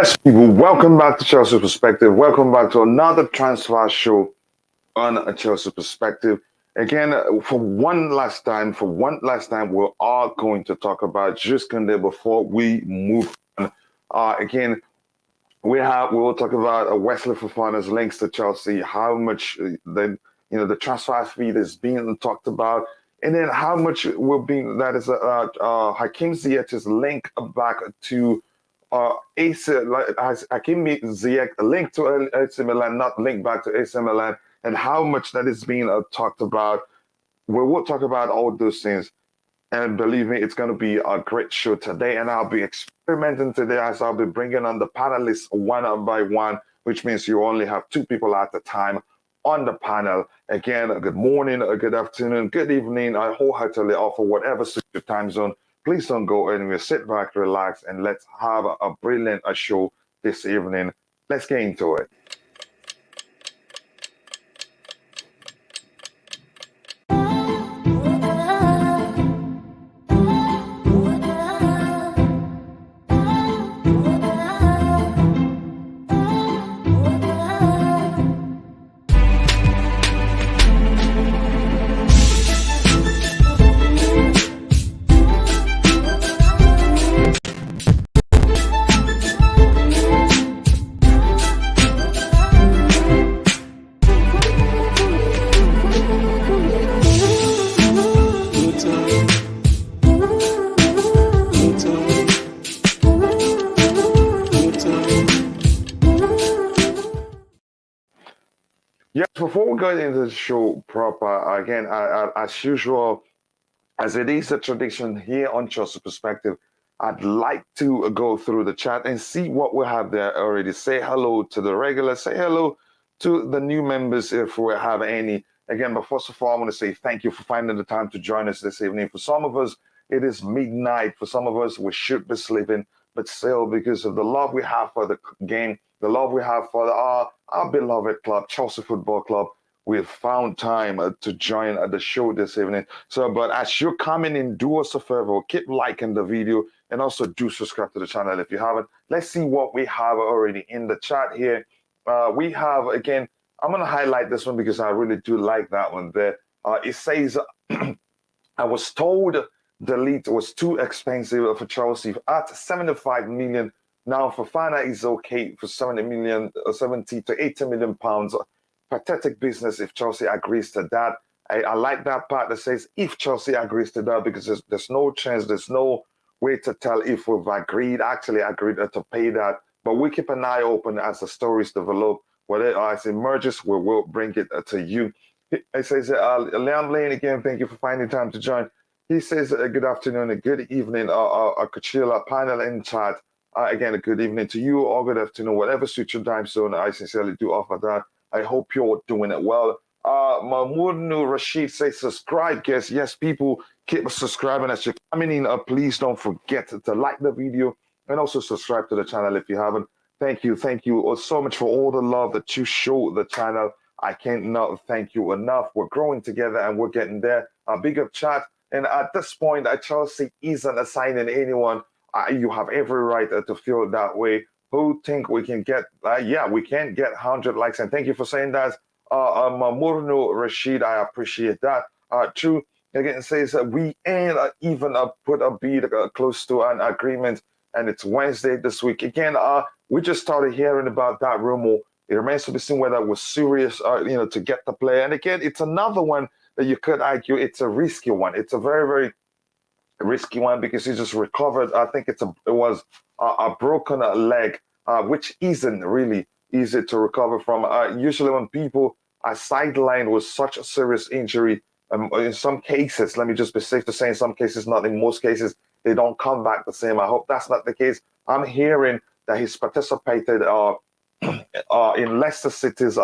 Yes, people, welcome back to Chelsea Perspective. Welcome back to another transfer show on a Chelsea Perspective. Again, for one last time, we are going to talk about Just Kunde before we move on. Again, we will talk about Wesley Fofana's links to Chelsea, how much the transfer fee is being talked about, and then how much will be that is Hakim Ziyech's link back to AC, has Hakim Ziyech a link to AC Milan, not linked back to AC Milan, and how much that is being talked about. We will talk about all those things. And believe me, it's going to be a great show today. And I'll be experimenting today as I'll be bringing on the panelists one by one, which means you only have two people at a time on the panel. Again, a good morning, a good afternoon, good evening. I wholeheartedly offer whatever suits your time zone. Please don't go anywhere. Sit back, relax, and let's have a brilliant show this evening. Let's get into it. Yes, before we go into the show proper, again, as usual, as it is a tradition here on Chelsea Perspective, I'd like to go through the chat and see what we have there already. Say hello to the regulars, say hello to the new members if we have any. Again, but first of all, I want to say thank you for finding the time to join us this evening. For some of us, it is midnight. For some of us, we should be sleeping, but still, because of the love we have for the game, the love we have for our beloved club, Chelsea Football Club, we've found time to join the show this evening. So, but as you're coming in, do us a favor, keep liking the video, and also do subscribe to the channel if you haven't. Let's see what we have already in the chat here. We have, again, I'm going to highlight this one because I really do like that one there. It says, I was told the lead was too expensive for Chelsea at 75 million. Now, Fofana is okay for 70 million, 70 to 80 million pounds. Pathetic business if Chelsea agrees to that. I like that part that says if Chelsea agrees to that, because there's no chance, there's no way to tell if we've actually agreed to pay that. But we keep an eye open as the stories develop. As it emerges, we will bring it to you. It says, Leon Lane, again, thank you for finding time to join. He says, good afternoon, a good evening, Coachila panel in chat. Again, a good evening to you, or good afternoon, whatever suits your time zone. I sincerely do offer that. I hope you're doing it well. Mahmoud Rashid says, subscribe, guys. Yes, people, keep subscribing as you're coming in. Please don't forget to like the video and also subscribe to the channel if you haven't. Thank you so much for all the love that you show the channel. I can't not thank you enough. We're growing together and we're getting there. A big up chat. And at this point, Chelsea isn't assigning anyone. You have every right to feel that way. Who think we can get, we can get 100 likes. And thank you for saying that. Mamurno Rashid, I appreciate that. True, again, says we ain't even put a bid close to an agreement. And it's Wednesday this week. Again, we just started hearing about that rumor. It remains to be seen whether it was serious, to get the player. And again, it's another one that you could argue it's a risky one. It's a very, very risky one because he just recovered. I think it was a broken leg, which isn't really easy to recover from. Usually when people are sidelined with such a serious injury, in some cases, let me just be safe to say in some cases, not in most cases, they don't come back the same. I hope that's not the case. I'm hearing that he's participated in Leicester City's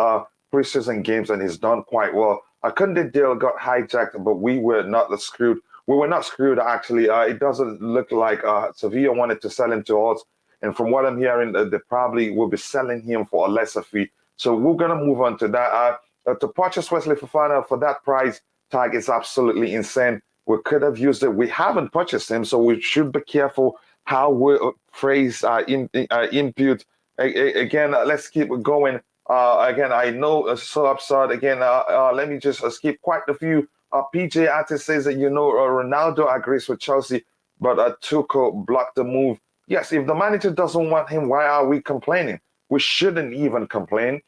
preseason games and he's done quite well. Kunde deal got hijacked, but we were not screwed. We were not screwed, actually. It doesn't look like Sevilla wanted to sell him to us. And from what I'm hearing, they probably will be selling him for a lesser fee. So we're going to move on to that. To purchase Wesley Fofana for that price tag is absolutely insane. We could have used it. We haven't purchased him, so we should be careful how we phrase input Again, let's keep it going. Again, I know so absurd. Again, let me just skip quite a few. PJ Artist says that Ronaldo agrees with Chelsea, but Tuchel blocked the move. Yes, if the manager doesn't want him, why are we complaining? We shouldn't even complain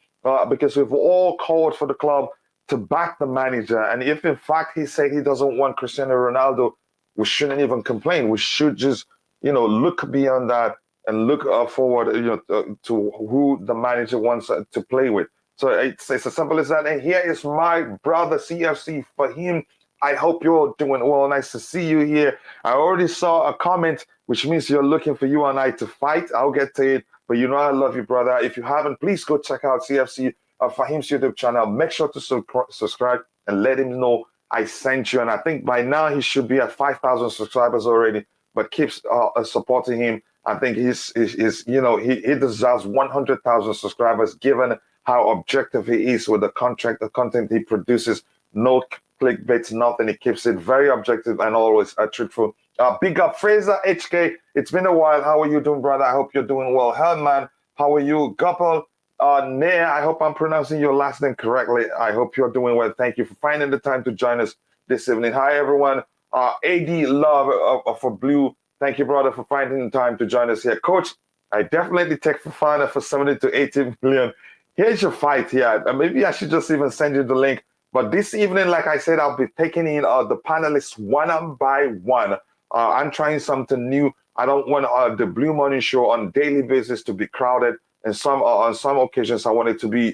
because we've all called for the club to back the manager. And if in fact he said he doesn't want Cristiano Ronaldo, we shouldn't even complain. We should just, look beyond that and look forward, to who the manager wants to play with. So it's as simple as that. And here is my brother CFC Fahim. I hope you're doing well. Nice to see you here. I already saw a comment, which means you're looking for you and I to fight. I'll get to it. But you know I love you, brother. If you haven't, please go check out CFC Fahim's YouTube channel. Make sure to subscribe and let him know I sent you. And I think by now he should be at 5,000 subscribers already. But keeps supporting him. I think he deserves 100,000 subscribers given how objective he is with the content he produces. No clickbaits, nothing. He keeps it very objective and always truthful. Big up Fraser HK. It's been a while. How are you doing, brother? I hope you're doing well. Hellman, how are you? Gopal, Nair, I hope I'm pronouncing your last name correctly. I hope you're doing well. Thank you for finding the time to join us this evening. Hi, everyone. AD Love for Blue. Thank you, brother, for finding the time to join us here. Coach, I definitely take Fofana for 70 to 80 million. Here's your fight here. Maybe I should just even send you the link. But this evening, like I said, I'll be taking in the panelists one by one. I'm trying something new. I don't want the Blue Morning Show on a daily basis to be crowded. And on some occasions, I want it to be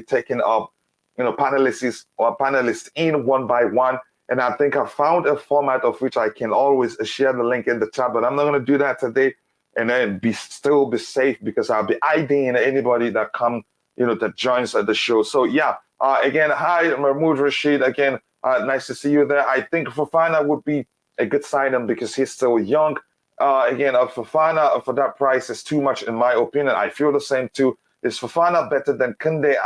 taken up, panelists in one by one. And I think I found a format of which I can always share the link in the chat, but I'm not going to do that today. And then still be safe because I'll be IDing anybody that that joins the show. So yeah, again, hi Mahmoud Rashid. Again, nice to see you there. I think Fofana would be a good sign because he's still young. Again, Fofana for that price is too much in my opinion. I feel the same too. Is Fofana better than Kunde?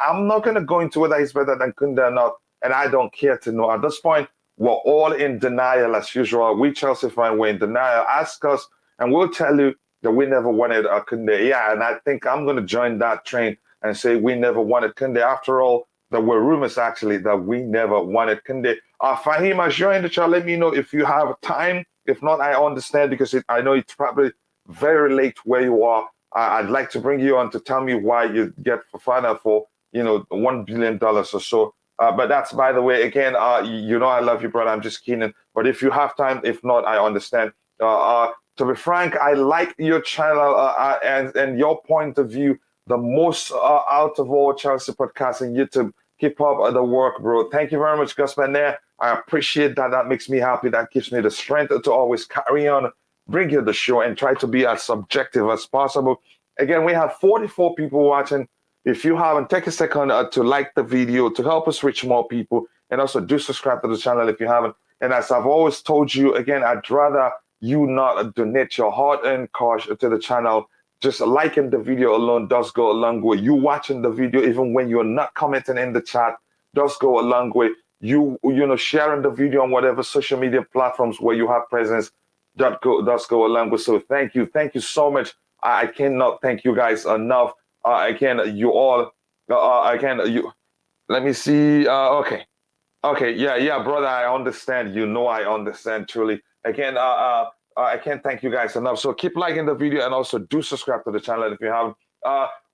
I'm not going to go into whether he's better than Kunde or not. And I don't care to know. At this point, we're all in denial as usual. We Chelsea fans, we're in denial. Ask us, and we'll tell you that we never wanted Kunde. Yeah, and I think I'm going to join that train and say we never wanted Kunde. After all, there were rumors actually that we never wanted Kunde. Fahim, as you're in the chat, let me know if you have time. If not, I understand because I know it's probably very late where you are. I'd like to bring you on to tell me why you get Fofana for $1 billion or so. But that's, by the way, again, I love you, brother. I'm just kidding. But if you have time, if not, I understand. To be frank, I like your channel and your point of view the most out of all Chelsea podcasts on YouTube. Keep up the work, bro. Thank you very much, Gus There. I appreciate that. That makes me happy. That gives me the strength to always carry on, bring you the show, and try to be as subjective as possible. Again, we have 44 people watching. If you haven't, take a second to like the video to help us reach more people, and also do subscribe to the channel if you haven't. And as I've always told you, again, I'd rather you not donate your hard-earned cash to the channel. Just liking the video alone does go a long way. You watching the video, even when you're not commenting in the chat, does go a long way. You sharing the video on whatever social media platforms where you have presence, does go a long way. So thank you so much. I cannot thank you guys enough. You all, let me see. Okay, yeah, brother, I understand. I understand truly. Again, I can't thank you guys enough. So keep liking the video and also do subscribe to the channel if you haven't.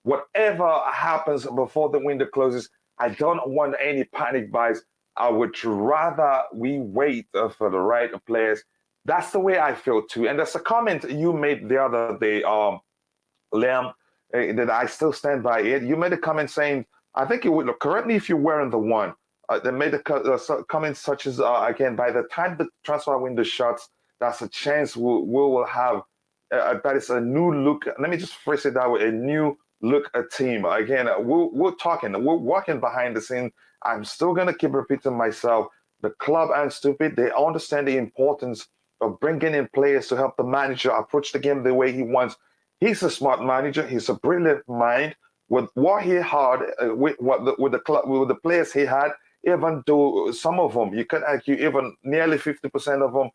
Whatever happens before the window closes, I don't want any panic buys. I would rather we wait for the right players. That's the way I feel too. And there's a comment you made the other day, Liam, that I still stand by it. You made a comment saying, I think it would correctly if you're wearing the one. They made a comment such as, again, by the time the transfer window shuts, that's a chance we will have, that is a new look. Let me just phrase it that way, a new look a team. Again, we're talking, we're walking behind the scene. I'm still going to keep repeating myself. The club aren't stupid. They understand the importance of bringing in players to help the manager approach the game the way he wants. He's a smart manager. He's a brilliant mind. With what he had, with the club, with the players he had, even though some of them, you could argue, even nearly 50% of them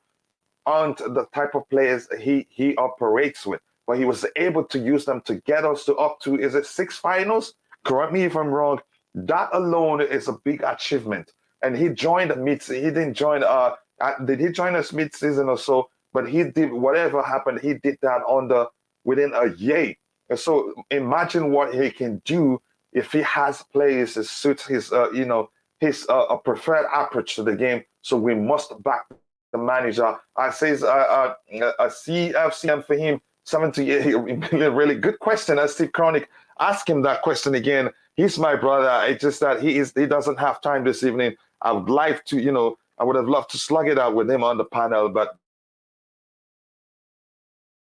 aren't the type of players he operates with. but he was able to use them to get us to up to, is it 6 finals? Correct me if I'm wrong. That alone is a big achievement. And he joined he didn't join, did he join us mid-season or so? But he did, whatever happened, he did that within a year. And so imagine what he can do if he has players that suits his, his preferred approach to the game. So we must back the manager. I says a CFCM for him, 78 million. Really good question. As Steve Chronic, ask him that question again. He's my brother. It's just that he doesn't have time this evening. I would like to, I would have loved to slug it out with him on the panel, but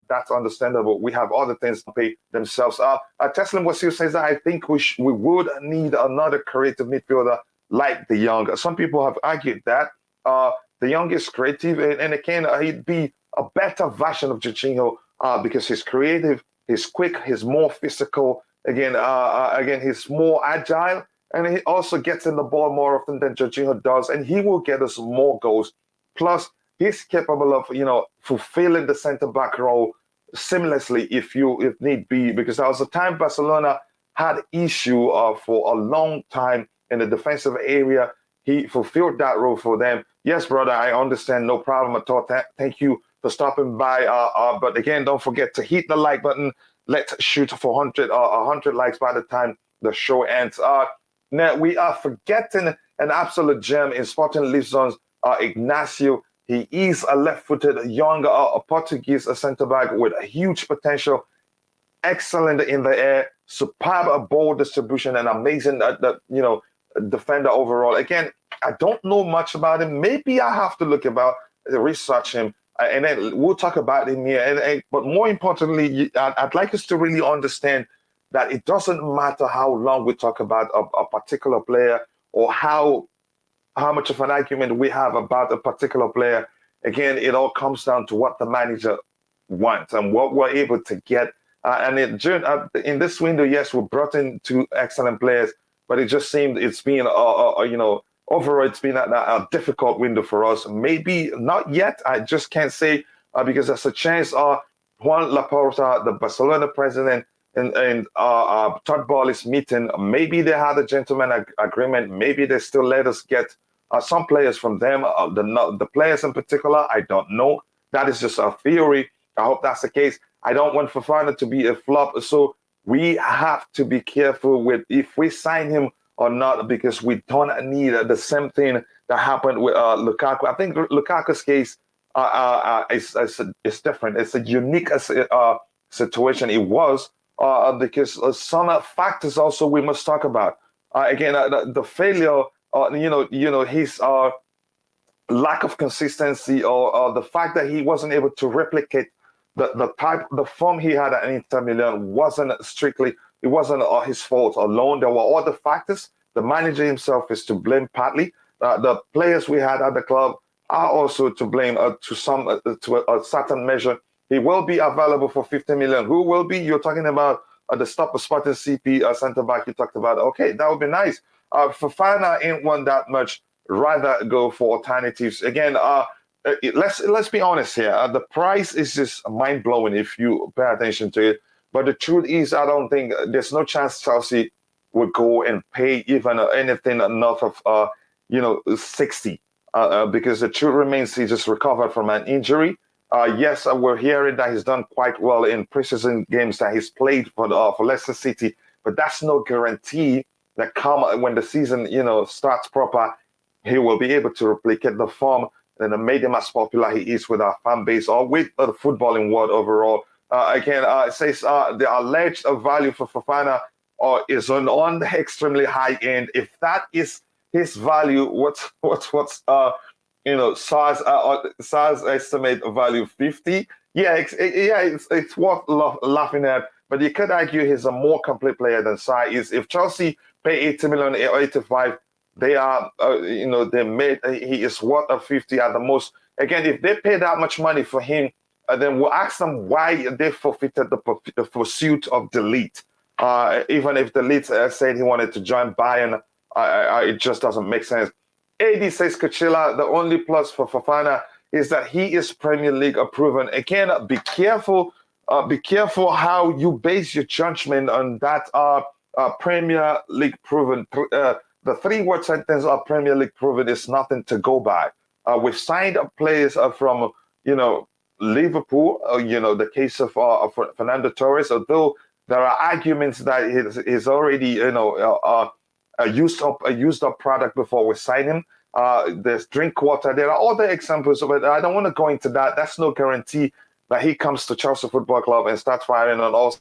that's understandable. We have other things to pay themselves. Teslim Wasil says that I think we would need another creative midfielder like De Jong. Some people have argued that De Jong is creative, and again, he'd be a better version of Jorginho because he's creative, he's quick, he's more physical. Again, he's more agile, and he also gets in the ball more often than Jorginho does, and he will get us more goals. Plus, he's capable of, fulfilling the centre-back role seamlessly if need be, because there was a time Barcelona had issue for a long time in the defensive area. He fulfilled that role for them. Yes, brother, I understand. No problem at all. Thank you for stopping by. But again, don't forget to hit the like button. Let's shoot for 100 likes by the time the show ends. Now, we are forgetting an absolute gem in Sporting Lisbon's Ignacio. He is a left-footed, young Portuguese centre-back with a huge potential, excellent in the air, superb ball distribution, and amazing defender overall. Again, I don't know much about him. Maybe I have to research him, and then we'll talk about him here. But more importantly, I'd like us to really understand that it doesn't matter how long we talk about a particular player or how much of an argument we have about a particular player. Again, it all comes down to what the manager wants and what we're able to get. In this window, yes, we brought in 2 excellent players, but it just seemed it's been, overall, it's been a difficult window for us. Maybe not yet. I just can't say because there's a chance Juan Laporta, the Barcelona president, and Todd Ball is meeting. Maybe they had a gentleman agreement. Maybe they still let us get some players from them. The players in particular, I don't know. That is just a theory. I hope that's the case. I don't want Fofana to be a flop. So we have to be careful with if we sign him or not, because we don't need the same thing that happened with Lukaku. I think Lukaku's case is different. It's a unique situation. It was because some factors also we must talk about. Again, the failure, his lack of consistency, or the fact that he wasn't able to replicate the form he had at Inter Milan wasn't his fault alone. There were other factors. The manager himself is to blame partly. The players we had at the club are also to blame to a certain measure. He will be available for 50 million. Who will be? You're talking about the Sporting CP centre back you talked about. Okay, that would be nice. Fofana ain't won that much. Rather go for alternatives. Again, let's be honest here. The price is just mind blowing if you pay attention to it. But the truth is, I don't think there's no chance Chelsea would go and pay even anything north of 60. Because the truth remains, he just recovered from an injury. Yes, we're hearing that he's done quite well in preseason games that he's played for Leicester City, but that's no guarantee that when the season starts proper, he will be able to replicate the form that made him as popular he is with our fan base or with the footballing world overall. It says the alleged value for Fofana is on the extremely high end. If that is his value, what's SARS estimate value 50? Yeah, it's worth laughing at. But you could argue he's a more complete player than Sai is. If Chelsea pay 80 million or 85, they are, he is worth a 50 at the most. Again, if they pay that much money for him, then we'll ask them why they forfeited the pursuit of De Ligt. Even if De Ligt said he wanted to join Bayern, it just doesn't make sense. AD says Coachila, the only plus for Fofana is that he is Premier League proven. Again, be careful be careful how you base your judgment on that Premier League proven. The three-word sentence of Premier League proven is nothing to go by. We've signed up players from, you know, Liverpool. You know, the case of Fernando Torres. Although there are arguments that he's already, you know, a used up product before we sign him. There's Drinkwater. There are other examples of it. I don't want to go into that. That's no guarantee that he comes to Chelsea Football Club and starts firing on all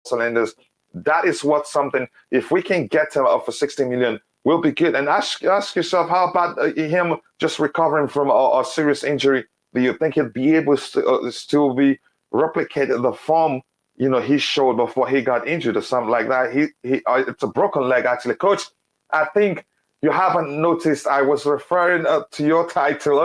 cylinders. That is what something. If we can get him up for 60 million, we'll be good. And ask yourself, how about him just recovering from a serious injury? Do you think he'll be able to still be replicated the form, you know, he showed before he got injured or something like that? It's a broken leg actually, Coach. I think you haven't noticed I was referring to your title.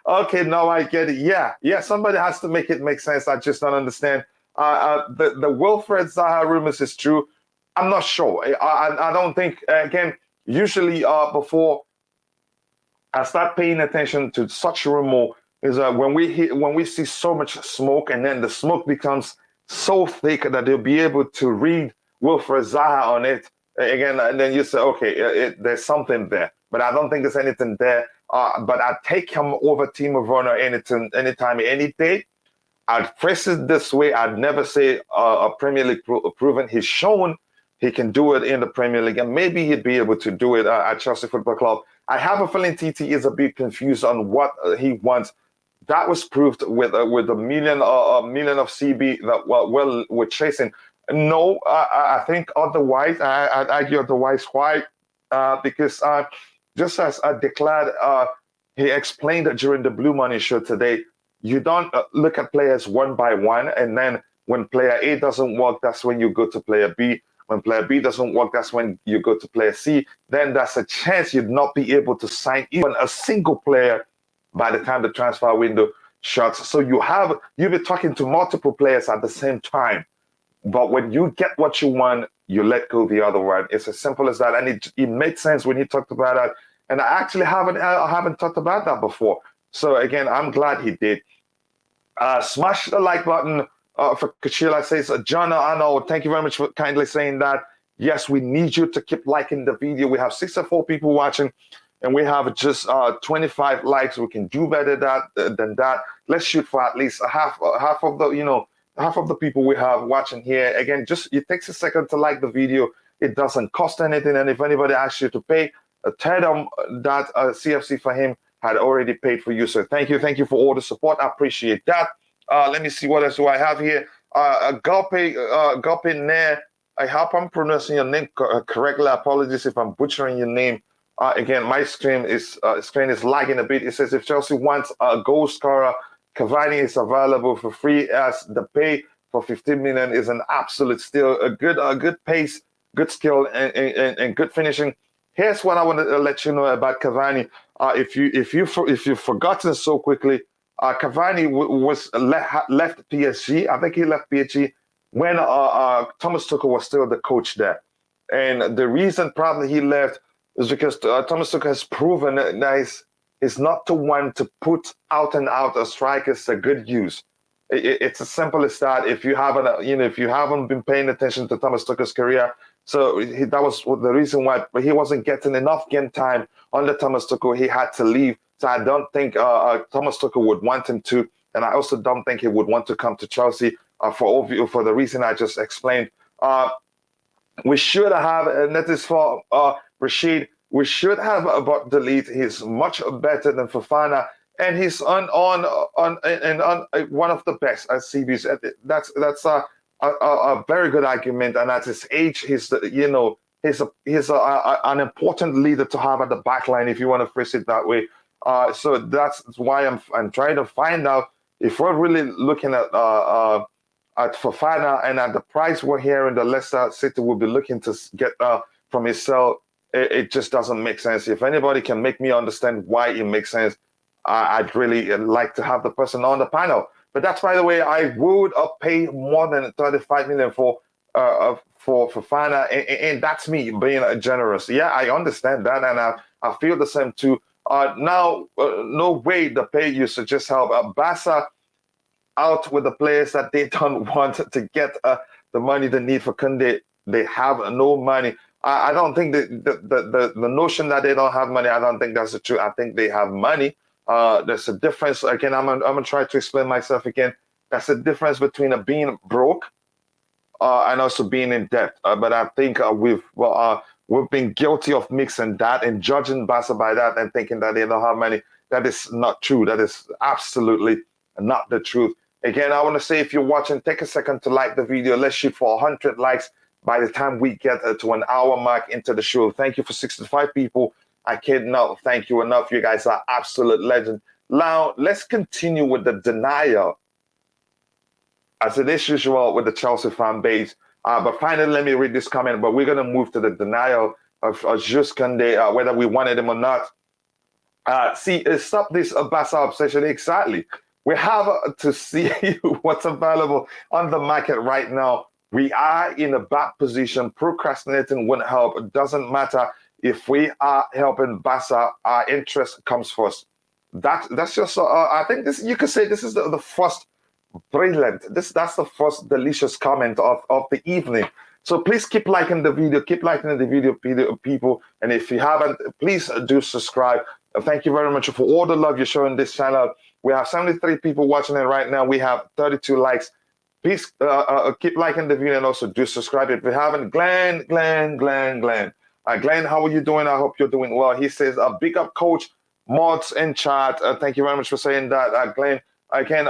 Okay, now I get it. Yeah. Somebody has to make it make sense. I just don't understand. The Wilfred Zaha rumors is true. I'm not sure. I don't think. Again, usually before I start paying attention to such rumor is when we see so much smoke and then the smoke becomes so thick that they'll be able to read Wilfred Zaha on it again, and then you say, okay, there's something there, but I don't think there's anything there. But I'd take him over Timo Werner anytime, any day. I'd phrase it this way. I'd never say a Premier League proven. He's shown he can do it in the Premier League, and maybe he'd be able to do it at Chelsea Football Club. I have a feeling TT is a bit confused on what he wants. That was proved with a million of CB that well we're chasing. No, I think otherwise. I'd argue otherwise. Why? Because just as I declared, he explained during the Blue Money show today, you don't look at players one by one, and then when player A doesn't work, that's when you go to player B. When player B doesn't work, that's when you go to player C. Then that's a chance you'd not be able to sign even a single player by the time the transfer window shuts. So you'll be talking to multiple players at the same time. But when you get what you want, you let go the other one. It's as simple as that. And it made sense when he talked about that. And I actually haven't talked about that before. So again, I'm glad he did. Smash the like button for Coachila. Says, John Arnold, thank you very much for kindly saying that. Yes, we need you to keep liking the video. We have 64 people watching, and we have just 25 likes. We can do better than that. Let's shoot for at least half of the people we have watching here. Again, just it takes a second to like the video. It doesn't cost anything, and if anybody asks you to pay, tell them that CFC for him had already paid for you. So thank you for all the support. I appreciate that. Let me see what else do I have here. Gulpe Nair. I hope I'm pronouncing your name correctly. Apologies if I'm butchering your name. Again, my screen is lagging a bit. It says if Chelsea wants a goal scorer, Cavani is available for free, as the pay for 15 million is an absolute steal. A good pace, good skill, and good finishing. Here's what I want to let you know about Cavani. If you've forgotten so quickly, Cavani was left PSG. I think he left PSG when Thomas Tuchel was still the coach there. And the reason probably he left is because Thomas Tuchel has proven that he's not the one to put out and out a strikers to good use. It's as simple as that. If you haven't been paying attention to Thomas Tuchel's career, so that was the reason why he wasn't getting enough game time under Thomas Tuchel. He had to leave. So I don't think Thomas Tuchel would want him to, and I also don't think he would want to come to Chelsea for the reason I just explained. We should have, and that is for Rashid. We should have about delete. He's much better than Fofana, and he's on one of the best at CBs. That's a very good argument, and at his age, he's an important leader to have at the back line, if you want to phrase it that way. So that's why I'm trying to find out if we're really looking at Fofana and at the price we're hearing that Leicester City will be looking to get from his sale. It just doesn't make sense. If anybody can make me understand why it makes sense, I'd really like to have the person on the panel. But that's, by the way, I would pay more than 35 million for Fofana, and that's me being generous. Yeah, I understand that, and I feel the same too. Now, no way the pay you suggest help. Barca out with the players that they don't want to get the money they need for Kunde. They have no money. I don't think the notion that they don't have money, I don't think that's the truth. I think they have money. There's a difference. Again, I'm gonna try to explain myself again. That's the difference between being broke and also being in debt. But I think we've been guilty of mixing that and judging Barca by that and thinking that they don't have money. That is not true. That is absolutely not the truth. Again, I want to say if you're watching, take a second to like the video. Let's shoot for 100 likes by the time we get to an hour mark into the show. Thank you for 65 people. I cannot thank you enough. You guys are absolute legend. Now, let's continue with the denial, as it is usual with the Chelsea fan base. But finally, let me read this comment. But we're going to move to the denial of Jules Koundé, whether we wanted him or not. Stop this Barca obsession. Exactly. We have to see what's available on the market right now. We are in a bad position. Procrastinating won't help. It doesn't matter if we are helping Barca. Our interest comes first. That's just. I think this. You could say this is the first brilliant. That's the first delicious comment of the evening. So please keep liking the video. Keep liking the video, people. And if you haven't, please do subscribe. Thank you very much for all the love you're showing this channel. We have 73 people watching it right now. We have 32 likes. Please keep liking the video and also do subscribe if you haven't. Glenn, how are you doing? I hope you're doing well. He says, big up coach, mods in chat. Thank you very much for saying that, Glenn. Again,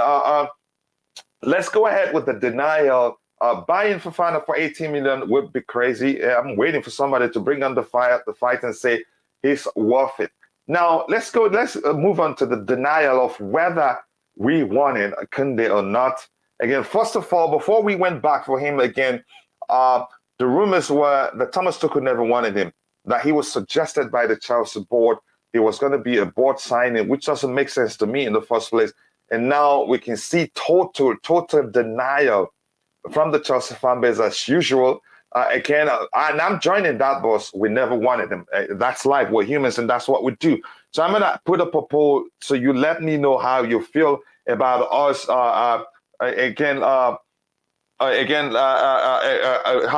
let's go ahead with the denial. Buying Fofana for 18 million would be crazy. I'm waiting for somebody to bring on the fight and say he's worth it. Now, let's move on to the denial of whether we wanted Koundé or not. Again, first of all, before we went back for him again, the rumors were that Thomas Tuchel never wanted him, that he was suggested by the Chelsea board. He was going to be a board signing, which doesn't make sense to me in the first place. And now we can see total denial from the Chelsea fan base as usual. Again, and I'm joining that, boss. We never wanted him. That's life. We're humans, and that's what we do. So I'm gonna put up a poll. So you let me know how you feel about us. How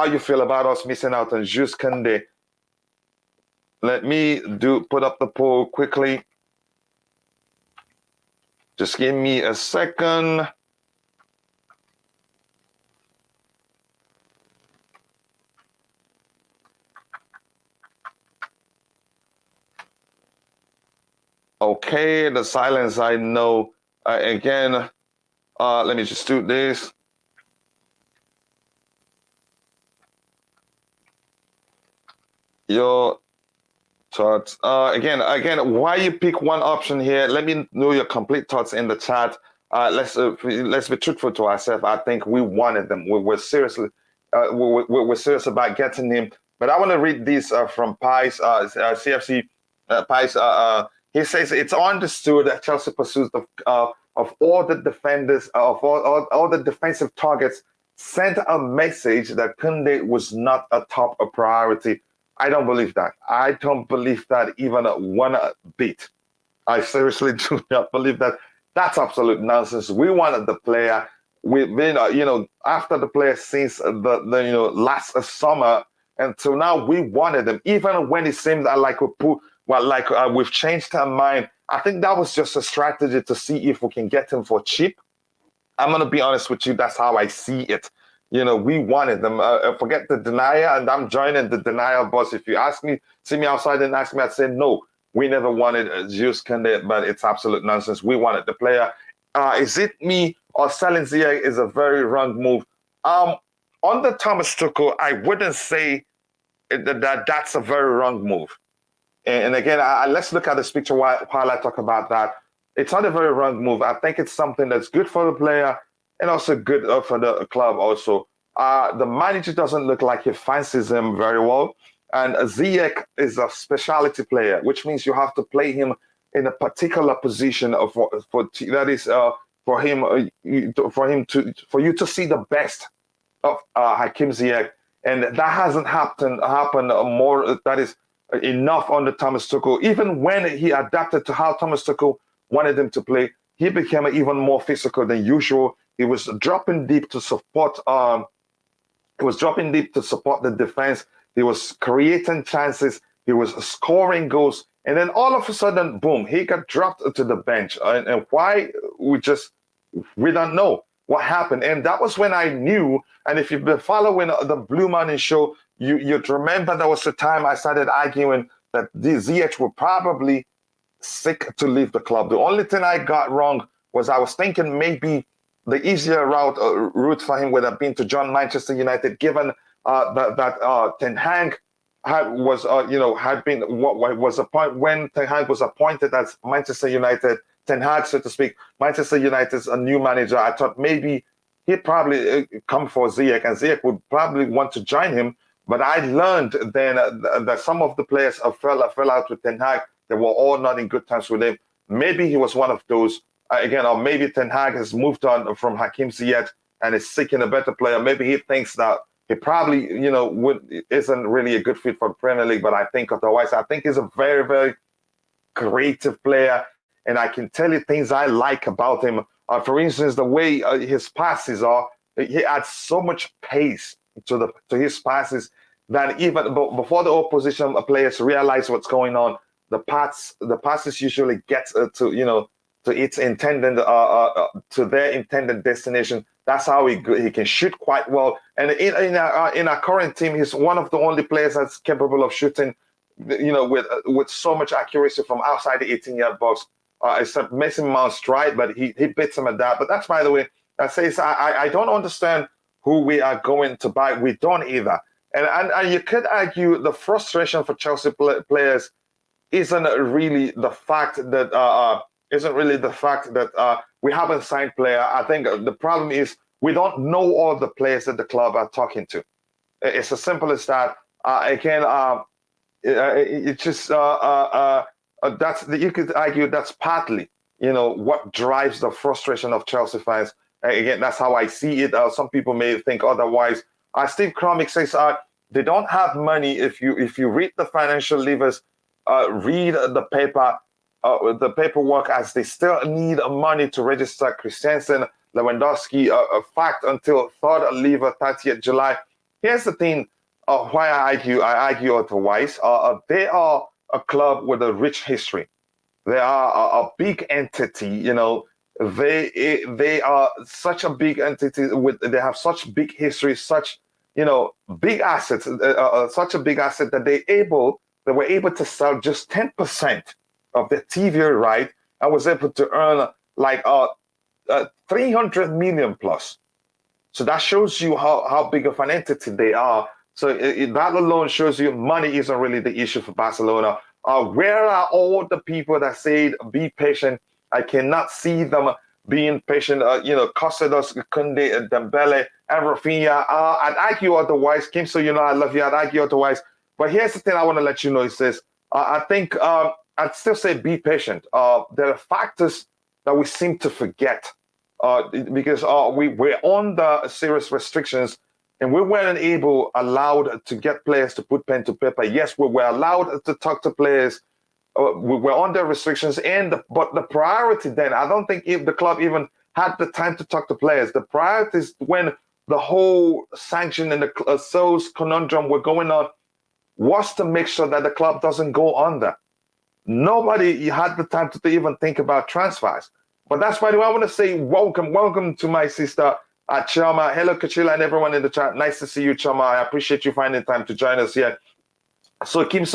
you feel about us missing out on Jules Koundé. Let me put up the poll quickly. Just give me a second. Okay, the silence, I know. Again, let me just do this. Your thoughts. Again, why you pick one option here? Let me know your complete thoughts in the chat. Let's be truthful to ourselves. I think we wanted them. We're seriously, we're serious about getting him. But I want to read this from Pies, CFC Pies. He says it's understood that Chelsea pursues of all the defenders, of all the defensive targets, sent a message that Koundé was not a top priority. I don't believe that. I don't believe that even one bit. I seriously do not believe that. That's absolute nonsense. We wanted the player. We've been, after the player since the last summer, and so now we wanted them. Even when it seemed like we've changed our mind. I think that was just a strategy to see if we can get him for cheap. I'm gonna be honest with you. That's how I see it. We wanted them. Forget the denial, and I'm joining the denial boss. If you see me outside and ask me, I'd say no. We never wanted Jules Koundé, but it's absolute nonsense. We wanted the player. Is it me or selling Ziyech is a very wrong move? On the Thomas Tuchel, I wouldn't say that's a very wrong move. And again, let's look at this picture while I talk about that. It's not a very wrong move. I think it's something that's good for the player and also good for the club also. The manager doesn't look like he fancies him very well. And Ziyech is a specialty player, which means you have to play him in a particular position for you to see the best of Hakim Ziyech. And that hasn't happened more. That is enough under Thomas Tuchel. Even when he adapted to how Thomas Tuchel wanted him to play, he became even more physical than usual. He was dropping deep to support. He was dropping deep to support the defense. He was creating chances. He was scoring goals. And then all of a sudden, boom, he got dropped to the bench. And why? We don't know what happened. And that was when I knew. And if you've been following the Blue Money show, you'd remember there was a time I started arguing that Ziyech would probably sick to leave the club. The only thing I got wrong was I was thinking maybe the easier route for him would have been to join Manchester United, given that Ten Hag had been what was a point when Ten Hag was appointed as Manchester United, Ten Hag, so to speak, Manchester United's a new manager. I thought maybe he'd probably come for Ziyech, and Ziyech would probably want to join him. But I learned then that some of the players fell out with Ten Hag. They were all not in good terms with him. Maybe he was one of those again, or maybe Ten Hag has moved on from Hakim Ziyech and is seeking a better player. Maybe he thinks that he probably, isn't really a good fit for the Premier League. But I think otherwise. I think he's a very, very creative player, and I can tell you things I like about him. For instance, the way his passes are, he adds so much pace to his passes that even before the opposition players realize what's going on, the passes usually get to its intended to their intended destination. That's how he can shoot quite well. And in our current team, he's one of the only players that's capable of shooting, with so much accuracy from outside the 18-yard box. Except Mason Mount's tried, but he beats him at that. But that's, by the way, that says I don't understand who we are going to buy. We don't either. And you could argue the frustration for Chelsea players isn't really the fact that we haven't signed player. I think the problem is we don't know all the players that the club are talking to. It's as simple as that. It's just you could argue that's partly what drives the frustration of Chelsea fans. Again, that's how I see it. Some people may think otherwise. Steve Kromick says they don't have money. If you read the financial levers, read the paperwork, as they still need money to register Christensen, Lewandowski. Fact until third lever 30th July. Here's the thing. Why I argue otherwise. They are a club with a rich history. They are a big entity. They are such a big entity they have such big history, such big assets, such a big asset that they were able to sell just 10% of the TV right and was able to earn like 300 million plus. So that shows you how big of an entity they are. So that alone shows you money isn't really the issue for Barcelona. Where are all the people that said be patient? I cannot see them being patient. Costados, Kunde, Dembele, and Rafinha. I'd argue otherwise. Kim, so I love you. I'd argue otherwise. But here's the thing I want to let you know is this. I think I'd still say be patient. There are factors that we seem to forget because we're on the serious restrictions. And we weren't allowed to get players to put pen to paper. Yes, we were allowed to talk to players. We were under restrictions. But the priority then, I don't think the club even had the time to talk to players. The priority is when the whole sanction and the SOS conundrum were going on was to make sure that the club doesn't go under. Nobody had the time to even think about transfers. But that's why I want to say welcome to my sister, Chama. Hello, Coachila, and everyone in the chat. Nice to see you, Chama. I appreciate you finding time to join us here. So, Kim,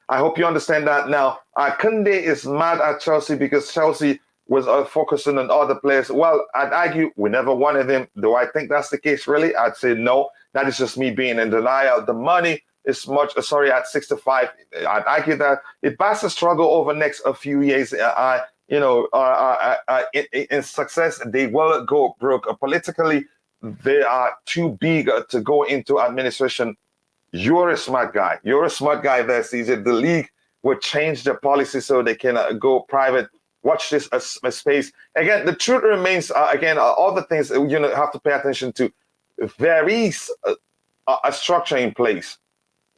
I hope you understand that now. Kunde is mad at Chelsea because Chelsea was focusing on other players. Well, I'd argue we never wanted him. Do I think that's the case, really? I'd say no. That is just me being in denial. The money is at 65. I'd argue that if Barca struggle over next a few years, in success, they will go broke. Politically, they are too big to go into administration. You're a smart guy. You're a smart guy there, CJ. The league will change their policy so they can go private. Watch this space. Again, the truth remains, all the things have to pay attention to. There is a structure in place,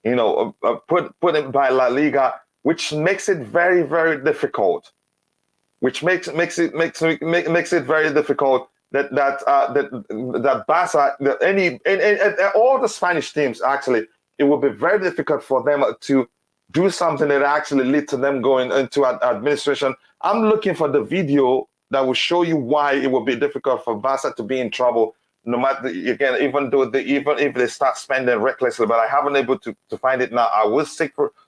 put in by La Liga, which makes it very, very difficult which makes it very difficult that Barca, all the Spanish teams actually, it will be very difficult for them to do something that actually lead to them going into administration. I'm looking for the video that will show you why it will be difficult for Barca to be in trouble. No matter, again, even if they start spending recklessly, but I haven't able to find it now. I will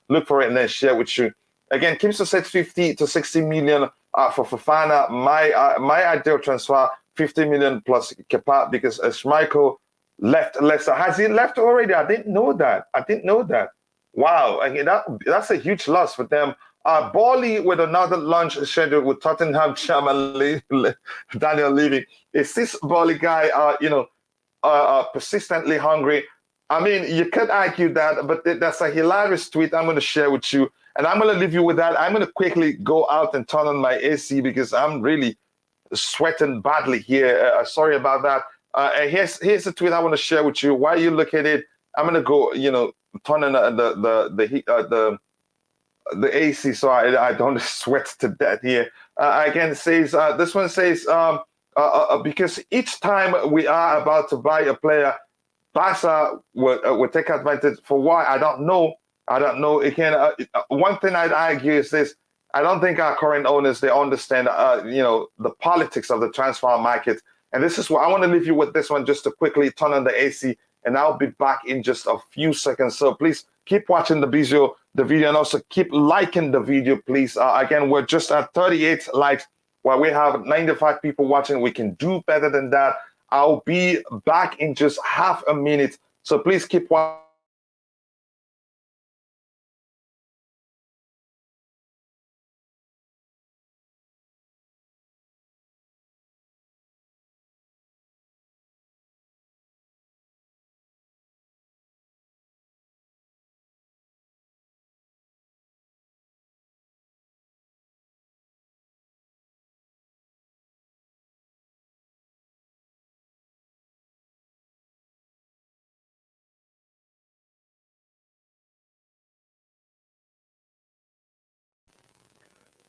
look for it and then share with you. Again, Kimso said 50 to 60 million for Fofana. My ideal transfer, 50 million plus Kepa, because Schmeichel left Leicester. Has he left already? I didn't know that. Wow, again, that's a huge loss for them. Bally with another lunch schedule with Tottenham chairman Daniel Levy. Is this Bally guy, persistently hungry? I mean, you could argue that, but that's a hilarious tweet I'm going to share with you. And I'm going to leave you with that. I'm going to quickly go out and turn on my AC because I'm really sweating badly here. Sorry about that. Here's a tweet I want to share with you. While you look at it, I'm going to go, turn on the AC so I don't sweat to death here. Again, says this one says because each time we are about to buy a player, Barca will take advantage. For why? I don't know. Again, one thing I'd argue is this: I don't think our current owners they understand, the politics of the transfer market. And this is what I want to leave you with. This one just to quickly turn on the AC, and I'll be back in just a few seconds. So please keep watching the video, and also keep liking the video, please. Again, we're just at 38 likes. While we have 95 people watching, we can do better than that. I'll be back in just half a minute. So please keep watching.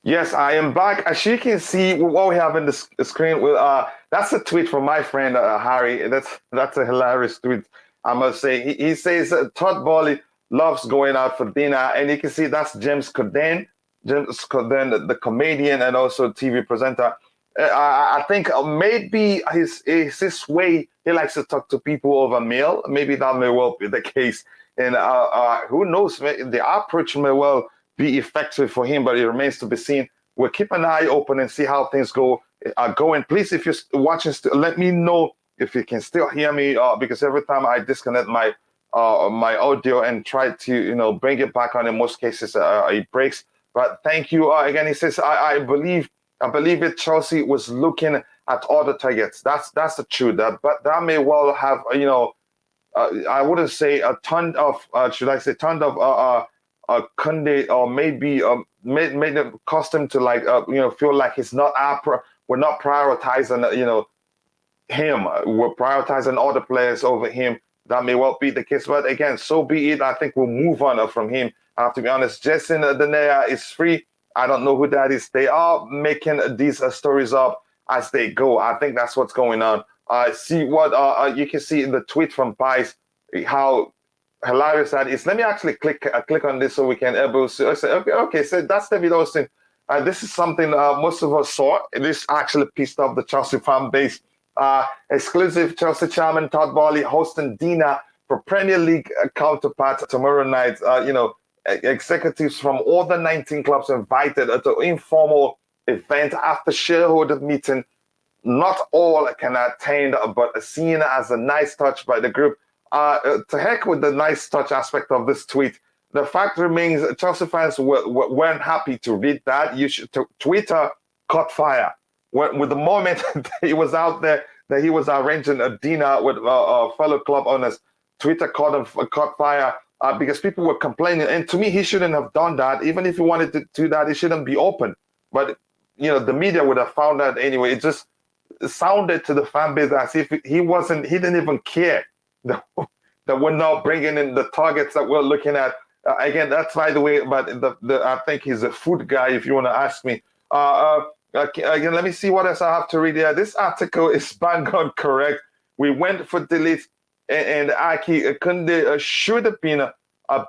Yes, I am back. As you can see, what we have in the screen, that's a tweet from my friend Harry. That's a hilarious tweet, I must say. He says Todd Bowley loves going out for dinner, and you can see that's James Corden, the comedian and also TV presenter. I think maybe his way he likes to talk to people over meal. Maybe that may well be the case, and who knows? The approach may well be effective for him, but it remains to be seen. We'll keep an eye open and see how things are going. Please, if you're watching, let me know if you can still hear me, because every time I disconnect my audio and try to bring it back on, in most cases it breaks. But thank you again. He says I believe it. Chelsea was looking at other targets. That's the truth. But that may well have I wouldn't say a ton of Kunde, or maybe made it custom to feel like it's not we're not prioritizing him. We're prioritizing other players over him. That may well be the case, but again, so be it. I think we'll move on from him. I have to be honest. Jason Denea is free. I don't know who that is. They are making these stories up as they go. I think that's what's going on. See what you can see in the tweet from Pies, how hilarious that is. Let me actually click on this so we can able to say, okay, so that's David Austin. This is something most of us saw. This actually pissed off the Chelsea fan base. Exclusive Chelsea chairman Todd Bowley hosting dinner for Premier League counterpart tomorrow night. Executives from all the 19 clubs invited to informal event after shareholder meeting. Not all can attend, but seen as a nice touch by the group. To heck with the nice touch aspect of this tweet. The fact remains, Chelsea fans weren't happy to read that. Twitter caught fire with the moment that he was out there, that he was arranging a dinner with fellow club owners. Twitter caught fire because people were complaining. And to me, he shouldn't have done that. Even if he wanted to do that, it shouldn't be open. But the media would have found out anyway. It just sounded to the fan base as if he didn't even care that we're not bringing in the targets that we're looking at. Again, that's by the way, but I think he's a food guy, if you want to ask me. Again, let me see what else I have to read here. This article is bang on correct. We went for delete, and Aki Kunde should have been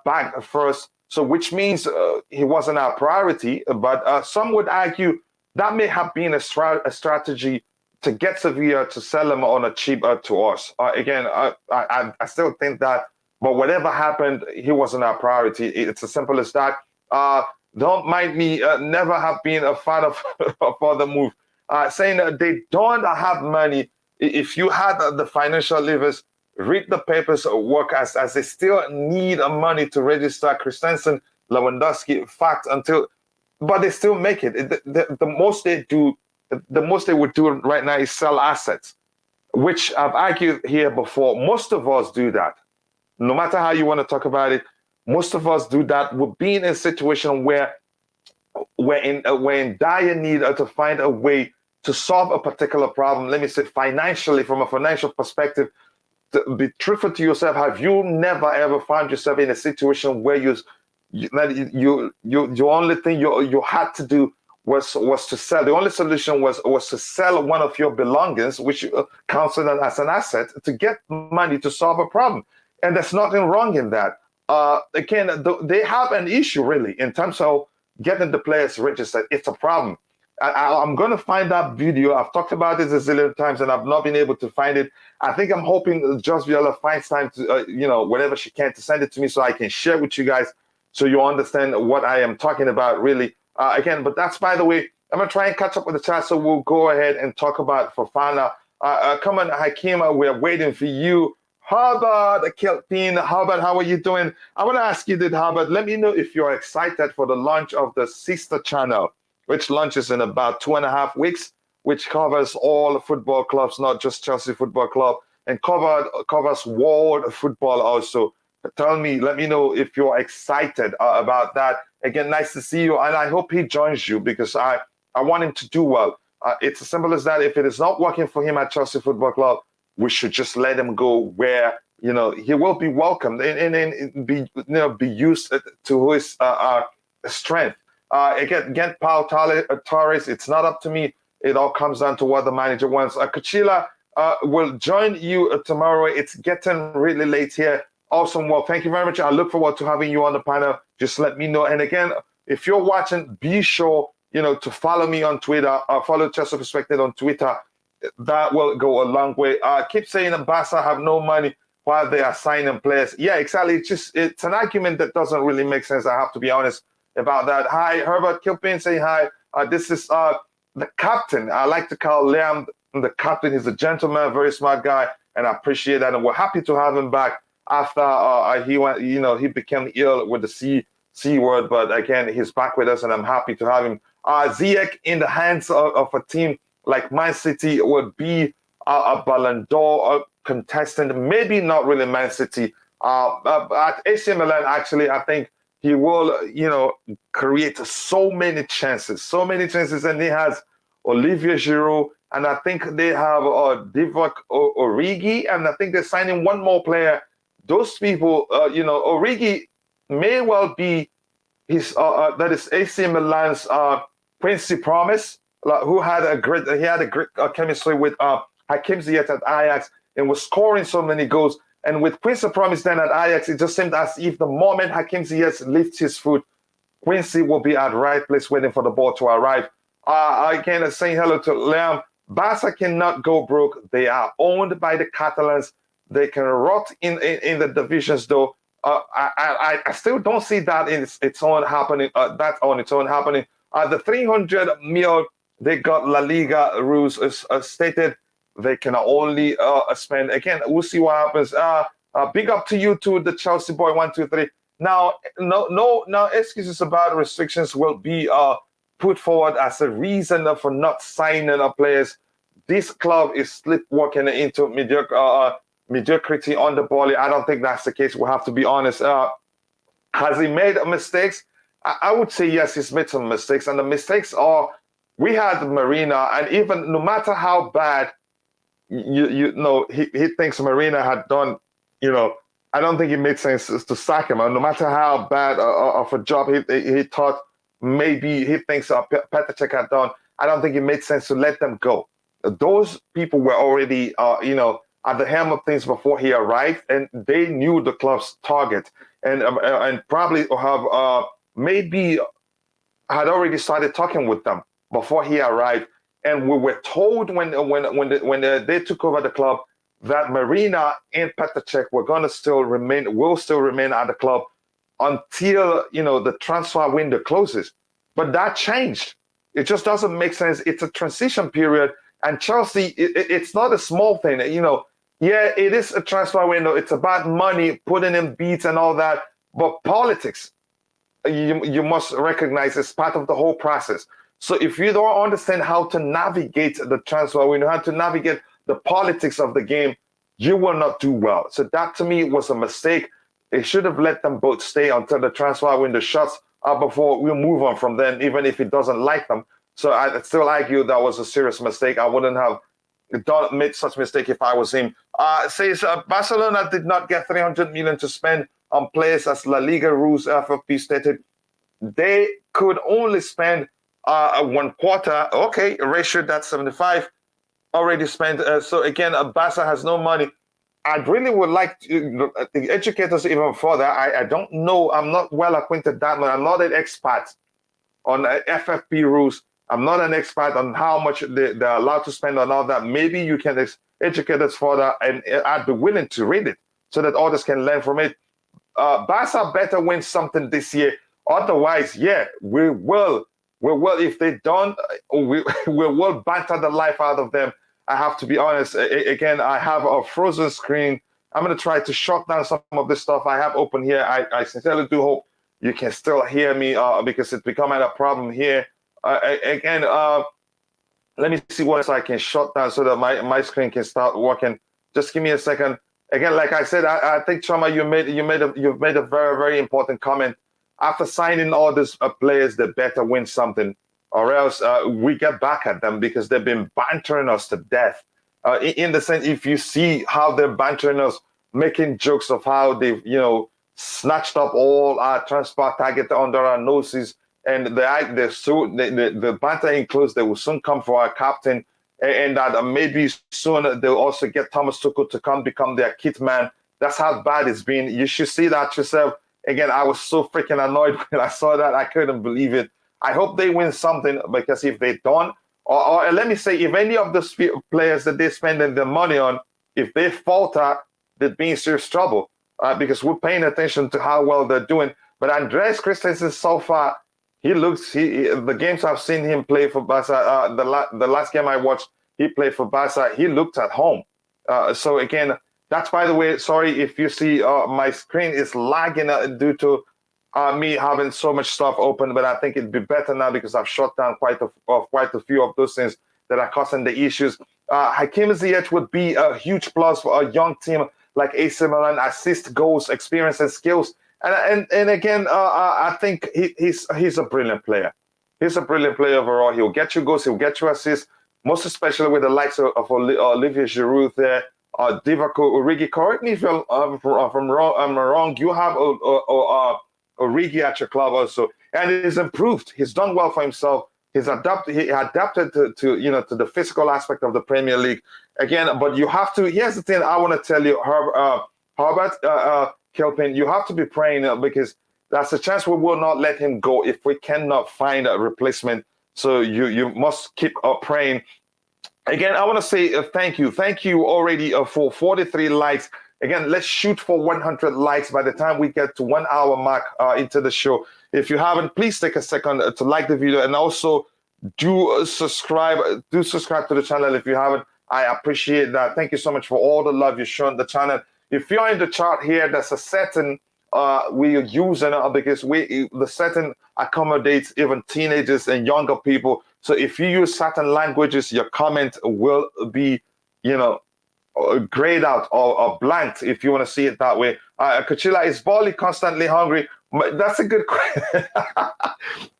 back first. So, which means he wasn't our priority. But some would argue that may have been a strategy to get Sevilla to sell him on a cheap to us. Again, I still think that. But whatever happened, he wasn't our priority. It's as simple as that. Don't mind me, never have been a fan of the move. Saying that they don't have money. If you had the financial levers, read the papers, work as they still need money to register Christensen, Lewandowski, fact until, but they still make it. The most they do, the most they would do right now is sell assets, which I've argued here before. Most of us do that. No matter how you want to talk about it, most of us do that. We're being in a situation where we're in dire need to find a way to solve a particular problem. Let me say financially, from a financial perspective, to be truthful to yourself. Have you never ever found yourself in a situation where you only thing you had to do was to sell? The only solution was to sell one of your belongings, which counts as an asset, to get money to solve a problem. And there's nothing wrong in that. Again, they have an issue really in terms of getting the players registered. It's a problem. I'm going to find that video. I've talked about it a zillion times and I've not been able to find it. I think I'm hoping Just Viola finds time to, whenever she can, to send it to me so I can share with you guys so you understand what I am talking about really. Again, but that's, by the way, I'm going to try and catch up with the chat, so we'll go ahead and talk about Fofana. Come on, Hakim, we're waiting for you. Harvard, Kelpin, Harvard, how are you doing? I want to ask you this, Harvard. Let me know if you're excited for the launch of the sister channel, which launches in about 2.5 weeks, which covers all football clubs, not just Chelsea Football Club, and covers world football also. Let me know if you're excited about that. Again, nice to see you, and I hope he joins you because I want him to do well. It's as simple as that. If it is not working for him at Chelsea Football Club, we should just let him go where he will be welcomed and be used to his strength. Again, Paul Torres, it's not up to me. It all comes down to what the manager wants. Coachila will join you tomorrow. It's getting really late here. Awesome. Well, thank you very much. I look forward to having you on the panel. Just let me know. And again, if you're watching, be sure to follow me on Twitter. Follow Chelsea Perspective on Twitter. That will go a long way. Keep saying that Barca have no money while they are signing players. Yeah, exactly. It's an argument that doesn't really make sense. I have to be honest about that. Hi, Herbert Kilpin saying hi. This is the captain. I like to call Liam the captain. He's a gentleman, very smart guy, and I appreciate that. And we're happy to have him back after he went. He became ill with the C word, but again, he's back with us, and I'm happy to have him. Ziyech in the hands of a team like Man City would be a Ballon d'Or contestant, maybe not really Man City. At AC Milan, actually, I think he will, create so many chances, and he has Olivier Giroud, and I think they have Divock Origi, and I think they're signing one more player. Those people, Origi may well be his, that is AC Milan's Quincy Promise, who had a great chemistry with Hakim Ziyech at Ajax and was scoring so many goals. And with Quincy Promise then at Ajax, it just seemed as if the moment Hakim Ziyech lifts his foot, Quincy will be at the right place waiting for the ball to arrive. Again, saying hello to Liam. Barca cannot go broke. They are owned by the Catalans. They can rot in the divisions, though. I still don't see that in its own happening. That on its own happening. The 300 million they got La Liga rules stated they can only spend. Again, we'll see what happens. Big up to you too, the Chelsea boy 123. Now, no excuses about restrictions will be put forward as a reason for not signing players. This club is sleepwalking into mediocrity on the ball. I don't think that's the case. We'll have to be honest. Has he made mistakes? I would say yes, he's made some mistakes, and the mistakes are, we had Marina, and even no matter how bad he thinks Marina had done, I don't think it made sense to sack him. And no matter how bad of a job he thought maybe he thinks Petr Cech had done, I don't think it made sense to let them go. Those people were already, at the helm of things before he arrived, and they knew the club's target, and probably have maybe had already started talking with them before he arrived. And we were told when they took over the club that Marina and Petr Cech will still remain at the club until the transfer window closes. But that changed. It just doesn't make sense. It's a transition period, and Chelsea, it's not a small thing. Yeah, it is a transfer window. It's about money, putting in beats and all that. But politics, you must recognize, is part of the whole process. So if you don't understand how to navigate the transfer window, how to navigate the politics of the game, you will not do well. So that to me was a mistake. They should have let them both stay until the transfer window shuts before we move on from them, even if it doesn't like them. So I still argue that was a serious mistake. I wouldn't have made such mistake if I was him. Says Barcelona did not get 300 million to spend on players as La Liga rules FFP stated. They could only spend 1/4. Okay, ratio that's 75 already spent. So again, Barca has no money. I really would like to educate us even further. I don't know. I'm not well acquainted that much. I'm not an expert on FFP rules. I'm not an expert on how much they're allowed to spend on all that. Maybe you can educate us further, and I'd be willing to read it so that others can learn from it. Barca better win something this year. Otherwise, yeah, we will. If they don't, we will banter the life out of them. I have to be honest. Again, I have a frozen screen. I'm going to try to shut down some of this stuff I have open here. I sincerely do hope you can still hear me because it's becoming a problem here. Again, let me see what else I can shut down so that my screen can start working. Just give me a second. Again, like I said, I think Chama, you've made a very, very important comment. After signing all these players, they better win something, or else we get back at them because they've been bantering us to death. In the sense, if you see how they're bantering us, making jokes of how they've snatched up all our transfer target under our noses, and the banter includes they will soon come for our captain, and that maybe soon they'll also get Thomas Tuchel to come become their kit man. That's how bad it's been. You should see that yourself. Again, I was so freaking annoyed when I saw that. I couldn't believe it. I hope they win something, because if they don't, or let me say, if any of the players that they're spending their money on, if they falter, they'd be in serious trouble, because we're paying attention to how well they're doing. But Andreas Christensen, so far, the games I've seen him play for Barca, the last game I watched, he played for Barca, he looked at home. So again, that's, by the way, sorry if you see my screen is lagging due to me having so much stuff open, but I think it'd be better now because I've shut down quite a few of those things that are causing the issues. Hakim Ziyech would be a huge plus for a young team like AC Milan. Assist, goals, experience, and skills. And again, I think he's a brilliant player. He's a brilliant player overall. He'll get you goals, he'll get you assists, most especially with the likes of Olivier Giroud there. Divock Origi, correct me if I'm wrong. You have Origi at your club also, and he's improved. He's done well for himself. He adapted to the physical aspect of the Premier League again. But you have to. Here's the thing I want to tell you, Herbert Kilpin. You have to be praying because that's a chance we will not let him go if we cannot find a replacement. So you must keep praying. Again, I want to say thank you. Thank you already for 43 likes. Again, let's shoot for 100 likes by the time we get to 1 hour mark into the show. If you haven't, please take a second to like the video, and also do subscribe. Do subscribe to the channel if you haven't. I appreciate that. Thank you so much for all the love you've shown the channel. If you're in the chart here, there's a setting we're using because the setting accommodates even teenagers and younger people. So if you use certain languages, your comment will be, grayed out or blanked, if you want to see it that way. Coachila, is Bally constantly hungry? That's a good question.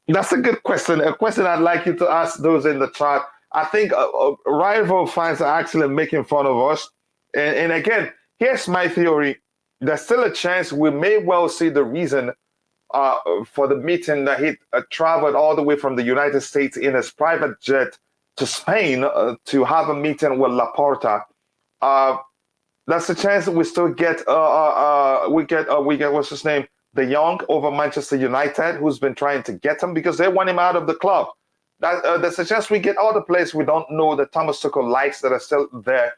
That's a good question. A question I'd like you to ask those in the chat. I think rival fans are actually making fun of us. And again, here's my theory. There's still a chance we may well see the reason for the meeting that he traveled all the way from the United States in his private jet to Spain to have a meeting with Laporta. That's a chance that we still get we get what's his name, De Jong over Manchester United, who's been trying to get him because they want him out of the club. There's a chance we get all the players we don't know that Thomas Tuchel likes that are still there.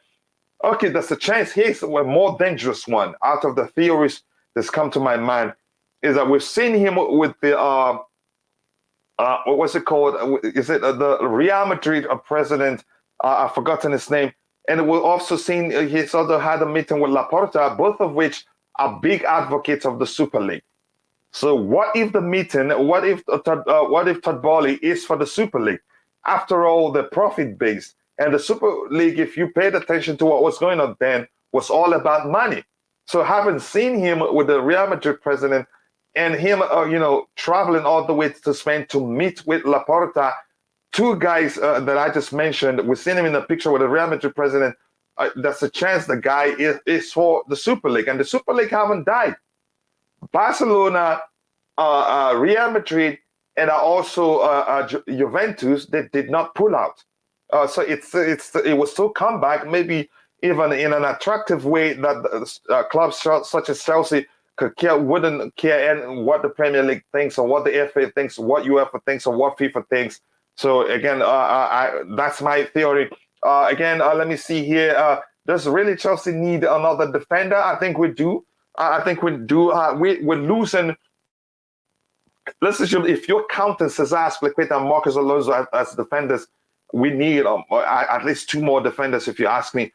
Okay, there's a chance here's a more dangerous one out of the theories that's come to my mind is that we've seen him with the what's it called? Is it the Real Madrid president? I've forgotten his name. And we've also seen he's also had a meeting with Laporta, both of which are big advocates of the Super League. So what if the meeting? What if Todd Boehly is for the Super League? After all, they're profit based, and the Super League, if you paid attention to what was going on then, was all about money. So having seen him with the Real Madrid president and him, traveling all the way to Spain to meet with Laporta, two guys that I just mentioned, we've seen him in the picture with the Real Madrid president. There's a chance the guy is for the Super League, and the Super League haven't died. Barcelona, Real Madrid, and also Juventus, they did not pull out. So it will still come back, maybe even in an attractive way that clubs such as Chelsea wouldn't care what the Premier League thinks or what the FA thinks, what UEFA thinks or what FIFA thinks. So again, that's my theory. Let me see here. Does really Chelsea need another defender? I think we do. We're losing. Let's assume if you're counting Cesar Azpilicueta and Marcos Alonso as defenders, we need at least two more defenders. If you ask me,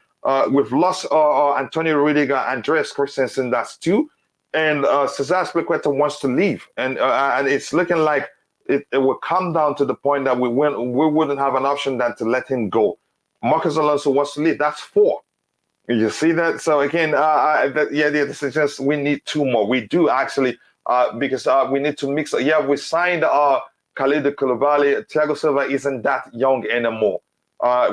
we've lost Antonio Rudiger, Andreas Christensen. That's two, and Cesar Azpilicueta wants to leave, and it's looking like it will come down to the point that we wouldn't have an option than to let him go. Marcos Alonso wants to leave. That's four. You see that? So again, this is just we need two more. We do actually, because we need to mix. Yeah, we signed Khalid Koulibaly. Thiago Silva isn't that young anymore.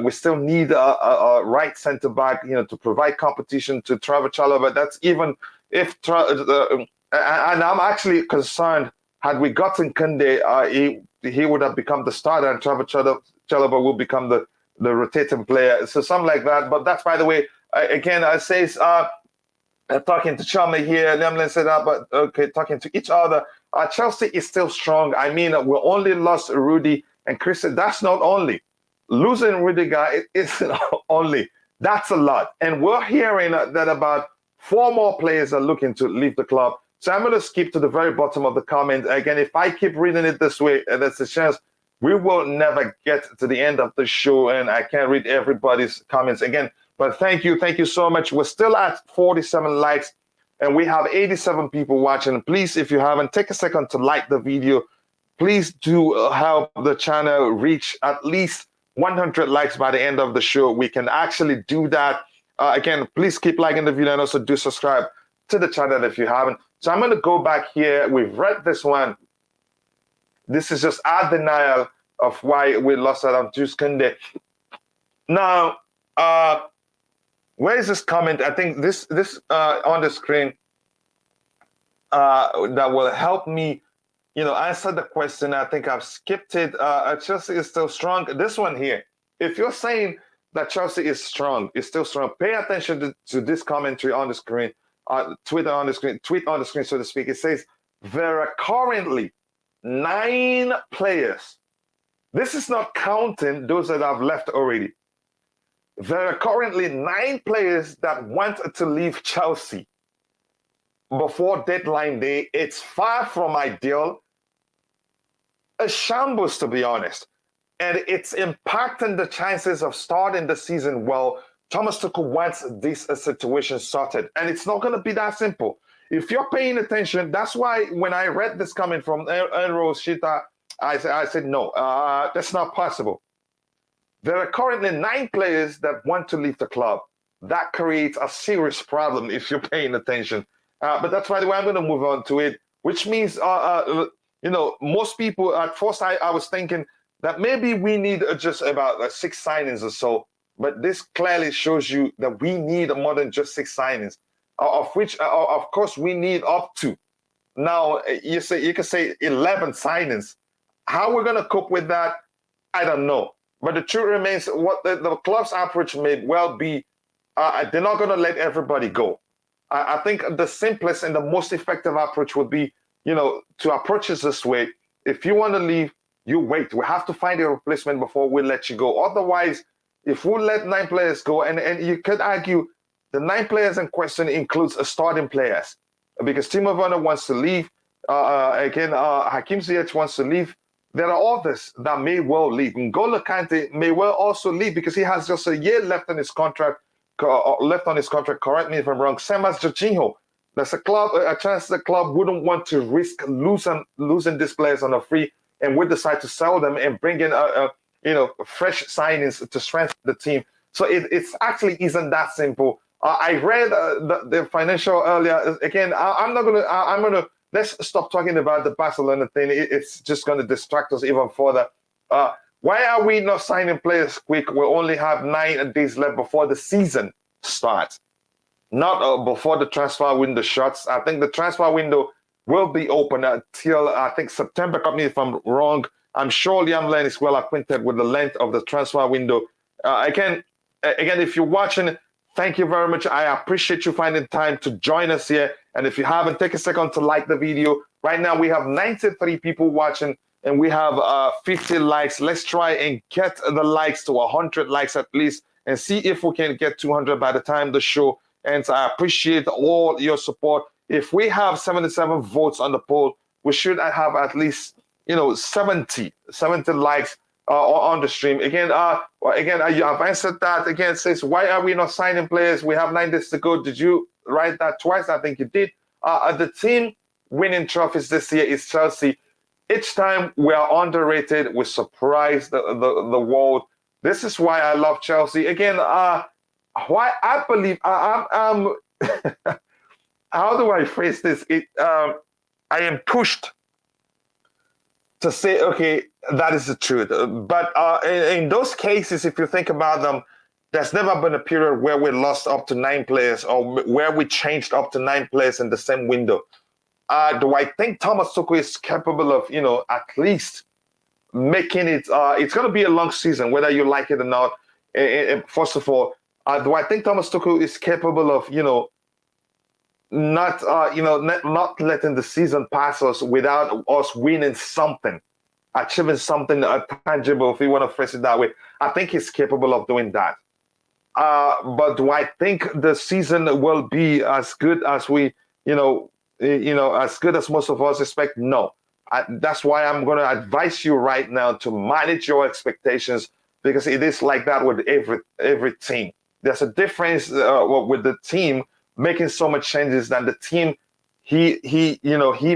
We still need a right centre back, to provide competition to Trevor Chalobah. That's even if, and I'm actually concerned. Had we gotten Kunde, he would have become the starter, and Trevor Chalobah will become the rotating player. So something like that. But that's, by the way, again, I say talking to Chama here, Lemlin said that, but okay, talking to each other. Chelsea is still strong. I mean, we only lost Rudy and Christian. That's not only. Losing Rudiger, it isn't only. That's a lot. And we're hearing that about four more players are looking to leave the club. So I'm going to skip to the very bottom of the comment. Again, if I keep reading it this way, there's a chance we will never get to the end of the show, and I can't read everybody's comments again. But thank you so much. We're still at 47 likes, and we have 87 people watching. Please, if you haven't, take a second to like the video. Please do help the channel reach at least 100 likes by the end of the show. We can actually do that. Again, please keep liking the video and also do subscribe to the channel if you haven't. So I'm going to go back here. We've read this one. This is just our denial of why we lost out on Jules Koundé. Now, where is this comment? I think this on the screen that will help me, answer the question. I think I've skipped it. Chelsea is still strong. This one here. If you're saying that Chelsea is strong, is still strong, pay attention to this commentary on the screen. Tweet on the screen, so to speak. It says there are currently 9 players. This is not counting those that have left already. There are currently 9 players that want to leave Chelsea before deadline day. It's far from ideal. A shambles, to be honest. And it's impacting the chances of starting the season well. Thomas Tuchel wants this situation sorted, and it's not going to be that simple. If you're paying attention, that's why when I read this coming from Enro Shita, I said, no, that's not possible. There are currently 9 players that want to leave the club. That creates a serious problem if you're paying attention. But that's why I'm going to move on to it, which means, most people, at first I was thinking that maybe we need just about 6 signings or so. But this clearly shows you that we need more than just 6 signings, of which, of course, we need up to. now you can say 11 signings. How we're going to cope with that, I don't know. But the truth remains, what the club's approach may well be, they're not going to let everybody go. I think the simplest and the most effective approach would be, to approach it this way. If you want to leave, you wait. We have to find a replacement before we let you go. Otherwise, if we let 9 players go, and you could argue the 9 players in question includes starting players, because Timo Werner wants to leave. Hakim Ziyech wants to leave. There are others that may well leave. N'Golo Kante may well also leave because he has just a year left on his contract. Correct me if I'm wrong. Same as Jorginho. There's a chance the club wouldn't want to risk losing these players on a free, and would decide to sell them and bring in fresh signings to strengthen the team. So it's actually isn't that simple. I read the financial earlier. Again, I'm gonna let's stop talking about the Barcelona thing. It's just gonna distract us even further. Why are we not signing players quick? We only have 9 days left before the season starts, not before the transfer window shuts. I think the transfer window will be open until I think September. Correct me if I'm wrong. I'm sure Liam Lane is well acquainted with the length of the transfer window. Again, if you're watching, thank you very much. I appreciate you finding time to join us here. And if you haven't, take a second to like the video. Right now, we have 93 people watching, and we have 50 likes. Let's try and get the likes to 100 likes at least, and see if we can get 200 by the time the show ends. I appreciate all your support. If we have 77 votes on the poll, we should have at least 70 likes on the stream. Again, I've answered that. Again, it says, why are we not signing players? We have 9 days to go. Did you write that twice? I think you did. The team winning trophies this year is Chelsea. Each time we are underrated, we surprise the world. This is why I love Chelsea. Again, why I believe I'm how do I phrase this? I am pushed to say, okay, that is the truth. But in those cases, if you think about them, there's never been a period where we lost up to 9 players or where we changed up to 9 players in the same window. Do I think Thomas Tuchel is capable of, at least making it? It's going to be a long season, whether you like it or not. First of all, do I think Thomas Tuchel is capable of, not letting the season pass us without us winning something, achieving something tangible, if you want to phrase it that way? I think he's capable of doing that. But do I think the season will be as good as we, as good as most of us expect? No. That's why I'm going to advise you right now to manage your expectations, because it is like that with every team. There's a difference with the team making so much changes than the team he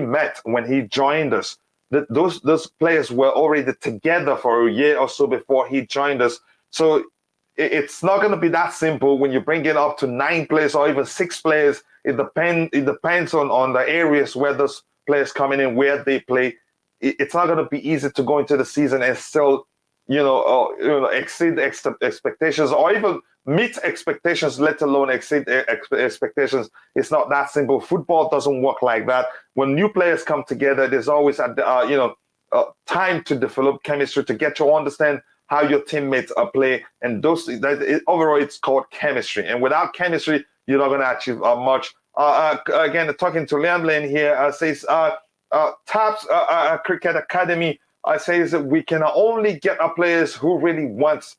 met when he joined us. Those players were already together for a year or so before he joined us. So it's not going to be that simple when you bring it up to 9 players or even 6 players. It depends on the areas where those players come in and where they play. It's not going to be easy to go into the season and still, exceed expectations or even meet expectations, let alone exceed expectations. It's not that simple. Football doesn't work like that. When new players come together, there's always time to develop chemistry, to get to understand how your teammates play, and overall it's called chemistry. And without chemistry, you're not going to achieve much. Again, talking to Liam Lane here, says TAPS Cricket Academy says that we can only get our players who really want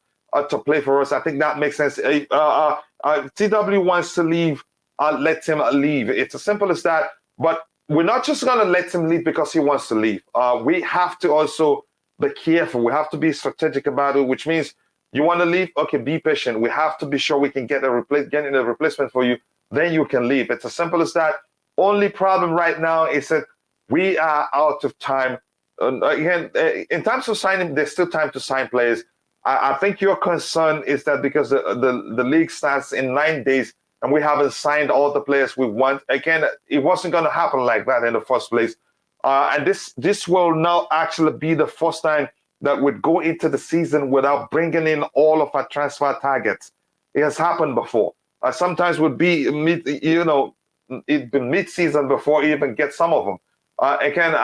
to play for us. I think that makes sense. TW wants to leave, let him leave. It's as simple as that. But we're not just going to let him leave because he wants to leave. We have to also be careful. We have to be strategic about it, which means you want to leave? Okay, be patient. We have to be sure we can get a replacement for you. Then you can leave. It's as simple as that. Only problem right now is that we are out of time. Again, in terms of signing, there's still time to sign players. I think your concern is that because the league starts in 9 days and we haven't signed all the players we want. Again, it wasn't going to happen like that in the first place. And this will now actually be the first time that we'd go into the season without bringing in all of our transfer targets. It has happened before. Sometimes would be mid-season before we even get some of them. Again,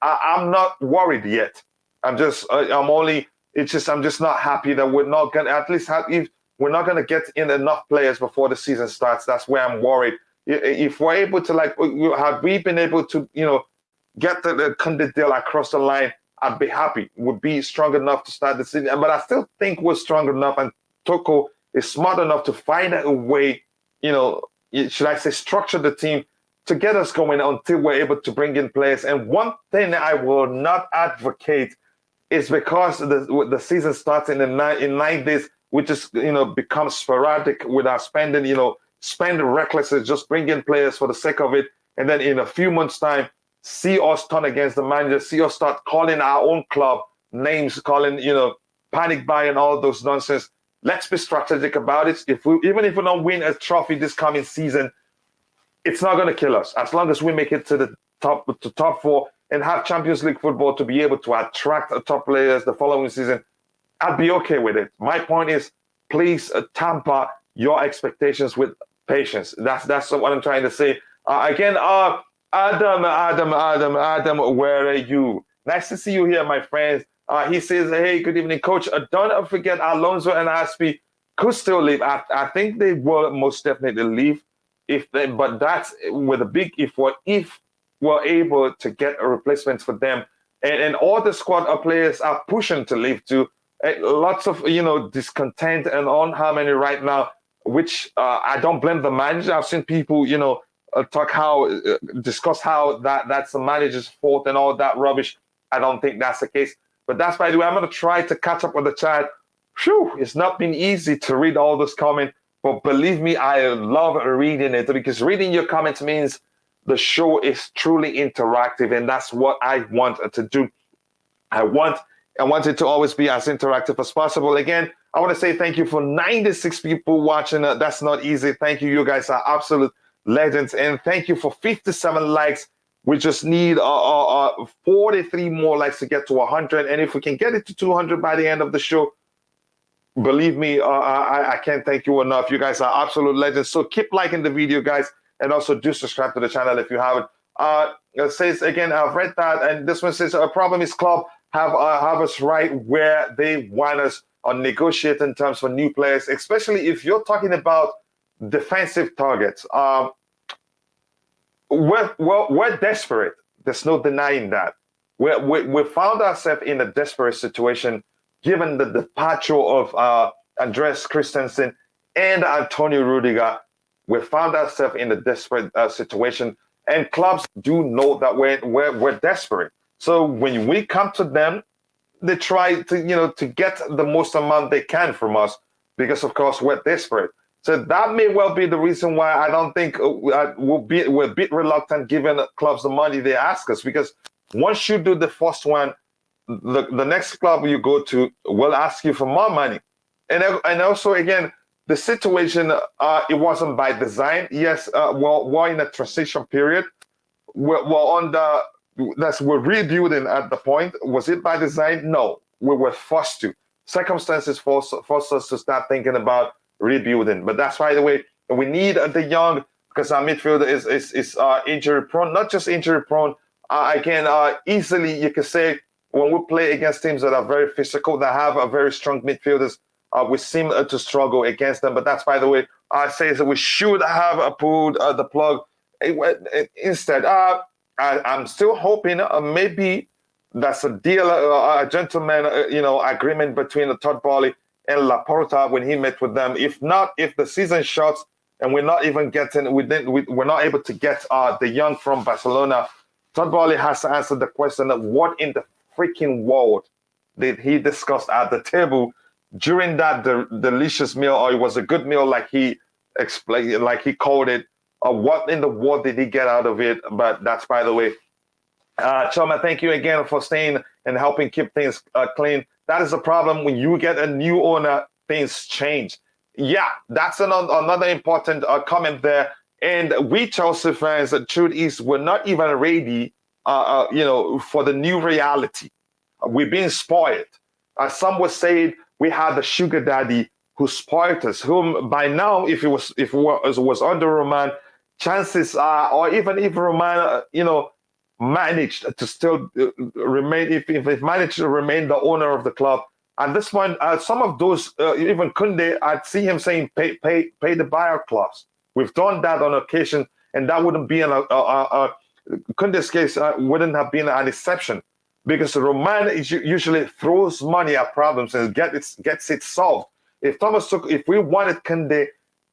I'm not worried yet. I'm just, I'm only, it's just, I'm just not happy that we're not going to, at least have, if we're not going to get in enough players before the season starts. That's where I'm worried. If we're able to, like, have we been able to, get the Kunde deal across the line, I'd be happy. Would be strong enough to start the season. But I still think we're strong enough, and Tuchel is smart enough to find a way, should I say, structure the team to get us going until we're able to bring in players. And one thing I will not advocate is because the season starts in 9 days, we just become sporadic with our spending. Spend recklessly, just bring in players for the sake of it, and then in a few months' time, see us turn against the manager, see us start calling our own club names, calling panic buy and all those nonsense. Let's be strategic about it. Even if we don't win a trophy this coming season, it's not going to kill us as long as we make it to the top four and have Champions League football to be able to attract top players the following season. I'd be okay with it. My point is, please temper your expectations with patience. That's what I'm trying to say. Again, Adam, where are you? Nice to see you here, my friends. He says, hey, good evening, coach. Don't forget Alonso and Aspi could still leave. I think they will most definitely leave. But that's with a big if we're able to get a replacement for them. And all the squad of players are pushing to leave too. Lots of discontent and unharmony right now, which I don't blame the manager. I've seen people discuss how that's the manager's fault and all that rubbish. I don't think that's the case. But that's, by the way, I'm going to try to catch up with the chat. Phew, it's not been easy to read all this comment, but believe me, I love reading it, because reading your comments means the show is truly interactive, and that's what I want to do. I want it to always be as interactive as possible. Again, I want to say thank you for 96 people watching. That's not easy. Thank you. You guys are absolute legends. And thank you for 57 likes. We just need 43 more likes to get to 100. And if we can get it to 200 by the end of the show, believe me, I can't thank you enough. You guys are absolute legends. So keep liking the video, guys. And also do subscribe to the channel if you haven't. It says, again, I've read that. And this one says, a problem is club have us right where they want us on negotiating terms for new players, especially if you're talking about defensive targets. We're desperate. There's no denying that. We found ourselves in a desperate situation given the departure of Andreas Christensen and Antonio Rudiger. We found ourselves in a desperate situation, and clubs do know that we're desperate. So when we come to them, they try to get the most amount they can from us, because of course we're desperate. So that may well be the reason why I don't think we're a bit reluctant giving clubs the money they ask us, because once you do the first one, the next club you go to will ask you for more money. And also, again, the situation, it wasn't by design. Yes, we're in a transition period. We're rebuilding at the point. Was it by design? No, we were forced to. Circumstances forced us to start thinking about rebuilding. But that's why, the way we need the young, because our midfield is injury prone. Not just injury prone. Easily you can say, when we play against teams that are very physical, that have a very strong midfielders, we seem to struggle against them. But that's, by the way, I say that we should have pulled the plug instead. I'm still hoping maybe that's a deal, a gentleman, agreement between the Todd Boehly and Laporta when he met with them. If not, if the season shuts and we're not even getting, we're not able to get the young from Barcelona, Todd Boehly has to answer the question of what in the freaking world did he discuss at the table during that delicious meal, or it was a good meal like he explained, like he called it. What in the world did he get out of it? But that's, by the way. Choma, thank you again for staying and helping keep things clean. That is the problem. When you get a new owner, things change. Yeah, that's another important comment there. And we Chelsea fans, the truth is, we're not even ready, for the new reality. We're being spoiled. Some would say we had the sugar daddy who spoiled us, whom by now, if it was under Roman, chances are, or even if Roman, managed to still remain, if they've managed to remain the owner of the club. At this point, some of those, even Kunde, I'd see him saying, pay the buyout clause. We've done that on occasion, and that wouldn't be Kunde's case wouldn't have been an exception, because Roman usually throws money at problems and gets it solved. If we wanted Kunde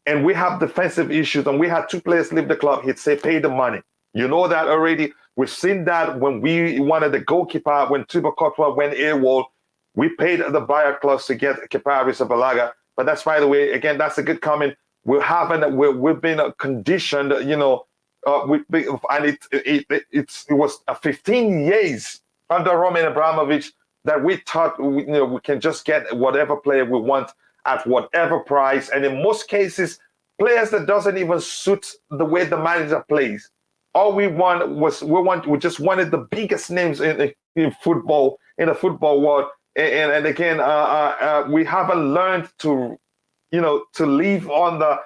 and we have defensive issues and we had 2 players leave the club, he'd say, pay the money. You know that already. We've seen that when we wanted the goalkeeper, when Thibaut Courtois went AWOL, we paid the buyout clause to get Kepa Arrizabalaga. But that's, by the way, again, that's a good comment. We've been conditioned, and it was 15 years under Roman Abramovich that we thought we can just get whatever player we want at whatever price, and in most cases, players that doesn't even suit the way the manager plays. All we just wanted the biggest names in football, in the football world, and again, we haven't learned to leave on the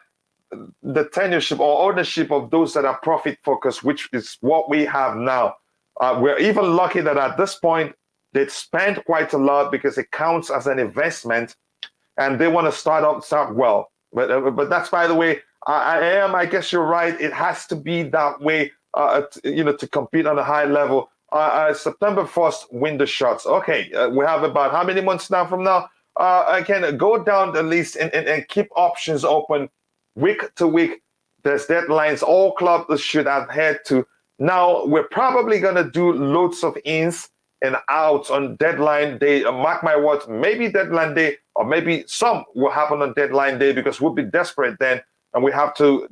tenureship or ownership of those that are profit focused, which is what we have now. We're even lucky that at this point they've spent quite a lot because it counts as an investment, and they want to start well. But that's, by the way, I guess you're right. It has to be that way, to compete on a high level. September 1st, win the shots. Okay, we have about how many months now from now? Again, go down the list and keep options open week to week. There's deadlines all clubs should adhere to. Now, we're probably going to do loads of ins and outs on deadline day. Mark my words, maybe deadline day, or maybe some will happen on deadline day, because we'll be desperate then, and we have to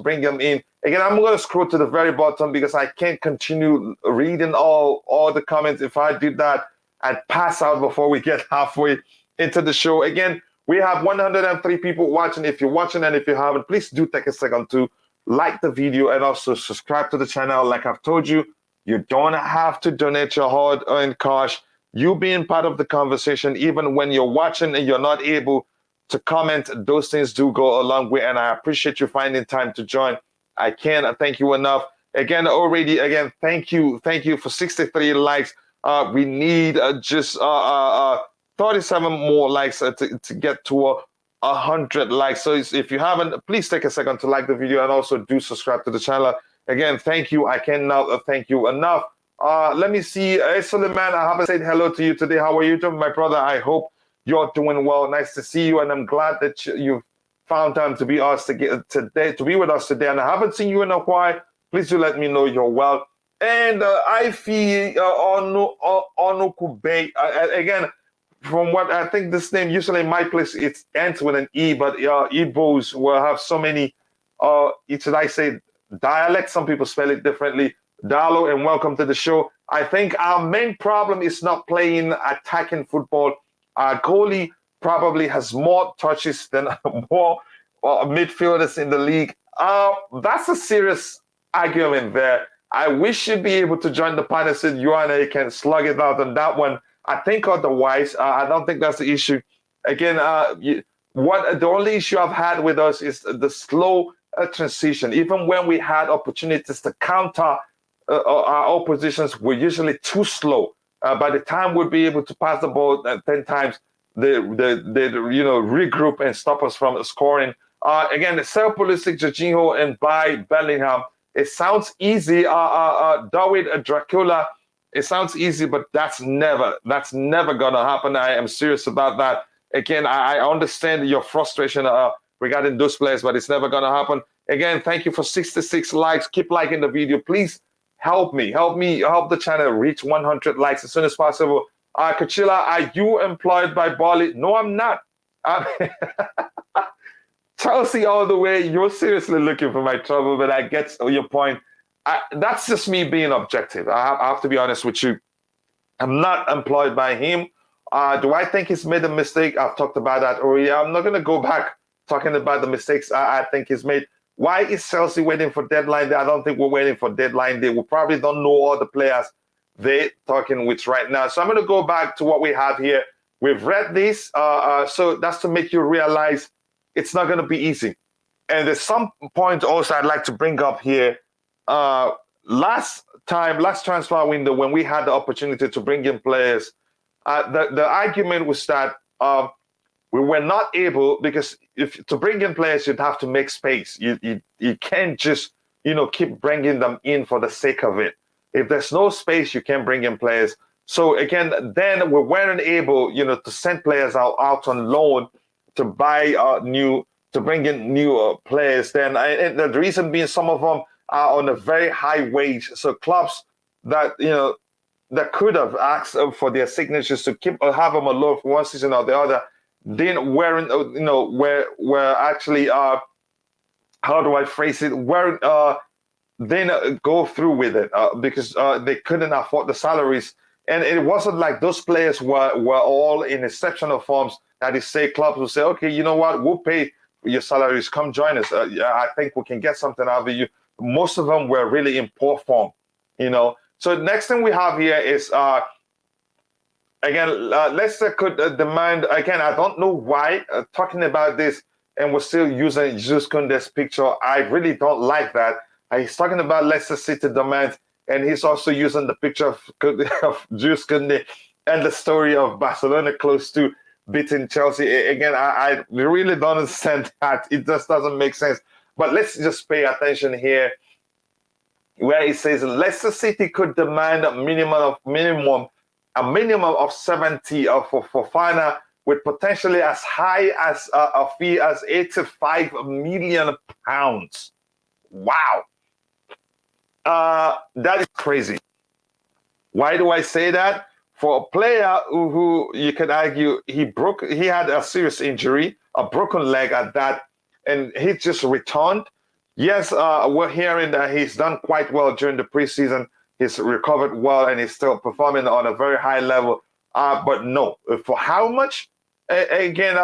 bring them in. Again, I'm going to scroll to the very bottom because I can't continue reading all the comments. If I did that, I'd pass out before we get halfway into the show. Again, we have 103 people watching. If you're watching and if you haven't, please do take a second to like the video and also subscribe to the channel. Like I've told you, you don't have to donate your hard-earned cash. You being part of the conversation, even when you're watching and you're not able to comment, those things do go a long way, and I appreciate you finding time to join. I can't thank you enough. Again, thank you for 63 likes. We need just 37 more likes to get to 100 likes. So if you haven't, please take a second to like the video and also do subscribe to the channel. Again, thank you. I cannot thank you enough. Let me see. Suleiman, I haven't said hello to you today. How are you doing, my brother? I hope you're doing well. Nice to see you, and I'm glad that you found time to be with us today. And I haven't seen you in a while. Please do let me know you're well. And I feel Onukube, again, from what I think this name, usually in my place it ends with an E, but Igbos will have so many, should I say, dialects. Some people spell it differently. Dalo, and welcome to the show. I think our main problem is not playing attacking football. Our goalie probably has more touches than more midfielders in the league. That's a serious argument there. I wish you'd be able to join the Panelists. You and I can slug it out on that one. I think otherwise, I don't think that's the issue. Again, the only issue I've had with us is the slow transition. Even when we had opportunities to counter our oppositions, we're usually too slow. By the time we'll be able to pass the ball 10 times, they regroup and stop us from scoring. Again, sell Pulisic, Jorginho, and buy Bellingham. It sounds easy. David Dracula. It sounds easy, but that's never gonna happen. I am serious about that. Again, I understand your frustration regarding those players, but it's never gonna happen. Again, thank you for 66 likes. Keep liking the video, please. Help the channel reach 100 likes as soon as possible. Coachila, are you employed by Bali? No, I'm not. Chelsea all the way. You're seriously looking for my trouble, but I get your point. That's just me being objective. I have to be honest with you. I'm not employed by him. Do I think he's made a mistake? I've talked about that already. I'm not going to go back talking about the mistakes I think he's made. Why is Chelsea waiting for deadline day? I don't think we're waiting for deadline day. We probably don't know all the players they're talking with right now. So I'm going to go back to what we have here. We've read this. So that's to make you realize it's not going to be easy. And there's some point also I'd like to bring up here. Last time, last transfer window, when we had the opportunity to bring in players, the argument was that we were not able, because if to bring in players, you'd have to make space. You can't just keep bringing them in for the sake of it. If there's no space, you can't bring in players. So again, then we weren't able, to send players out on loan to buy to bring in new players. Then and the reason being, some of them are on a very high wage. So clubs that that could have asked for their signatures to have them alone for one season or the other, then weren't were actually how do I phrase it? Weren't then go through with it because they couldn't afford the salaries. And it wasn't like those players were all in exceptional forms that is say clubs will say, okay, you know what, we'll pay your salaries, come join us. I think we can get something out of you. Most of them were really in poor form, So next thing we have here is again, Leicester could demand, again, I don't know why talking about this and we're still using Jules Koundé's picture. I really don't like that. He's talking about Leicester City demand, and he's also using the picture of Jules Koundé and the story of Barcelona close to beating Chelsea. Again, I really don't understand that. It just doesn't make sense. But let's just pay attention here, where it says Leicester City could demand a minimum of 70 for Fofana, with potentially as high as a fee as £85 million. Wow. That is crazy. Why do I say that? For a player who you could argue he had a serious injury, a broken leg at that, and he just returned. Yes, we're hearing that he's done quite well during the preseason. He's recovered well and he's still performing on a very high level. But no, for how much? Again,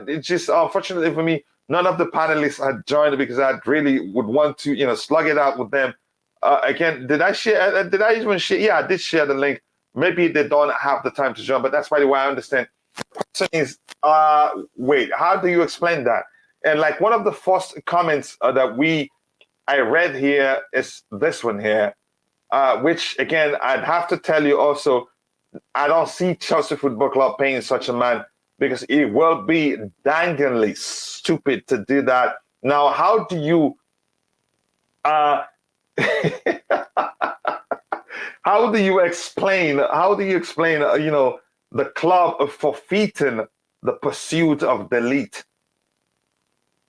it's just unfortunately for me, none of the panelists had joined because I really would want to, slug it out with them. Again, did I share? Did I even share? Yeah, I did share the link. Maybe they don't have the time to join, but that's by the way I understand. So is wait, how do you explain that? And like one of the first comments that I read here is this one here, which again I'd have to tell you also, I don't see Chelsea Football Club paying such a man because it will be danglingly stupid to do that. Now, how do you how do you explain the club forfeiting the pursuit of the elite?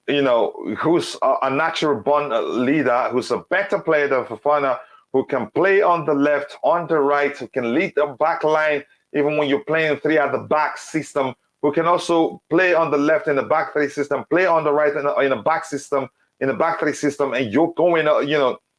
Who's a natural born leader, who's a better player than Fofana, who can play on the left, on the right, who can lead the back line, even when you're playing three at the back system, who can also play on the left in the back three system, play on the right in a back system, in the back three system, and you're going,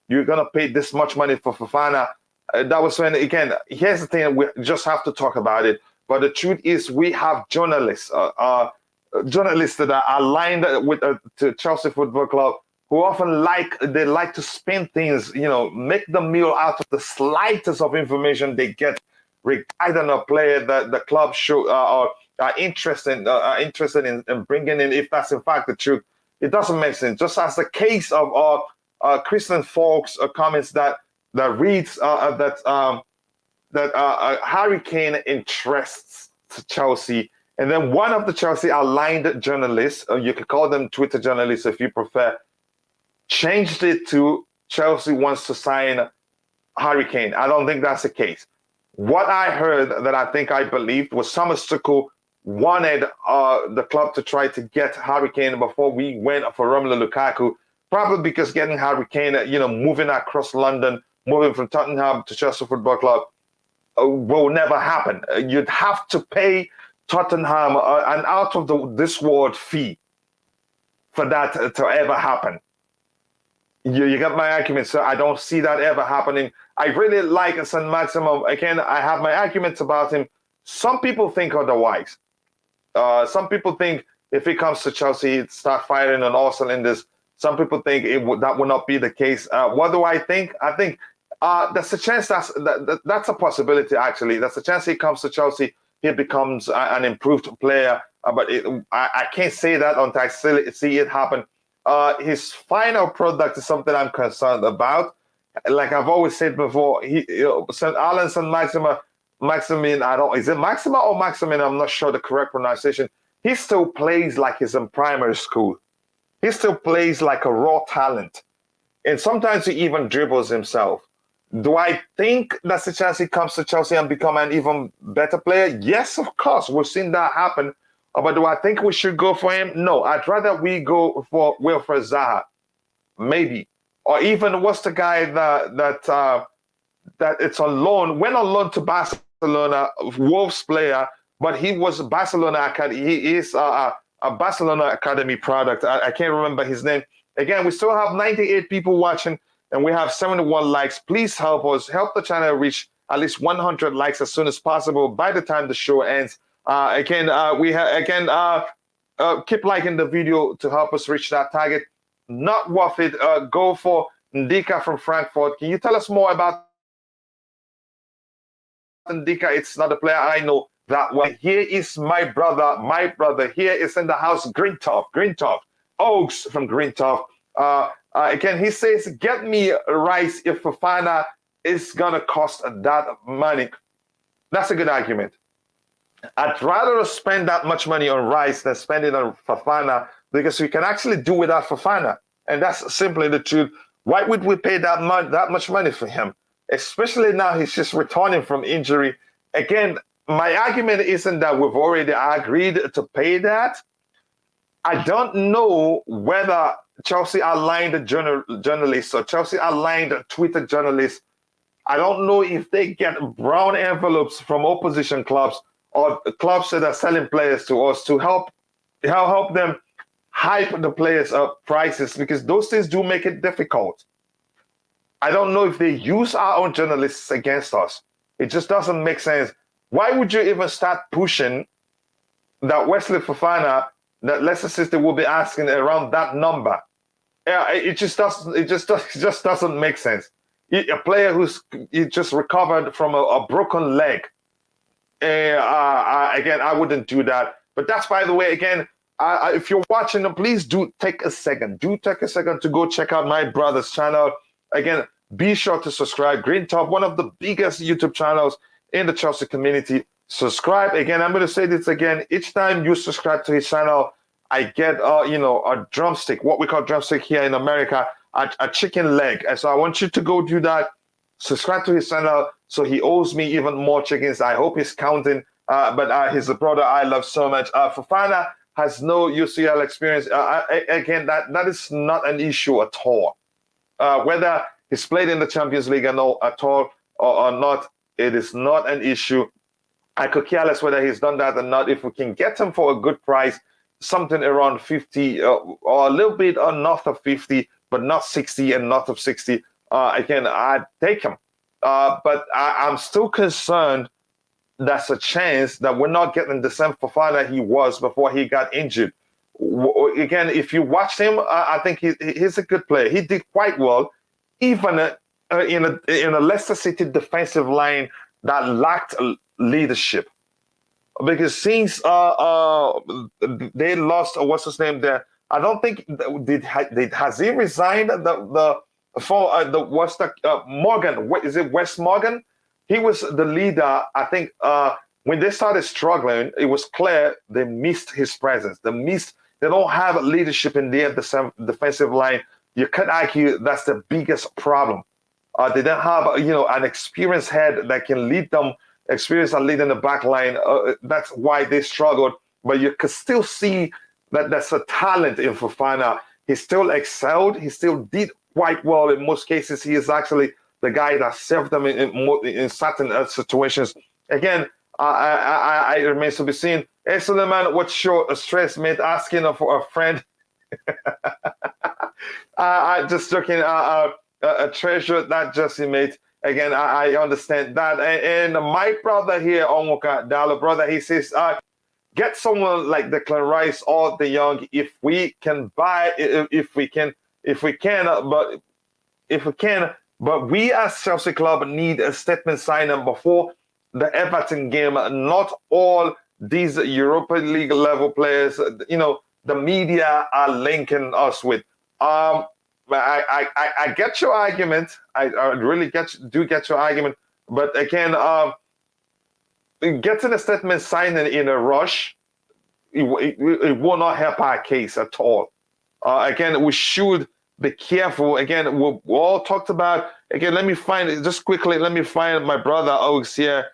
you're going to pay this much money for Fofana. That was when, again, here's the thing, we just have to talk about it. But the truth is we have journalists that are aligned with to Chelsea Football Club, who often like to spin things, make the meal out of the slightest of information they get regarding a player that the club should are interested in bringing in. If that's in fact the truth, it doesn't make sense. Just as the case of Christian Falk's comments that reads that Harry Kane interests Chelsea. And then one of the Chelsea aligned journalists, you could call them Twitter journalists if you prefer, changed it to Chelsea wants to sign Harry Kane. I don't think that's the case. What I heard that I believed was Thomas Tuchel wanted the club to try to get Harry Kane before we went for Romelu Lukaku, probably because getting Harry Kane, moving across London, moving from Tottenham to Chelsea Football Club will never happen. You'd have to pay Tottenham an out of this world fee for that to ever happen. You get my argument, so I don't see that ever happening. I really like St. Maximum. Again, I have my arguments about him. Some people think otherwise. Some people think if he comes to Chelsea, he'd start firing on all cylinders. Some people think that would not be the case. What do I think? I think there's a chance that's a possibility, actually. There's a chance he comes to Chelsea, he becomes an improved player. But I can't say that until I see it happen. His final product is something I'm concerned about. like I've always said before, St. Alan St. Maximin, I don't, is it Maxima or Maximin? I'm not sure the correct pronunciation. He still plays like he's in primary school. He still plays like a raw talent. And sometimes he even dribbles himself. Do I think that's a chance he comes to Chelsea and become an even better player? Yes, of course. We've seen that happen. But do I think we should go for him? No. I'd rather we go for Wilfred Zaha, maybe. Or even what's the guy that it's on loan, went on loan to Barcelona, Wolves player, but he was Barcelona Academy. He is a Barcelona Academy product. I can't remember his name. Again, we still have 98 people watching and we have 71 likes. Please help us, help the channel reach at least 100 likes as soon as possible by the time the show ends. Keep liking the video to help us reach that target. Not worth it. Go for Ndika from Frankfurt. Can you tell us more about Ndika? It's not a player I know that well. Here is my brother. Here is in the house, Greentop. Oaks from Greentop. Again, he says, get me Rice if Fofana is going to cost that money. That's a good argument. I'd rather spend that much money on Rice than spend it on Fofana because we can actually do without Fofana. And that's simply the truth. Why would we pay that much money for him? Especially now he's just returning from injury. Again, my argument isn't that we've already agreed to pay that. I don't know whether Chelsea aligned journalists or Chelsea aligned Twitter journalists. I don't know if they get brown envelopes from opposition clubs or clubs that are selling players to us to help them hype the players up prices, because those things do make it difficult. I don't know if they use our own journalists against us. It just doesn't make sense. Why would you even start pushing that Wesley Fofana, that Leicester City will be asking around that number? Yeah, it just doesn't make sense. A player who's just recovered from a broken leg. Again, I wouldn't do that. But that's, by the way, again, if you're watching, please do take a second. Do take a second to go check out my brother's channel. Again, be sure to subscribe. Greentop, one of the biggest YouTube channels in the Chelsea community. Subscribe. Again, I'm going to say this again. Each time you subscribe to his channel, I get a drumstick, what we call drumstick here in America, a chicken leg. And so I want you to go do that. Subscribe to his channel so he owes me even more chickens. I hope he's counting. But he's a brother I love so much. Fofana has no UCL experience. Again, that is not an issue at all. Whether he's played in the Champions League at all or not, it is not an issue. I could care less whether he's done that or not. If we can get him for a good price, something around 50 or a little bit north of 50, but not 60 and north of 60, again, I'd take him. But I'm still concerned that's a chance that we're not getting the same Fofana he was before he got injured. Again, if you watch him, I think he's a good player. He did quite well, even in a Leicester City defensive line that lacked leadership. Because since they lost, what's his name there? I don't think has he resigned? Morgan? What is it? Wes Morgan? He was the leader. I think when they started struggling, it was clear they missed his presence. They don't have leadership in their defensive line. You could argue that's the biggest problem. They don't have an experienced head that can lead them. Experience and leading the back line. That's why they struggled. But you could still see that there's a talent in Fofana. He still excelled. He still did quite well in most cases. He is actually the guy that saved them in certain situations. Again, it remains to be seen. Hey, Suleiman, what's your stress, mate? Asking for a friend. I just joking. A treasure that Jesse, mate. Again, I understand that. And my brother here, Onwoka Dalo, brother, he says, get someone like Declan Rice or De Jong if we can buy, if we can, but we as Chelsea Club need a statement signing before the Everton game. Not all these Europa League level players, the media are linking us with. I get your argument. I really do get your argument. But again, getting a statement signed in a rush, it will not help our case at all. Again, we should be careful. Again, we all talked about. Again, let me find it just quickly. Let me find my brother Oaks here.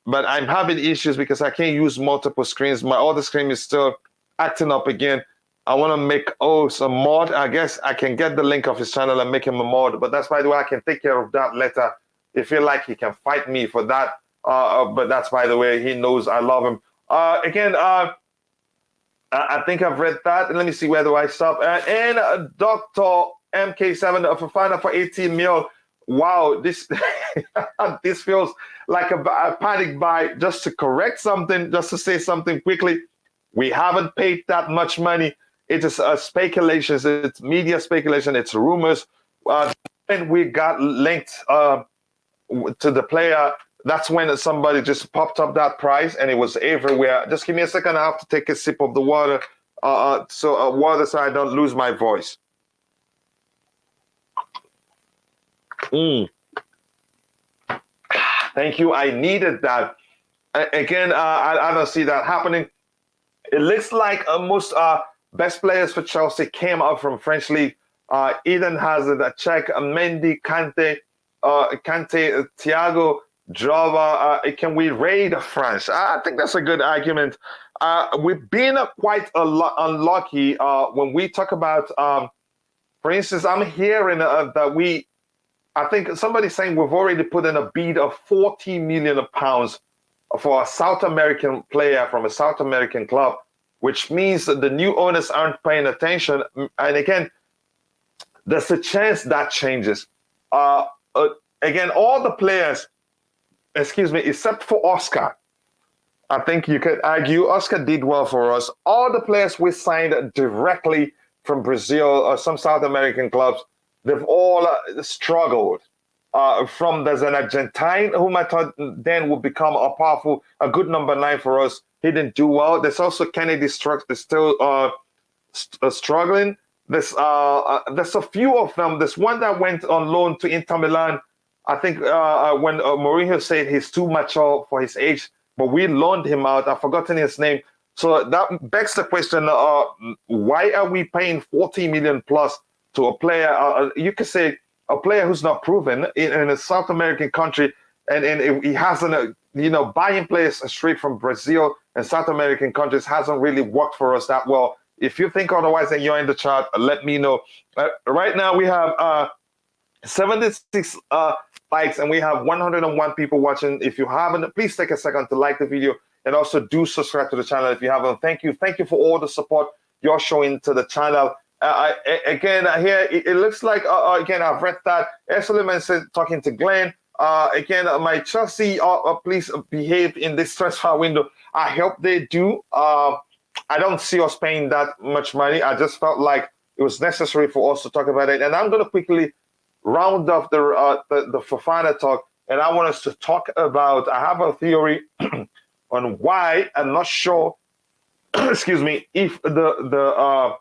But I'm having issues because I can't use multiple screens. My other screen is still acting up again. I want to make Oaks a mod. I guess I can get the link of his channel and make him a mod. But that's, by the way, I can take care of that later. If you like, he can fight me for that. But that's, by the way, he knows I love him. Again, I think I've read that. Let me see, where do I stop? And Dr. MK7 Fofana for 18 mil. Wow, this this feels like a panic buy. Just to correct something, just to say something quickly. We haven't paid that much money. It is speculations. It's media speculation. It's rumors. When we got linked to the player, that's when somebody just popped up that price, and it was everywhere. Just give me a second. I have to take a sip of the water, so I don't lose my voice. Thank you. I needed that. Again, I don't see that happening. It looks like most best players for Chelsea came up from French league. Eden Hazard, Czech, Mendy, Kante, Thiago, Drava. Can we raid France? I think that's a good argument. We've been quite unlucky when we talk about, for instance, I'm hearing that I think somebody's saying we've already put in a bid of 40 million pounds for a South American player from a South American club, which means that the new owners aren't paying attention. And again, there's a chance that changes. Again, all the players, except for Oscar, I think you could argue Oscar did well for us. All the players we signed directly from Brazil or some South American clubs, they've all struggled. There's an Argentine whom I thought then would become a good number 9 for us. He didn't do well. There's also Kennedy still struggling. There's a few of them. There's one that went on loan to Inter Milan. I think when Mourinho said he's too mature for his age, but we loaned him out. I've forgotten his name. So that begs the question, why are we paying 40 million plus to a player? You could say a player who's not proven in a South American country, and he hasn't, buying players straight from Brazil and South American countries hasn't really worked for us that well. If you think otherwise and you're in the chat, let me know. Right now we have 76 likes and we have 101 people watching. If you haven't, please take a second to like the video and also do subscribe to the channel if you haven't. Thank you for all the support you're showing to the channel. Again, here it looks like again I've read that Suleiman said talking to Glenn. Again, my Chelsea, please behave in this transfer window. I hope they do. I don't see us paying that much money. I just felt like it was necessary for us to talk about it. And I'm going to quickly round off the Fofana talk, and I want us to talk about. I have a theory on why. I'm not sure. Excuse me. If the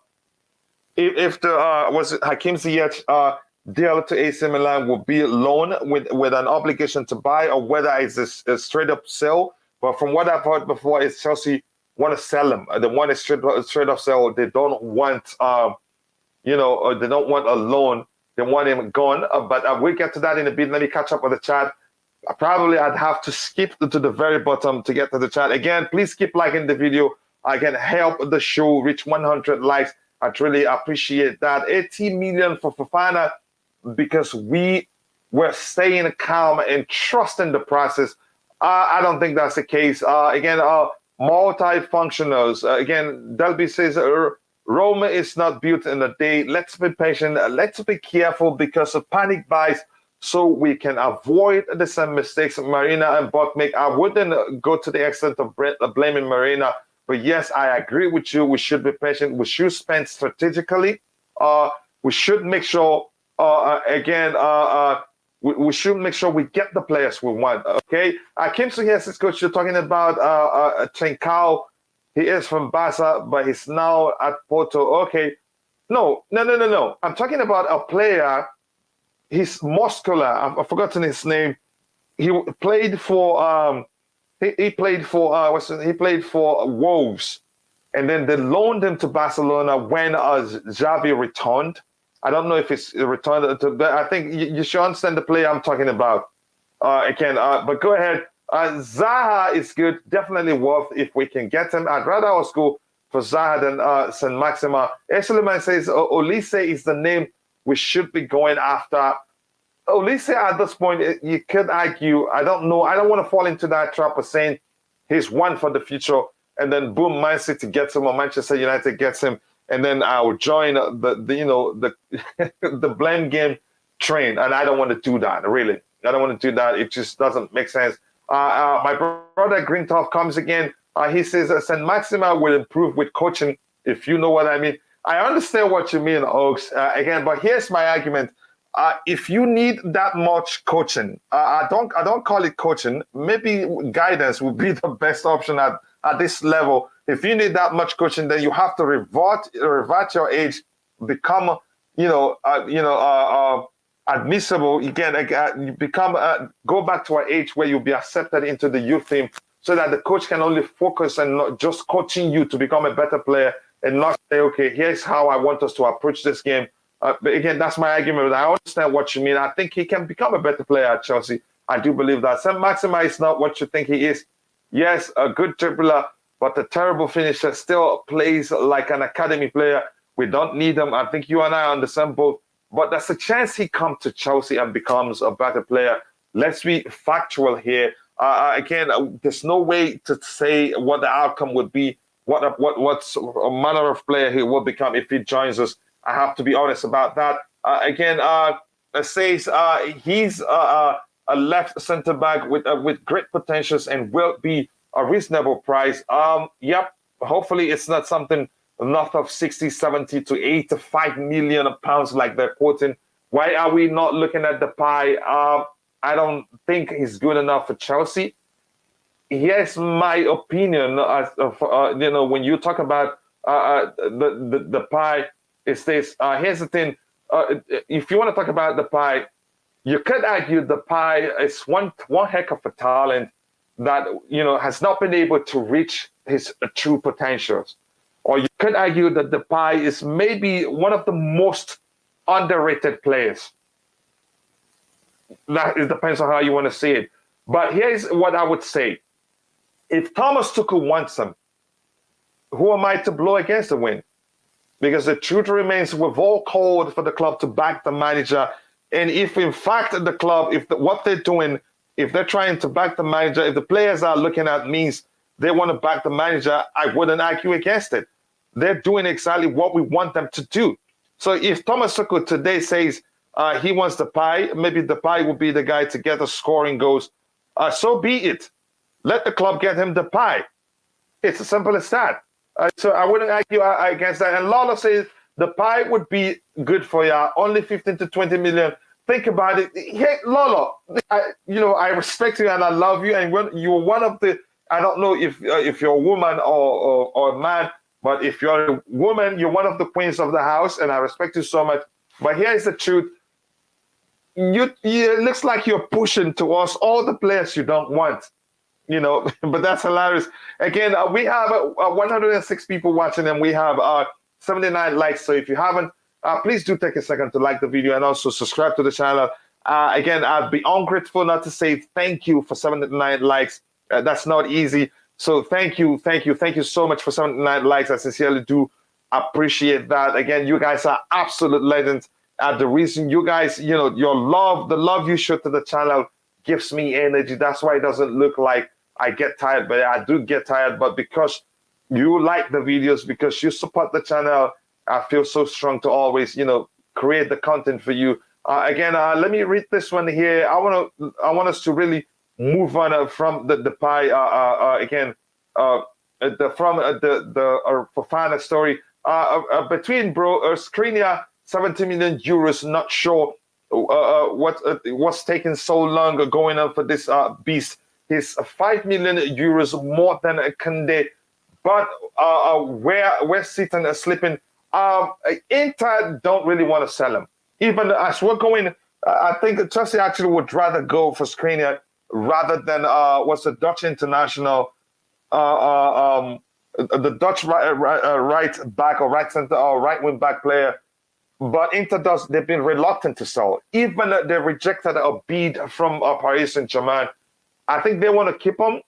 was it Hakim Ziyech deal to AC Milan will be a loan with an obligation to buy, or whether it's a straight up sell. But from what I've heard before, is Chelsea want to sell him. They want a straight up sell. They don't want they don't want a loan. They want him gone. But we'll get to that in a bit. Let me catch up with the chat. I'd have to skip to the very bottom to get to the chat. Again, please keep liking the video. I can help the show reach 100 likes. I'd really appreciate that. 18 million for Fofana, because we were staying calm and trusting the process. I don't think that's the case. Again, multifunctionals. Again, Delby says Roma is not built in a day. Let's be patient. Let's be careful because of panic buys, so we can avoid the same mistakes Marina and Buck make. I wouldn't go to the extent of blaming Marina, but yes, I agree with you. We should be patient. We should spend strategically. We should make sure. We should make sure we get the players we want. Okay, Hakim Ziyech is coach. You're talking about Trincao. He is from Barca, but he's now at Porto. Okay, No. I'm talking about a player. He's muscular. I've forgotten his name. He played for he played for he played for Wolves, and then they loaned him to Barcelona when Xavi returned. I don't know if it's returned to, but I think you should understand the player I'm talking about. But go ahead. Zaha is good, definitely worth if we can get him. I'd rather us go for Zaha than St. Maxima. Suleiman says Olise is the name we should be going after. Olise at this point, you could argue, I don't know, I don't want to fall into that trap of saying he's one for the future, and then boom, Man City gets him or Manchester United gets him, and then I'll join the the blame game train, and I don't want to do that, really. I don't want to do that. It just doesn't make sense. My brother Greentoff comes again. He says St. Maxima will improve with coaching, if you know what I mean. I understand what you mean, Oaks. Again, but here's my argument. If you need that much coaching, I don't call it coaching. Maybe guidance would be the best option at this level. If you need that much coaching, then you have to revert your age, become admissible again. You become go back to an age where you'll be accepted into the youth team, so that the coach can only focus on not just coaching you to become a better player, and not say, okay, here's how I want us to approach this game. But again, that's my argument. I understand what you mean. I think he can become a better player at Chelsea. I do believe that. St. Maxima is not what you think he is. Yes, a good dribbler, but a terrible finisher. Still plays like an academy player. We don't need him. I think you and I understand both. But there's a chance he comes to Chelsea and becomes a better player. Let's be factual here. Again, there's no way to say what the outcome would be, what a manner of player he will become if he joins us. I have to be honest about that. It says he's a left centre back with great potentials and will be a reasonable price. Yep. Hopefully, it's not something north of 60, 70 to 85 million pounds like they're quoting. Why are we not looking at the pie? I don't think he's good enough for Chelsea. Here's my opinion. When you talk about the pie. It says, here's the thing. If you want to talk about the pie, you could argue the pie is one heck of a talent that has not been able to reach his true potentials. Or you could argue that the pie is maybe one of the most underrated players. That it depends on how you want to see it. But here's what I would say. If Thomas Tuchel wants him, who am I to blow against the wind? Because the truth remains, we've all called for the club to back the manager. And if, in fact, the club, what they're doing, if they're trying to back the manager, if the players are looking at means they want to back the manager, I wouldn't argue against it. They're doing exactly what we want them to do. So if Thomas Tuchel today says he wants the pie, maybe the pie will be the guy to get the scoring goals. So be it. Let the club get him the pie. It's as simple as that. So I wouldn't argue against that. And Lala says the pie would be good for you. Only 15 to 20 million. Think about it. Hey, Lala, I respect you and I love you. And when you're one of the, I don't know if you're a woman or a man, but if you're a woman, you're one of the queens of the house, and I respect you so much. But here's the truth. It looks like you're pushing towards all the players you don't want. But that's hilarious. Again, we have 106 people watching, and we have 79 likes. So if you haven't, please do take a second to like the video and also subscribe to the channel. Again, I'd be ungrateful not to say thank you for 79 likes. That's not easy. So thank you so much for 79 likes. I sincerely do appreciate that. Again, you guys are absolute legends. The reason you guys, your love, the love you show to the channel gives me energy. That's why it doesn't look like I get tired, but I do get tired. But because you like the videos, because you support the channel, I feel so strong to always, create the content for you. Again, let me read this one here. I want us to really move on from the pie. From the Fofana story. Between Skriniar, 70 million euros. Not sure what's taking so long going on for this beast. He's 5 million euros more than a Kande, but we're sitting sleeping Inter don't really want to sell him. Even as we're going, I think Chelsea actually would rather go for Skriniar rather than what's the Dutch international, the Dutch right back or right center or right wing back player. But they've been reluctant to sell. Even they rejected a bid from Paris Saint-Germain. I think they want to keep him.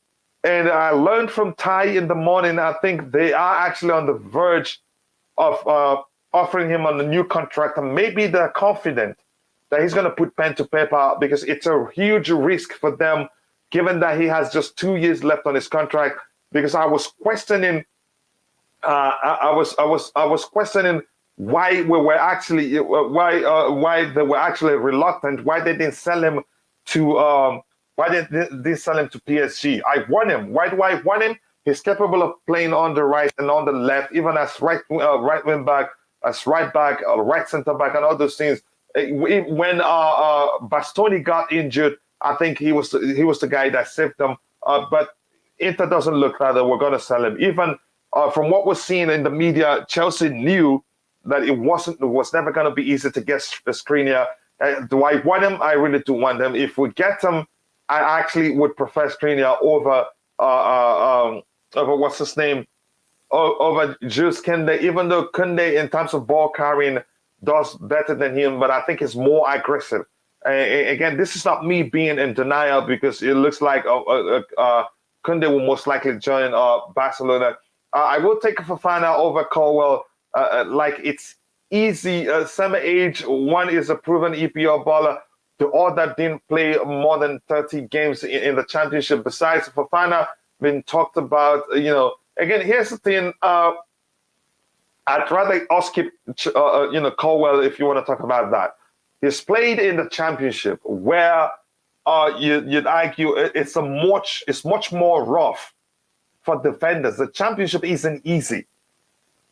And I learned from Ty in the morning, I think they are actually on the verge of offering him on a new contract. And maybe they're confident that he's going to put pen to paper because it's a huge risk for them, given that he has just 2 years left on his contract. Because I was questioning, I was questioning why we were actually why they were actually reluctant, why they didn't sell him to why didn't they sell him to PSG. I want him. Why do I want him? He's capable of playing on the right and on the left, even as right wing back, as right back, right center back, and all those things. When Bastoni got injured, I think he was the guy that saved them. But Inter doesn't look like that we're going to sell him. Even from what we're seeing in the media, Chelsea knew that it was never going to be easy to get Skriniar. Do I want him? I really do want him. If we get him, I actually would prefer Skriniar over what's his name, over Jules Koundé. Even though Koundé, in terms of ball carrying, does better than him, but I think he's more aggressive. Again, this is not me being in denial because it looks like Koundé will most likely join Barcelona. I will take Fofana over Colwell. Like it's easy. Same age. One is a proven EPL baller. The other didn't play more than 30 games in the championship. Besides, Fofana been talked about. Again, here's the thing. I'd rather us keep, Colwell if you want to talk about that. He's played in the championship where you'd argue it's much more rough for defenders. The championship isn't easy.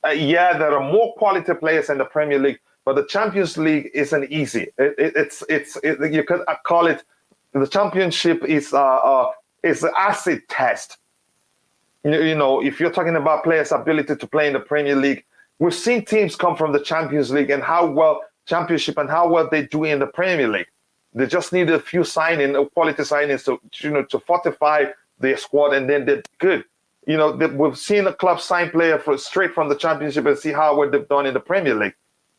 Yeah, there are more quality players in the Premier League, but the Champions League isn't easy. You could call it the championship is an acid test. If you're talking about players' ability to play in the Premier League, we've seen teams come from the Champions League and how well they do in the Premier League. They just need a few quality signings to fortify their squad, and then they're good. We've seen a club sign player straight from the Championship and see how well they've done in the Premier League.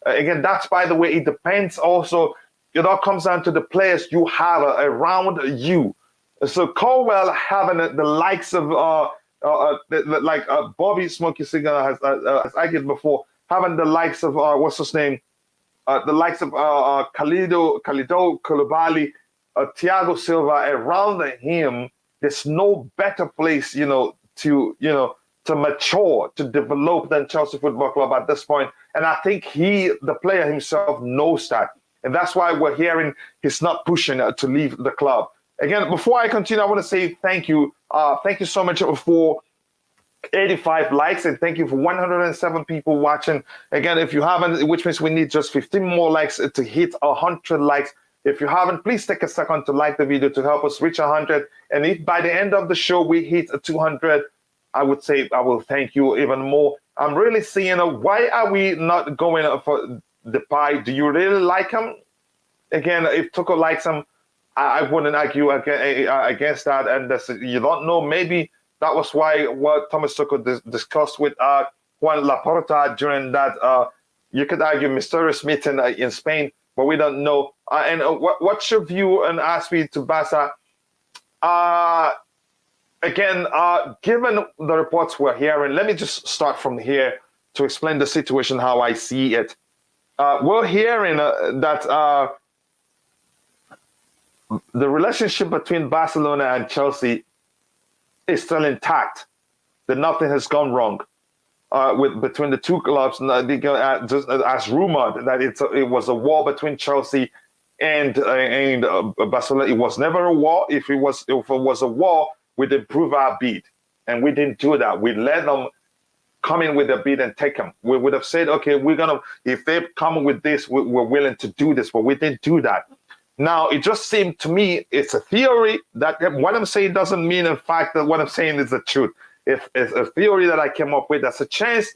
Again, that's, by the way, it depends also. It all comes down to the players you have around you. So Colwell having the likes of like Bobby Smokey Singer has argued before, having the likes of what's his name, the likes of Khalido Koulibaly, Thiago Silva around him. There's no better place, to mature, to develop than Chelsea Football Club at this point. And I think the player himself, knows that. And that's why we're hearing he's not pushing to leave the club. Again, before I continue, I want to say thank you. Thank you so much for 85 likes, and thank you for 107 people watching. Again, if you haven't, which means we need just 15 more likes to hit 100 likes. If you haven't, please take a second to like the video to help us reach 100. And if by the end of the show we hit 200, I would say I will thank you even more. I'm really seeing why are we not going for Depay? Do you really like him? Again, if Tuchel likes him, I wouldn't argue against that. And you don't know, maybe that was what Thomas Tuchel discussed with Juan Laporta during that, you could argue, mysterious meeting in Spain, but we don't know. And what's your view on Aspi to Barca? Again, given the reports we're hearing, let me just start from here to explain the situation, how I see it. We're hearing that the relationship between Barcelona and Chelsea is still intact, that nothing has gone wrong between the two clubs. Just as rumored that it was a war between Chelsea and Barcelona. It was never a war. If it was a war, we'd improve our bid, and we didn't do that. We let them come in with a bid and take them. We would have said, okay, if they come with this, we're willing to do this, but we didn't do that. Now, it just seemed to me it's a theory that what I'm saying doesn't mean, in fact, that what I'm saying is the truth. It's a theory that I came up with. There's a chance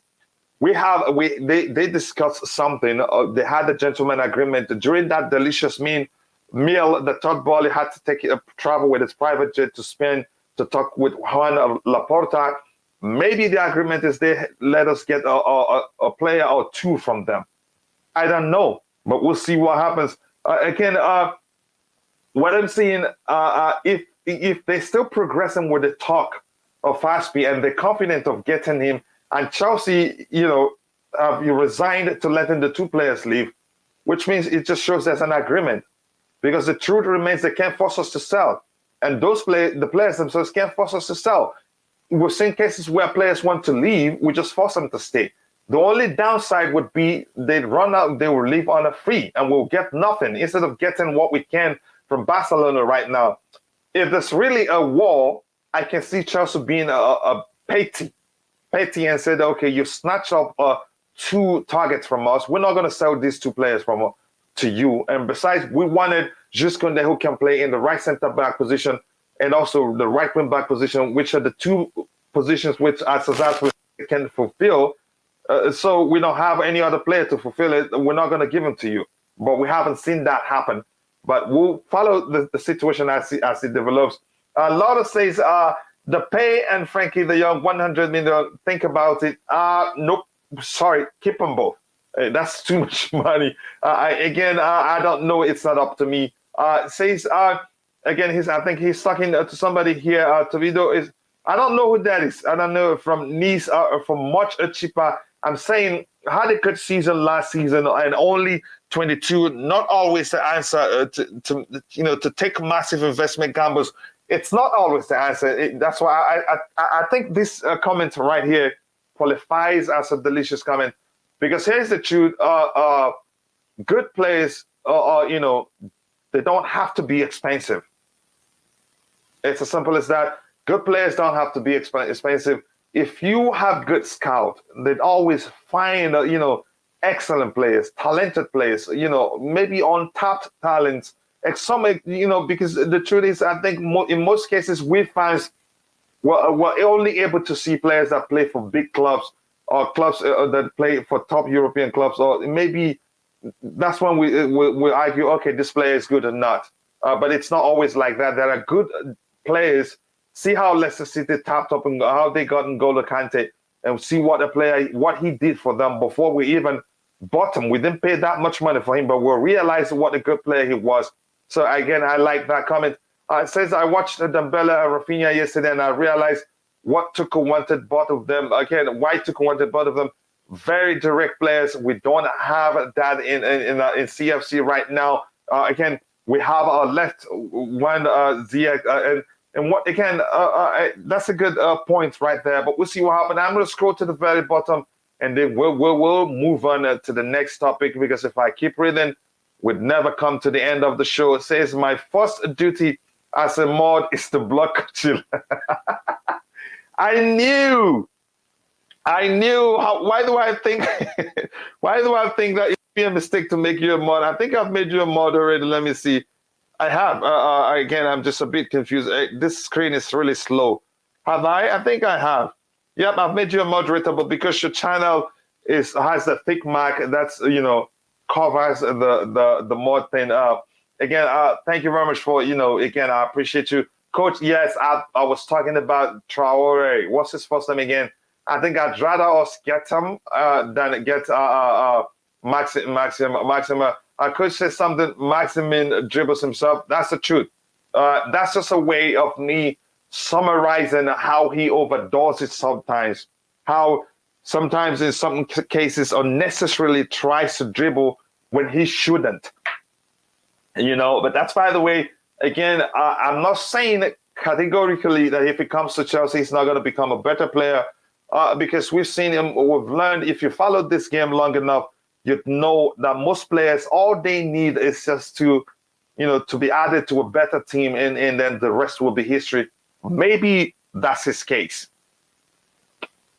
they discussed something. They had a gentleman agreement during that delicious meal. The third ball, he had to travel with his private jet to Spain to talk with Juan Laporta. Maybe the agreement is they let us get a player or two from them. I don't know, but we'll see what happens. What I'm seeing, if they're still progressing with the talk of Faspi and they're confident of getting him, and Chelsea, you resigned to letting the two players leave, which means it just shows there's an agreement. Because the truth remains they can't force us to sell. And the players themselves can't force us to sell. We've seen cases where players want to leave, we just force them to stay. The only downside would be they'd run out, they will leave on a free, and we'll get nothing instead of getting what we can from Barcelona right now. If there's really a war, I can see Chelsea being a petty and said, okay, you snatched up 2 targets from us. We're not going to sell these 2 players to you. And besides, we wanted Jules Koundé, who can play in the right center-back position and also the right wing-back position, which are the 2 positions which Asazas can fulfill. So we don't have any other player to fulfill it. We're not going to give him to you. But we haven't seen that happen. But we'll follow the situation as it develops. Laura says, the pay and Frankie de Jong, 100 million, think about it. Nope, sorry, keep them both. That's too much money. I don't know. It's not up to me. Says, again, I think he's talking to somebody here. Toledo is, I don't know who that is. I don't know, from Nice or from much cheaper. I'm saying, had a good season last season and only 22, not always the answer to take massive investment gambles. It's not always the answer. That's why I think this comment right here qualifies as a delicious comment, because here's the truth: good players, they don't have to be expensive. It's as simple as that. Good players don't have to be expensive. If you have good scout, they'd always find excellent players, talented players, maybe untapped talents. Because the truth is, I think in most cases, we fans we're only able to see players that play for big clubs or clubs that play for top European clubs, or maybe that's when we argue, okay, this player is good or not. But it's not always like that. There are good players. See how Leicester City tapped up and how they got N'Golo Kante, and see what he did for them before we even bought him. We didn't pay that much money for him, but we realized what a good player he was. So again, I like that comment. It says, I watched Dembele and Rafinha yesterday, and I realized what Tuchel wanted both of them. Again, why Tuchel wanted both of them. Very direct players. We don't have that in CFC right now. Again, we have our left one, Ziyech, and what again? That's a good point right there. But we'll see what happens. I'm going to scroll to the very bottom, and then we'll move on to the next topic, because if I keep reading, we'd never come to the end of the show. It says, my first duty as a mod is to block Coachila. I knew. Why do I think that it would be a mistake to make you a mod? I think I've made you a mod already. Let me see. I have. Again, I'm just a bit confused. This screen is really slow. Have I? I think I have. Yep, I've made you a moderator, but because your channel has the thick mark, that's covers the mod thing. Again, thank you very much for again, I appreciate you, Coach. Yes, I was talking about Traore. What's his first name again? I think I'd rather us get him than get Maxima. Coach says something. Maximin dribbles himself. That's the truth. That's just a way of me summarizing how he overdoes it sometimes. How sometimes in some cases unnecessarily tries to dribble when he shouldn't. But that's, by the way, again, I'm not saying categorically that if he comes to Chelsea, he's not going to become a better player, because we've seen him, we've learned, if you followed this game long enough, you'd know that most players, all they need is just to be added to a better team, and then the rest will be history. Maybe that's his case.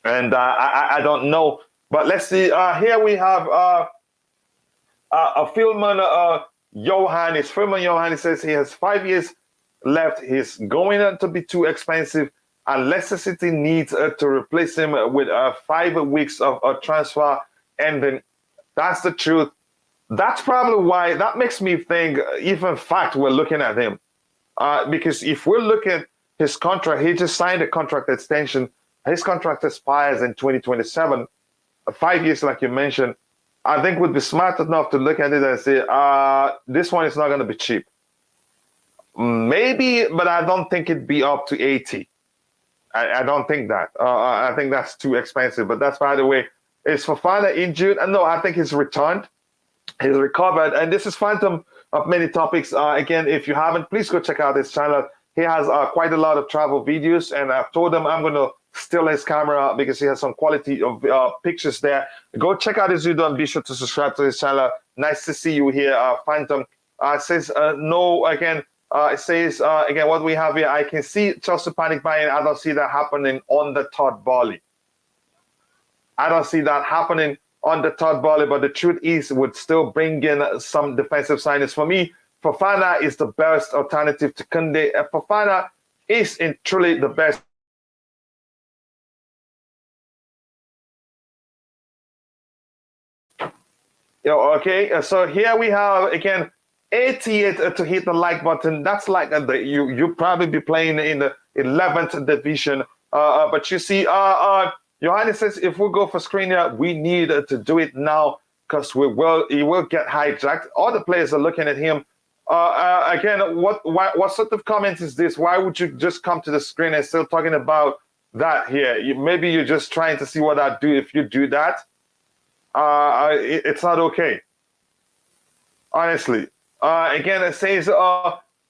And I don't know. But let's see. Here we have a Philman Johannes. Philman Johannes says he has 5 years left. He's going to be too expensive. and Leicester City needs to replace him with 5 weeks of transfer ending. That's the truth. That's probably why that makes me think, if in fact we're looking at him. Because if we look at his contract, he just signed a contract extension. His contract expires in 2027, 5 years, like you mentioned. I think we'd be smart enough to look at it and say, this one is not going to be cheap. Maybe, but I don't think it'd be up to 80. I don't think that. I think that's too expensive. But that's, by the way, is Fofana injured? No, I think he's returned. He's recovered. And this is Phantom of many topics. Again, if you haven't, please go check out his channel. He has quite a lot of travel videos. And I've told him I'm going to steal his camera because he has some quality of pictures there. Go check out his video and be sure to subscribe to his channel. Nice to see you here, Phantom. It says, no, again. It says, again, what we have here, I can see Chelsea panic buying. I don't see that happening on the third volley. I don't see that happening on the third volley, but the truth is, would still bring in some defensive signings. For me, Fofana is the best alternative to Kunde. Fofana is truly the best. Okay, so here we have, again, 88 to hit the like button. That's like you probably be playing in the 11th division. But you see, Johannes says, if we go for Skriniar, we need to do it now because he will get hijacked. All the players are looking at him. Again, what sort of comment is this? Why would you just come to the screen and still talking about that here? Maybe you're just trying to see what I do if you do that. It's not okay. Honestly. Again, it says,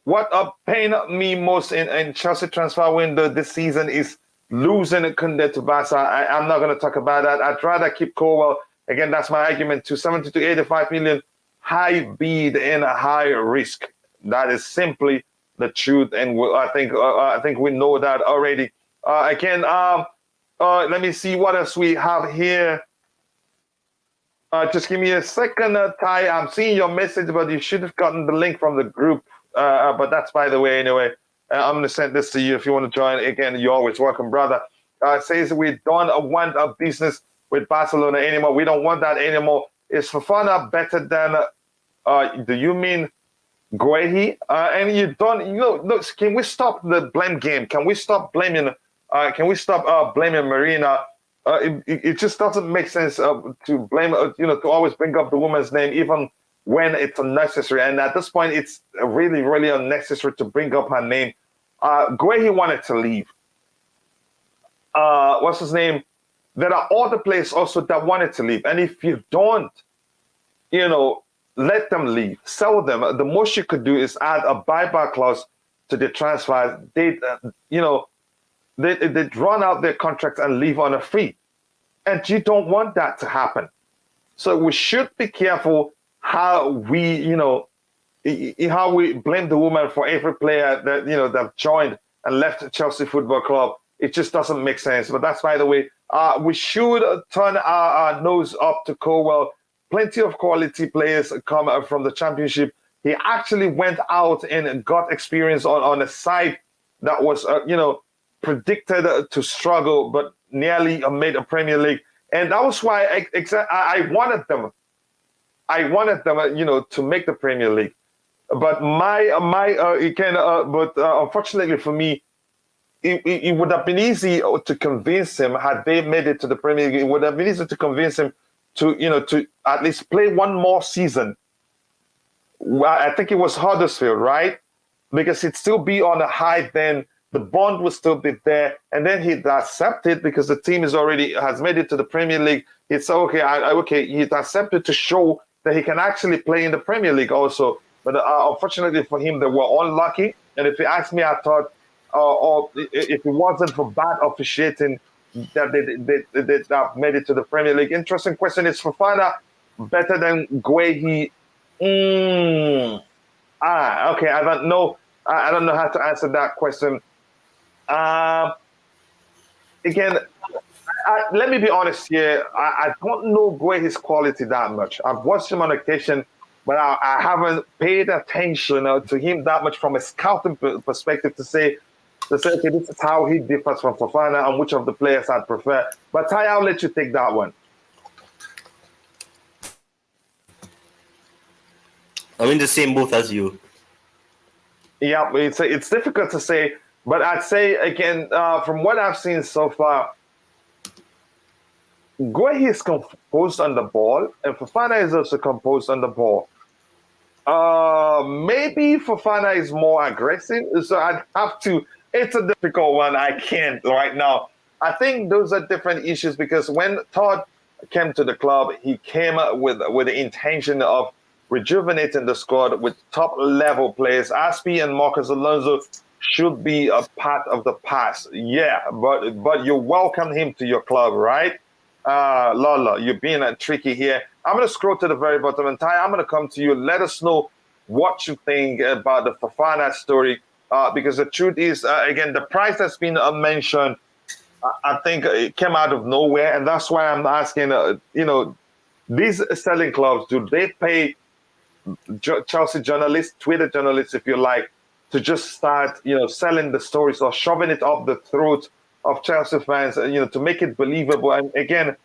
what pained me most in Chelsea transfer window this season is losing Kunde to Barca. I'm not going to talk about that. I'd rather keep Colwell. Again, that's my argument. To 70 to 85 million, high bid and high risk. That is simply the truth, and I think we know that already. Again, let me see what else we have here. Just give me a second, Ty. I'm seeing your message, but you should have gotten the link from the group. But that's by the way, anyway. I'm going to send this to you if you want to join. Again, you're always welcome, brother. It says we don't want a business with Barcelona anymore. We don't want that anymore. Is Fofana better than, do you mean Guehi? And you don't, look, can we stop the blame game? Can we stop blaming, blaming Marina? It just doesn't make sense to blame, to always bring up the woman's name, even when it's unnecessary. And at this point, it's really, really unnecessary to bring up her name. Guehi wanted to leave. What's his name? There are other players also that wanted to leave. And if you don't, let them leave, sell them. The most you could do is add a buyback clause to the transfer. They'd run out their contracts and leave on a free. And you don't want that to happen. So we should be careful how we blame the woman for every player that, that joined and left Chelsea Football Club. It just doesn't make sense. But that's, by the way, we should turn our nose up to Colwell. Plenty of quality players come from the Championship. He actually went out and got experience on a side that was, predicted to struggle, but nearly made a Premier League. And that was why I wanted them. I wanted them, to make the Premier League. But unfortunately for me, it would have been easy to convince him had they made it to the Premier League. It would have been easy to convince him to at least play one more season. I think it was Huddersfield, right? Because he'd still be on a high then. The bond will still be there, and then he'd accept it because the team has made it to the Premier League. It's okay. He'd accept it to show that he can actually play in the Premier League also. But unfortunately for him, they were unlucky. And if you ask me, I thought, if it wasn't for bad officiating, that they have made it to the Premier League. Interesting question. Is Fofana better than Guehi? Okay. I don't know. I don't know how to answer that question. Again, let me be honest here. I don't know Guehi's quality that much. I've watched him on occasion, but I haven't paid attention to him that much from a scouting perspective to say to say, okay, this is how he differs from Fofana and which of the players I'd prefer. But Ty, I'll let you take that one. I'm in the same boat as you. Yeah, it's difficult to say, but I'd say again, from what I've seen so far, Guehi is composed on the ball, and Fofana is also composed on the ball. Maybe Fofana is more aggressive, so I'd have to. It's a difficult one. I can't right now. I think those are different issues because when Todd came to the club, he came with the intention of rejuvenating the squad with top level players. Aspi and Marcus Alonso should be a part of the past. Yeah, but you welcome him to your club, right? Lala, you're being tricky here. I'm going to scroll to the very bottom, and Ty, I'm going to come to you. Let us know what you think about the Fofana story, because the truth is, again, the price that's been mentioned, I think it came out of nowhere, and that's why I'm asking, these selling clubs, do they pay Chelsea journalists, Twitter journalists, if you like, to just start, selling the stories or shoving it up the throat of Chelsea fans, to make it believable, and again,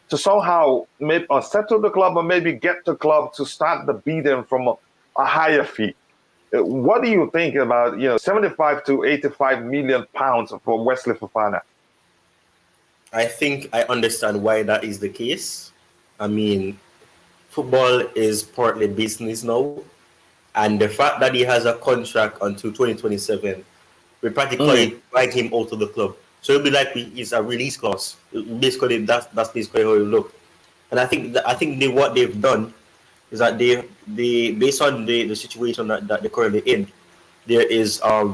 to somehow maybe unsettle the club or maybe get the club to start the bidding from a higher fee. What do you think about 75 to 85 million pounds for Wesley Fofana? I think I understand why that is the case. I mean, football is partly business now, and the fact that he has a contract until 2027, we practically write him out of the club. So it'll be like it's a release clause. Basically, that's basically how it look. And I think what they've done is that they based on the situation that they're currently in, there is a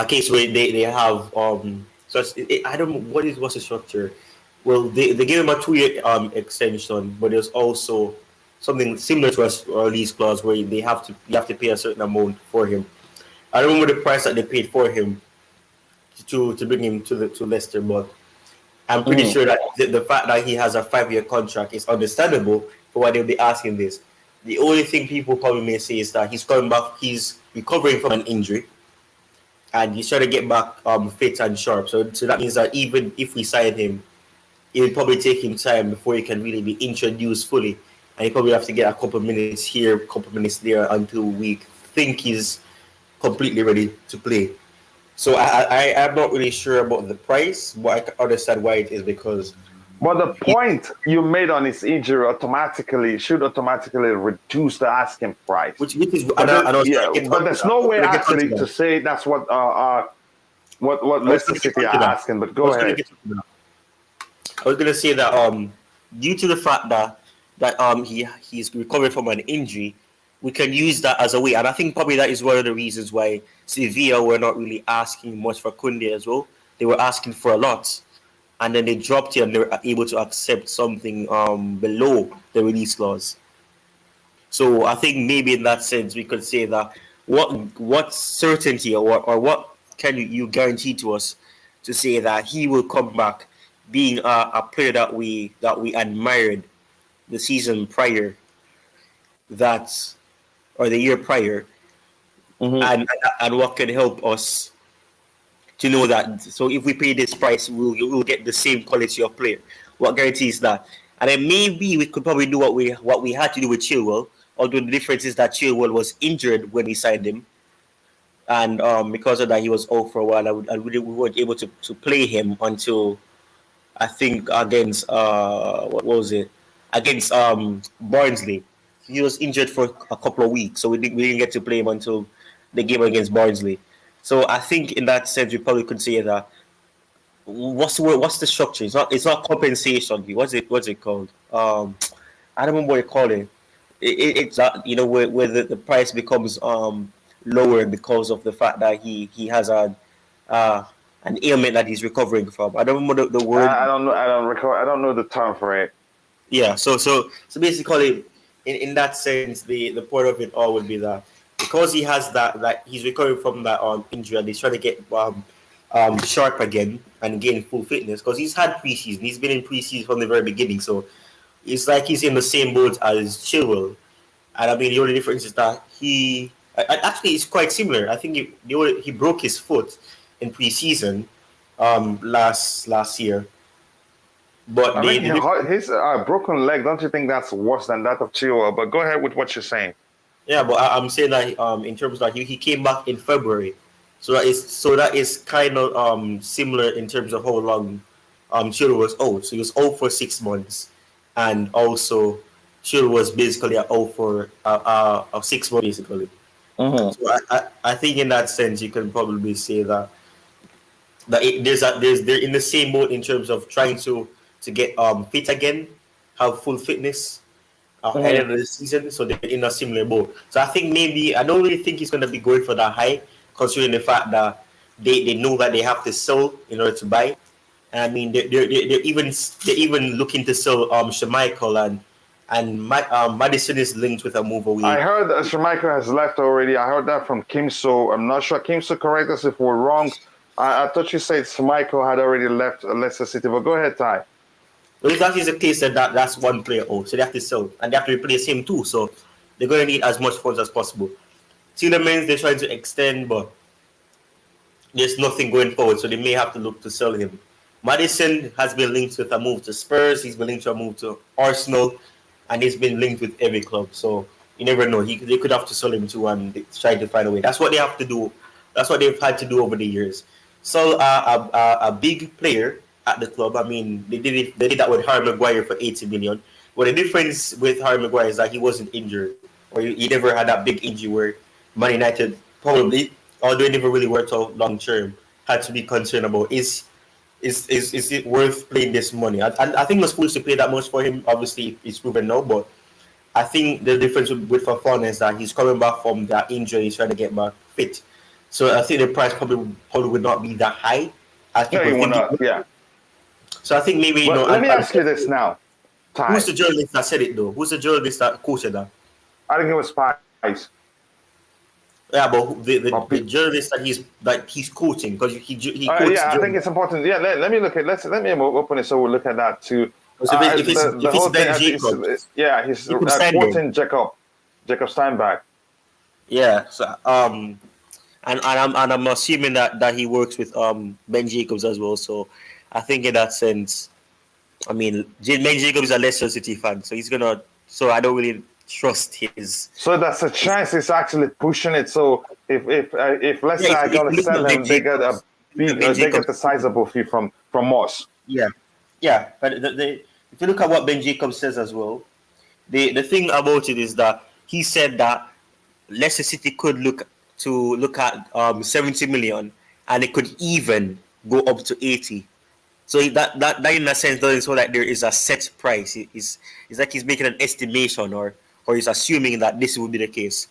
case where they have so I don't know what's the structure. Well, they gave him a 2-year extension, but there's also something similar to a release clause where you have to pay a certain amount for him. I don't remember the price that they paid for him to bring him to Leicester, but I'm pretty sure that the fact that he has a 5-year contract is understandable for why they'll be asking this. The only thing people probably may say is that he's coming back, he's recovering from an injury, and he's trying to get back fit and sharp. So that means that even if we sign him, it'll probably take him time before he can really be introduced fully, and he probably have to get a couple of minutes here, a couple of minutes there until we think he's completely ready to play. So I'm not really sure about the price, but I can understand why it is because. But the point you made on his injury should automatically reduce the asking price. Which is but there's no way actually to say that's what Leicester City are asking. But go ahead. I was gonna say that due to the fact that he's recovering from an injury, we can use that as a way, and I think probably that is one of the reasons why Sevilla were not really asking much for Koundé as well. They were asking for a lot, and then they dropped it and they were able to accept something below the release clause. So I think maybe in that sense we could say that what certainty or what can you guarantee to us to say that he will come back being a player that we admired the season prior, or the year prior, and what can help us to know that. So if we pay this price, we'll get the same quality of player. What guarantees that? And then maybe we could probably do what we had to do with Chilwell. Although the difference is that Chilwell was injured when we signed him, and because of that he was out for a while. We weren't able to play him until I think against what was it? Against Barnsley. He was injured for a couple of weeks, so we didn't get to play him until the game against Barnsley. So I think in that sense we probably could say that what's the structure? It's not compensation. What's it called? I don't remember what you call it. It's not, where the price becomes lower because of the fact that he has an ailment that he's recovering from. I don't remember the word. I don't know. I don't recall. I don't know the term for it. Yeah. So basically, in that sense, the point of it all would be that because he has that he's recovering from that injury and he's trying to get sharp again and gain full fitness because he's had preseason. He's been in preseason from the very beginning, so it's like he's in the same boat as Chilwell. And I mean, the only difference is that he Actually, it's quite similar. I think he broke his foot in pre-season last year, but I think his broken leg. Don't you think that's worse than that of Chilwell? But go ahead with what you're saying. yeah, but I'm saying that in terms of like he came back in February, so that is kind of similar in terms of how long Chilwell was out. So he was out for 6 months, and also Chilwell was basically out for 6 months basically. Mm-hmm. So I think in that sense you can probably say that they're in the same boat in terms of trying to get fit again, have full fitness end Mm-hmm. of the season, so they're in a similar boat. So I think maybe I don't really think he's gonna be going for that high, considering the fact that they know that they have to sell in order to buy. And I mean they're even looking to sell Schmeichel and Madison is linked with a move I away. heard that Schmeichel has left already. I heard that from Kim So. I'm not sure. Kim So, correct us if we're wrong. I thought you said Schmeichel had already left Leicester City. But go ahead, Ty. But if that is the case, then that's one player out, so they have to sell and they have to replace him too. So they're gonna need as much funds as possible. Tielemans they're trying to extend, but there's nothing going forward, so they may have to look to sell him. Madison has been linked with a move to Spurs. He's been linked to a move to Arsenal, and he's been linked with every club. So you never know. They could have to sell him too and try to find a way. That's what they have to do. That's what they've had to do over the years. Sell a big player at the club. I mean, they did it. They did that with Harry Maguire for 80 million. But the difference with Harry Maguire is that he wasn't injured, or he never had that big injury where Man United probably, although it never really worked out long term, had to be concerned about is it worth paying this money? I think it was foolish to pay that much for him. Obviously, it's proven now, but I think the difference with Fofana is that he's coming back from that injury. He's trying to get back fit. So I think the price probably would not be that high as No, people you will think it not. would. Yeah. So I think maybe, But let me ask you this now, who's Ty. the journalist that said it though? Who's the journalist that quoted that? I think it was Spice. Yeah, but Or the journalist that he's quoting, because he quotes Yeah, I think journalists. it's important. Yeah, let me look at. Let me open it so we'll look at that too. So if it's The if it's whole thing. Ben Jacobs, Yeah, he's Jacob Steinberg. quoting Jacob Steinberg. Yeah. So and I'm assuming that he works with Ben Jacobs as well. So I think in that sense, I mean Ben Jacobs is a Leicester City fan, so he's gonna. So I don't really trust his. So that's a chance he's actually pushing it. So if let's Yeah, say I if gotta you look sell at Ben him, they get a Jacobs, look at Ben they Jacobs. get the sizable fee from us. Yeah, yeah. But if you look at what Ben Jacobs says as well, the thing about it is that he said that Leicester City could look at 70 million, and it could even go up to 80. So that in a sense doesn't show that there is a set price. It's like he's making an estimation, or he's assuming that this will be the case.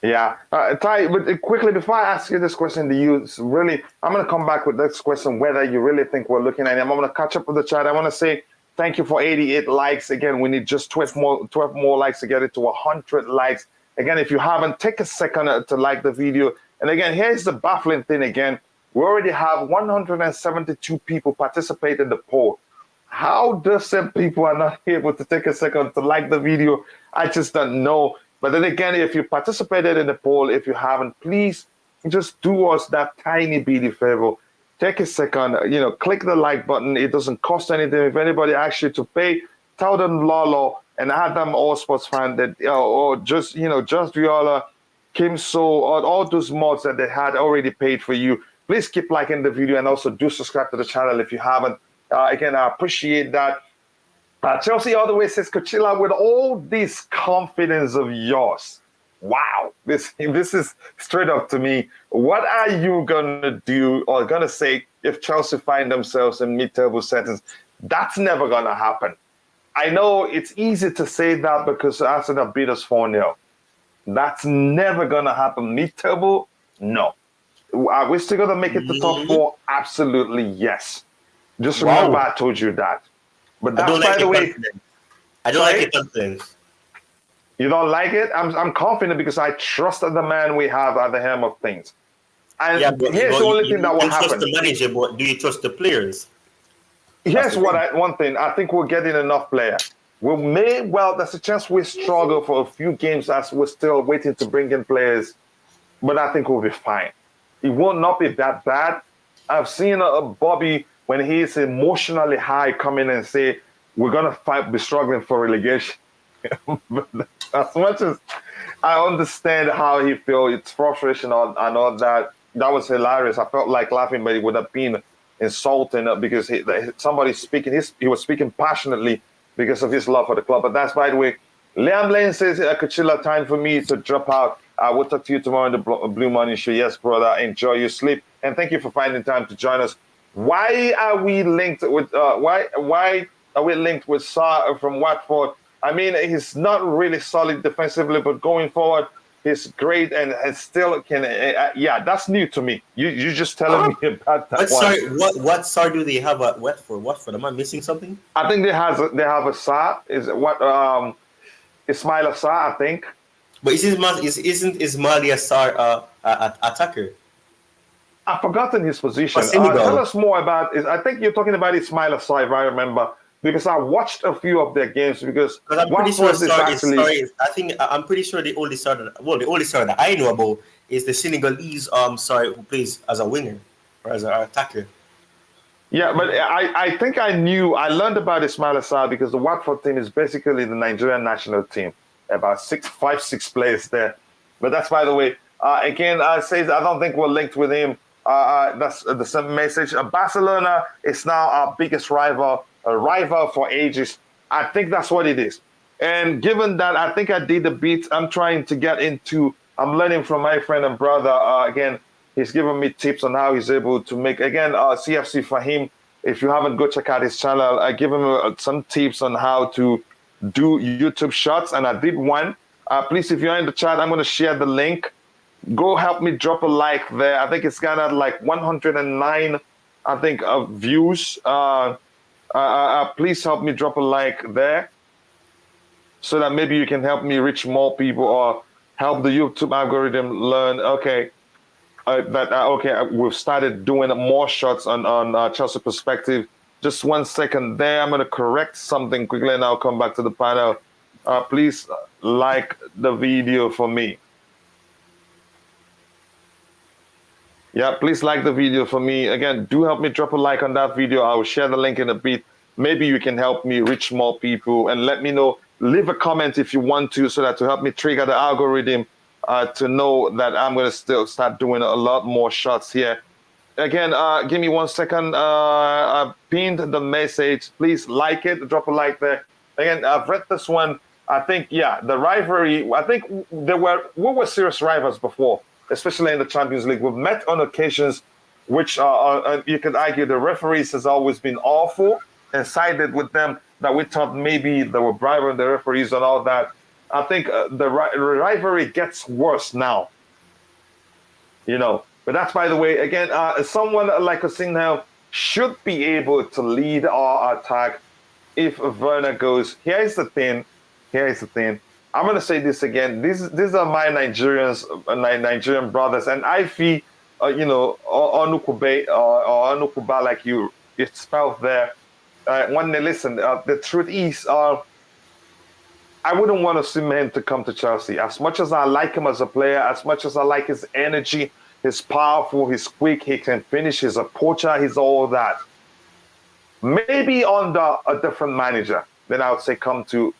Yeah, Ty. But quickly before I ask you this question, do you really? I'm gonna come back with this question whether you really think we're looking at him. I'm gonna catch up with the chat. I want to say thank you for 88 likes. Again, we need just 12 more likes to get it to 100 likes. Again, if you haven't, take a second to like the video. And again, here's the baffling thing. Again, we already have 172 people participate in the poll. How does some people are not able to take a second to like the video? I just don't know. But then again, if you participated in the poll, if you haven't, please just do us that tiny bitty favor. Take a second, click the like button. It doesn't cost anything. If anybody asks you to pay, tell them Lolo and add them all sports fan that, or just Viola, Kim So, or all those mods that they had already paid for you. Please keep liking the video and also do subscribe to the channel if you haven't. Again, I appreciate that. Chelsea all the way says, Coachila, with all this confidence of yours, wow, this is straight up to me. What are you gonna do or gonna say if Chelsea find themselves in mid-table settings? That's never gonna happen. I know it's easy to say that because Arsenal beat us 4-0. That's never gonna happen. Mid-table, no. Are we still gonna make it to top four? Absolutely yes. Just remember Wow. I told you that. But I don't that's, by like the it. way, I don't sorry? like it confidence. You don't like it? I'm confident because I trust the man we have at the helm of things. And Yeah, but here's the only thing that will you trust happen. the manager, but do you trust the players? Here's the what thing. one thing. I think we're getting enough player. there's a chance we struggle for a few games as we're still waiting to bring in players, but I think we'll be fine. It will not be that bad. I've seen Bobby when he's emotionally high come in and say, we're going to be struggling for relegation. As much as I understand how he feels, it's frustration and all that. That was hilarious. I felt like laughing, but it would have been insulting because somebody speaking, he was speaking passionately because of his love for the club. But that's, by the way, Liam Lane says, Coachila, time for me to drop out. I will talk to you tomorrow in the Blue Morning Show. Yes, brother, enjoy your sleep. And thank you for finding time to join us. Why are we linked with, why are we linked with Sarr from Watford? I mean, he's not really solid defensively, but going forward, he's great and still can. Yeah, that's new to me. You just telling me about that. Sorry, what Sarr do they have at Watford? Watford? Am I missing something? I think they have a Sarr. Is what Ismaila Sarr? I think. But isn't Ismaila Sarr attacker? I've forgotten his position. Tell us more about it. I think you're talking about Ismaila Sarr, if I remember. Because I watched a few of their games because I'm pretty sure I'm pretty sure the only Sarr that I know about is the Senegalese Sarr who plays as a winger or as an attacker. Yeah, but I think I learned about Ismaila Sarr because the Watford team is basically the Nigerian national team. About 6 players there. But that's, by the way, again, says I don't think we're linked with him. That's the same message. Barcelona is now our biggest rival. A rival for ages. I think that's what it is. And given that, I think I did a bit. I'm learning from my friend and brother. Again, he's giving me tips on how he's able to make, again, CFC for him. If you haven't, go check out his channel. I give him some tips on how to do YouTube shots, and I did one. Please, if you're in the chat, I'm going to share the link. Go help me drop a like there. I think it's got like 109, views. Please help me drop a like there so that maybe you can help me reach more people or help the YouTube algorithm learn. Okay, we've started doing more shots on Chelsea Perspective. Just 1 second there. I'm going to correct something quickly and I'll come back to the panel. Please like the video for me. Yeah, please like the video for me. Again, do help me drop a like on that video. I will share the link in a bit. Maybe you can help me reach more people and let me know. Leave a comment if you want to so that to help me trigger the algorithm to know that I'm going to still start doing a lot more shots here. Again, give me 1 second. I pinned the message. Please like it. Drop a like there. Again, I've read this one. I think, the rivalry. I think we were serious rivals before, especially in the Champions League. We've met on occasions which you could argue the referees has always been awful and sided with them that we thought maybe they were bribing the referees and all that. I think the rivalry gets worse now. But that's, by the way, again, someone like Osimhen should be able to lead our attack if Werner goes. Here's the thing. I'm going to say this again. These are my Nigerian brothers, and I feel, Onukube or Onukuba, like it's spelled there. When they listen, the truth is, I wouldn't want Osimhen to come to Chelsea. As much as I like him as a player, as much as I like his energy, he's powerful, he's quick, he can finish, he's a poacher, he's all that. Maybe under a different manager, then I would say come to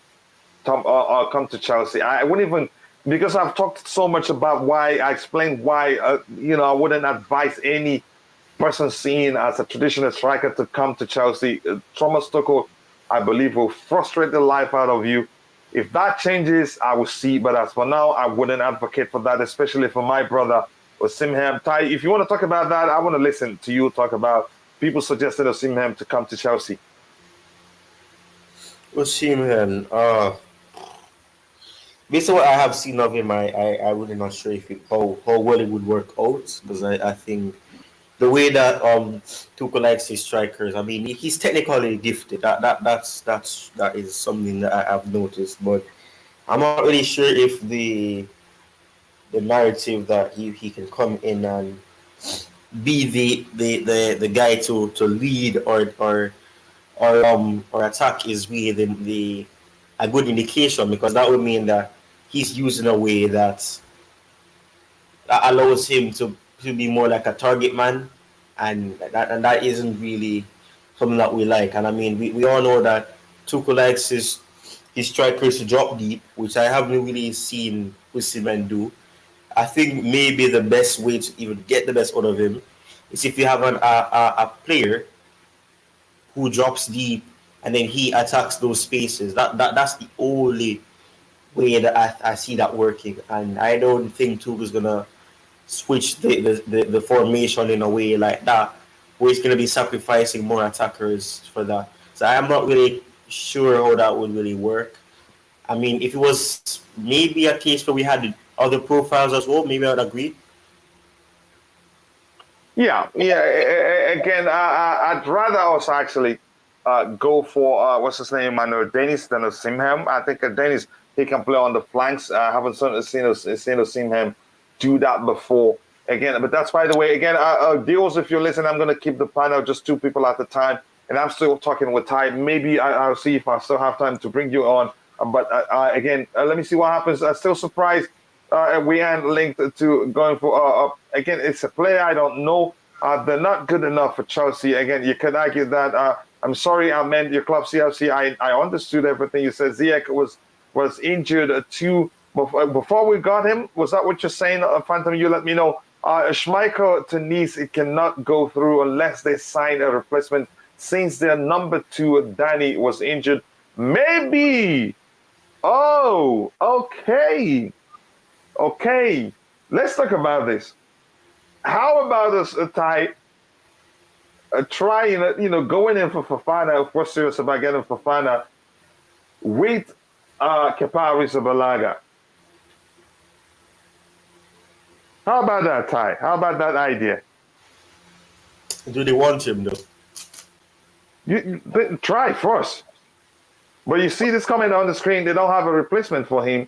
Chelsea. I wouldn't even, because I've talked so much about why, I explained why, I wouldn't advise any person seen as a traditional striker to come to Chelsea. Thomas Tuchel, I believe, will frustrate the life out of you. If that changes, I will see. But as for now, I wouldn't advocate for that, especially for my brother, Osimhen. Ty, if you want to talk about that, I want to listen to you talk about people suggested Osimhen to come to Chelsea. Osimhen, based on what I have seen of him, I really not sure if how well it would work out, because I think the way that Tuchel likes his strikers, I mean, he's technically gifted. That is something that I have noticed, but I'm not really sure if the narrative that he can come in and be the guy to lead or attack is really the a good indication, because that would mean that he's used in a way that allows him to be more like a target man, and that isn't really something that we like. And I mean, we all know that Tuchel likes his strikers to drop deep, which I haven't really seen Osimhen do. I think maybe the best way to even get the best out of him is if you have a player who drops deep and then he attacks those spaces. That's the only way that I see that working. And I don't think Tuchel's gonna switch the formation in a way like that, where he's gonna be sacrificing more attackers for that. So I'm not really sure how that would really work. I mean, if it was maybe a case where we had other profiles as well, maybe I would agree. Yeah. Again, I'd rather us actually go for what's his name, Manuel Dennis than Osimhen. I think Dennis, he can play on the flanks. I haven't seen Osimhen do that before. Again, but that's by the way. Again, deals. If you're listening, I'm going to keep the panel just two people at a time, and I'm still talking with Ty. Maybe I'll see if I still have time to bring you on. But again, let me see what happens. I'm still surprised we aren't linked to going for. Again, it's a player I don't know. They're not good enough for Chelsea. Again, you could argue that. I'm sorry, I meant your club CFC. I understood everything you said. Ziyech was injured too before we got him. Was that what you're saying, Phantom? You let me know. Schmeichel to Nice, it cannot go through unless they sign a replacement. Since their number 2, Danny, was injured, maybe. Oh, okay. Okay. Let's talk about this. How about us, Ty, trying, going in for Fofana, if we're serious about getting Fofana, with Kepa Arrizabalaga? How about that, Ty? How about that idea? Do they want him though? Try first. But you see this coming on the screen, they don't have a replacement for him.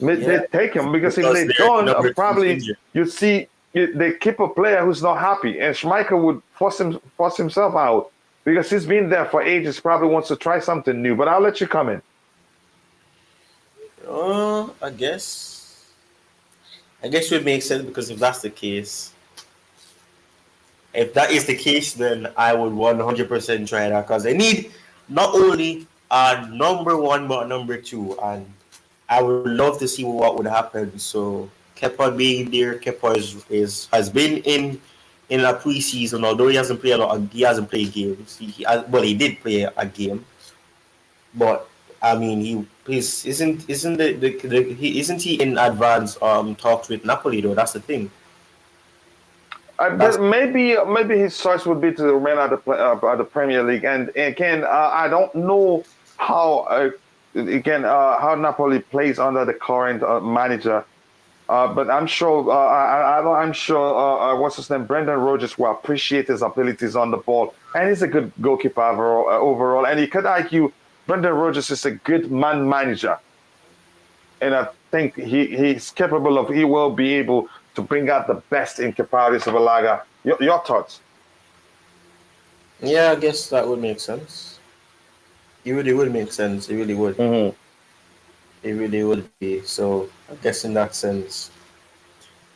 They take him because if they don't, probably you see they keep a player who's not happy, and Schmeichel would force himself out because he's been there for ages. Probably wants to try something new. But I'll let you come in. I guess it would make sense, because if that's the case, if that is the case, then I would 100% try that, because I need not only number 1 but number 2, and I would love to see what would happen. So Kepa being there, Kepa has been in a preseason, although he hasn't played a lot. He hasn't played games. He did play a game, but I mean, isn't he in advance talks with Napoli though? That's the thing. Maybe his choice would be to remain at the Premier League. And again, I don't know how how Napoli plays under the current manager. But I'm sure I'm sure what's his name, Brendan Rodgers, will appreciate his abilities on the ball, and he's a good goalkeeper overall. And you could argue Brendan Rodgers is a good man manager, and I think he's capable of. He will be able to bring out the best in Kepa Arrizabalaga. Your thoughts? Yeah, I guess that would make sense. It really would make sense. It really would. Mm-hmm. It really would be. So I guess in that sense,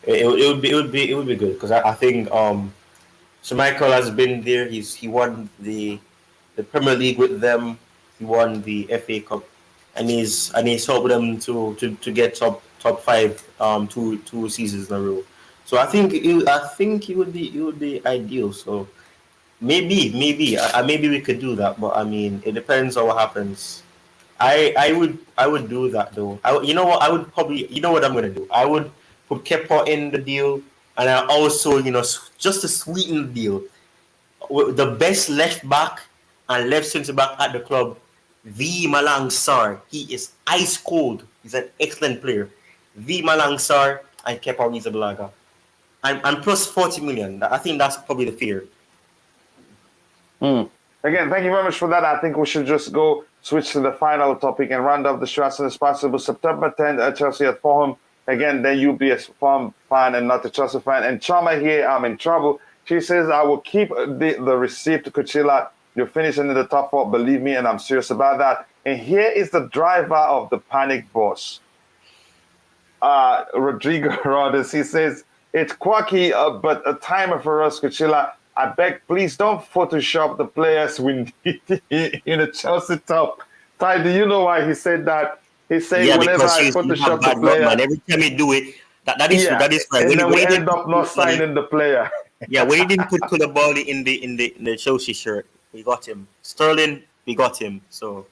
it would be good, because I think Schmeichel has been there. He won the Premier League with them. He won the FA Cup, and he's helped them to get top 5 two seasons in a row. So I think it would be ideal. So maybe we could do that, but I mean, it depends on what happens. I would do that though. You know what? I would probably, you know what I'm gonna do? I would put Kepa in the deal, and I also, just to sweeten the deal, the best left back and left centre back at the club, V Malang Sarr. He is ice cold. He's an excellent player. V Malang Sarr and Kepa Arrizabalaga. And plus 40 million. I think that's probably the fear. Again, thank you very much for that. I think we should just go switch to the final topic and round up the show as soon as possible. September 10th at Chelsea at Fulham. Again, then you'll be a Fulham fan and not a Chelsea fan. And Chama here, I'm in trouble. She says, I will keep the receipt to Coachila You're finishing in the top 4, believe me, and I'm serious about that. And here is the driver of the panic bus, Rodrigo Rodriguez. He says, it's quirky, but a timer for us, Coachila. I beg, please don't Photoshop the players we need in a Chelsea top. Ty, do you know why he said that? He said, Yeah, whenever because I you have Photoshop the bad luck, player, man. Every time you do it, that is yeah, that is right. and then When we he end didn't up not signing the player. when he didn't put Koulibaly in the Chelsea shirt, we got him. Sterling, we got him. So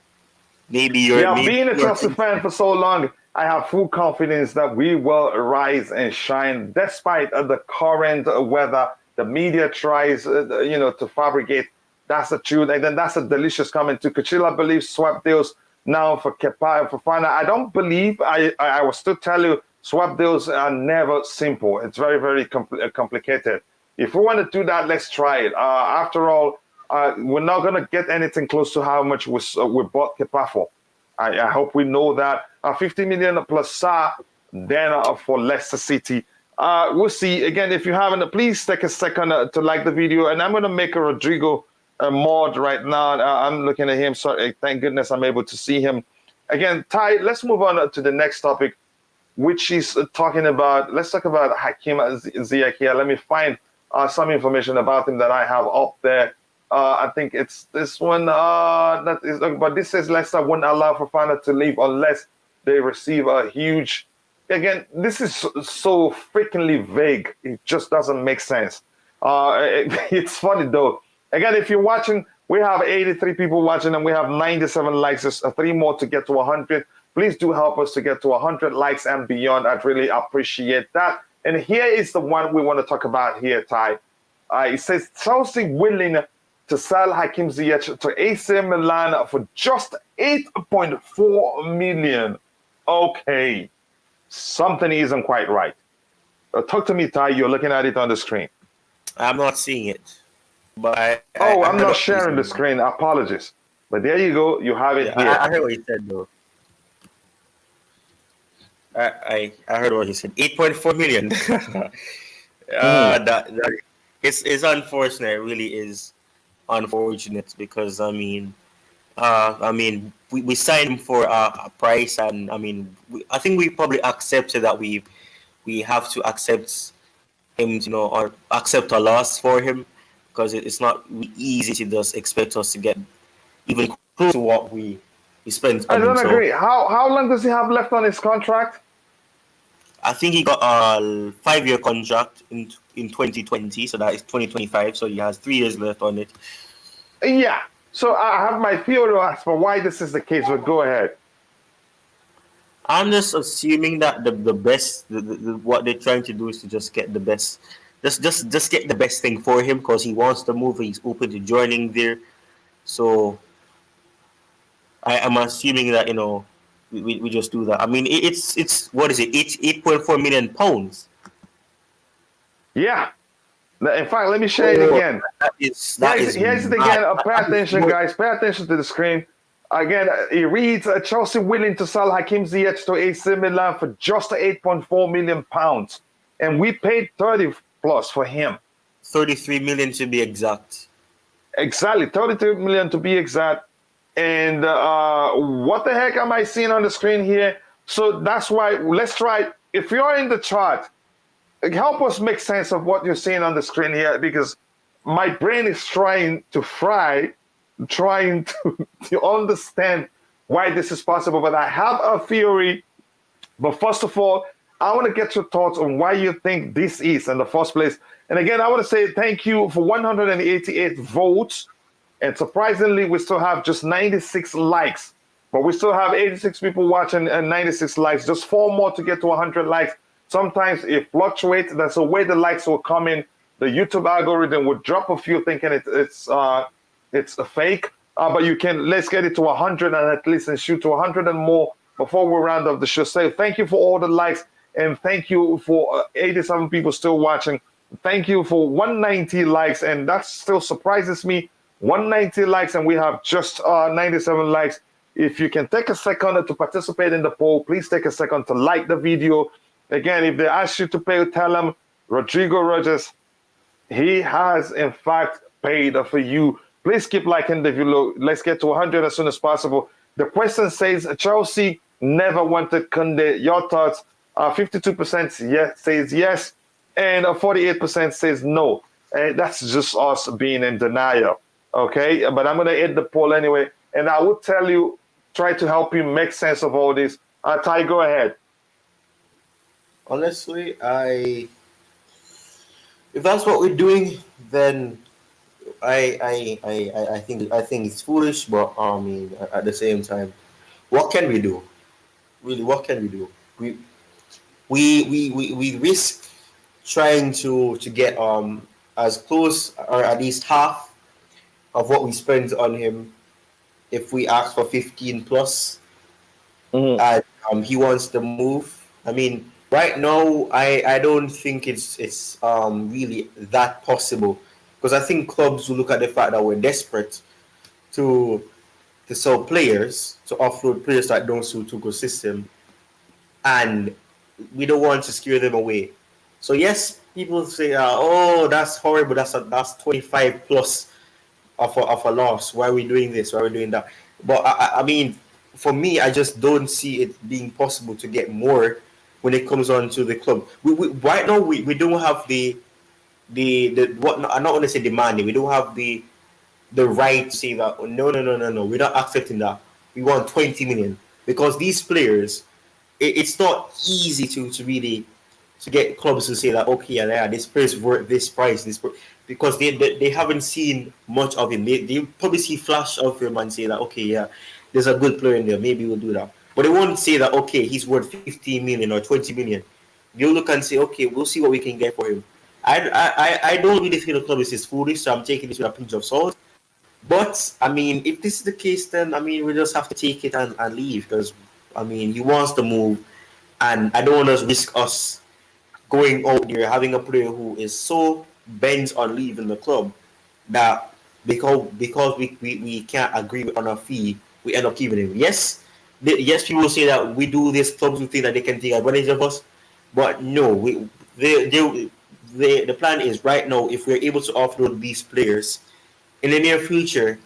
Yeah, being a you're Chelsea fan for so long, I have full confidence that we will rise and shine despite the current weather. The media tries, to fabricate. That's the truth. And then that's a delicious comment to Coachila believes swap deals now for Kepa and Fofana. I don't believe, I will still tell you, swap deals are never simple. It's very, very complicated. If we want to do that, let's try it. After all, we're not going to get anything close to how much we bought Kepa for. I hope we know that. 50 million plus SAR, then for Leicester City. We'll see. Again, if you haven't, please take a second to like the video. And I'm going to make a Rodrigo mod right now. I'm looking at him. Sorry, thank goodness I'm able to see him. Again, Ty, let's move on to the next topic, which is talking about, let's talk about Hakim Ziyech here. Let me find some information about him that I have up there. I think it's this one. That is, but this says Leicester won't allow Fofana to leave unless they receive a huge. Again, this is so freakingly vague. It just doesn't make sense. It's funny though. Again, if you're watching, we have 83 people watching and we have 97 likes. There's 3 more to get to 100. Please do help us to get to 100 likes and beyond. I'd really appreciate that. And here is the one we want to talk about here, Ty. It says Chelsea willing to sell Hakim Ziyech to AC Milan for just 8.4 million. Okay, something isn't quite right. Talk to me, Ty. You're looking at it on the screen. I'm not seeing it. But I'm not sharing the screen. Apologies. But there you go. You have it here. I heard what you said, though. I heard what you said. 8.4 million. That it's unfortunate. It really is unfortunate because we signed him for a price, and I think we probably accepted that we have to accept him, or accept a loss for him, because it's not easy to just expect us to get even close to what we spent. I don't agree. How long does he have left on his contract? I think he got a 5-year contract in 2020, so that is 2025. So he has 3 years left on it. Yeah. So I have my theory as for why this is the case, but go ahead. I'm just assuming that the best, what they're trying to do is to just get the best, just get the best thing for him, because he wants to move. He's open to joining there. So I am assuming that we just do that. I mean, it's what is it? 8.4 million pounds. Yeah. In fact, let me share it again. Here's it again. Pay attention, guys. Pay attention to the screen. Again, it reads, Chelsea willing to sell Hakim Ziyech to AC Milan for just 8.4 million pounds. And we paid 30 plus for him. 33 million to be exact. Exactly. 33 million to be exact. And what the heck am I seeing on the screen here? So that's why, let's try. If you're in the chart, help us make sense of what you're seeing on the screen here, because my brain is trying to understand why this is possible. But I have a theory. But first of all, I want to get your thoughts on why you think this is in the first place. And again, I want to say thank you for 188 votes. And surprisingly, we still have just 96 likes. But we still have 86 people watching and 96 likes. Just 4 more to get to 100 likes. Sometimes it fluctuates. That's the way the likes will come in. The YouTube algorithm would drop a few thinking it's a fake. But let's get it to 100 and at least shoot to 100 and more before we round up the show. So thank you for all the likes. And thank you for 87 people still watching. Thank you for 190 likes. And that still surprises me. 190 likes and we have just 97 likes. If you can take a second to participate in the poll, please take a second to like the video. Again, if they ask you to pay, tell them Rodrigo Rodriguez, he has in fact paid for you Please keep liking the video. Let's get to 100 as soon as possible. The question says Chelsea never wanted Kunde. Your thoughts? 52% yes, says yes, and 48% says no. And that's just us being in denial. Okay, but I'm gonna hit the poll anyway, and I will tell you, try to help you make sense of all this. Ty, go ahead. Honestly, if that's what we're doing, then I think it's foolish. But I mean, at the same time, what can we do? Really, what can we do? We we risk trying to get as close or at least half of what we spent on him if we ask for 15 plus, Mm-hmm. and he wants to move. I mean, right now, I don't think it's really that possible, because I think clubs will look at the fact that we're desperate to sell players, to offload players that don't suit Tuchel's system, and we don't want to scare them away. So yes, people say, "Oh, that's horrible. That's 25 plus of a loss. Why are we doing this? Why are we doing that?" But I mean, for me, I just don't see it being possible to get more when it comes on to the club. We right now we don't have the what I'm not going to say demanding. We don't have the right to say that, oh, no, we're not accepting that. We want 20 million, because these players, it's not easy to really to get clubs to say that, okay, yeah, this player is worth this price, because they haven't seen much of him. They probably see flash of him and say that, okay, yeah, there's a good player in there, maybe we'll do that. But they won't say that, okay, he's worth 15 million or 20 million. They'll look and say, okay, we'll see what we can get for him. I don't really feel the club is foolish, so I'm taking this with a pinch of salt. But I mean, if this is the case, then I mean, we just have to take it and leave, because I mean, he wants to move, and I don't want to risk us going out there having a player who is so bent on leaving the club that because we can't agree on a fee, we end up keeping him. Yes, yes, people say that we do this, clubs who think that they can take advantage of us, but no, the plan is right now, if we're able to offload these players in the near future,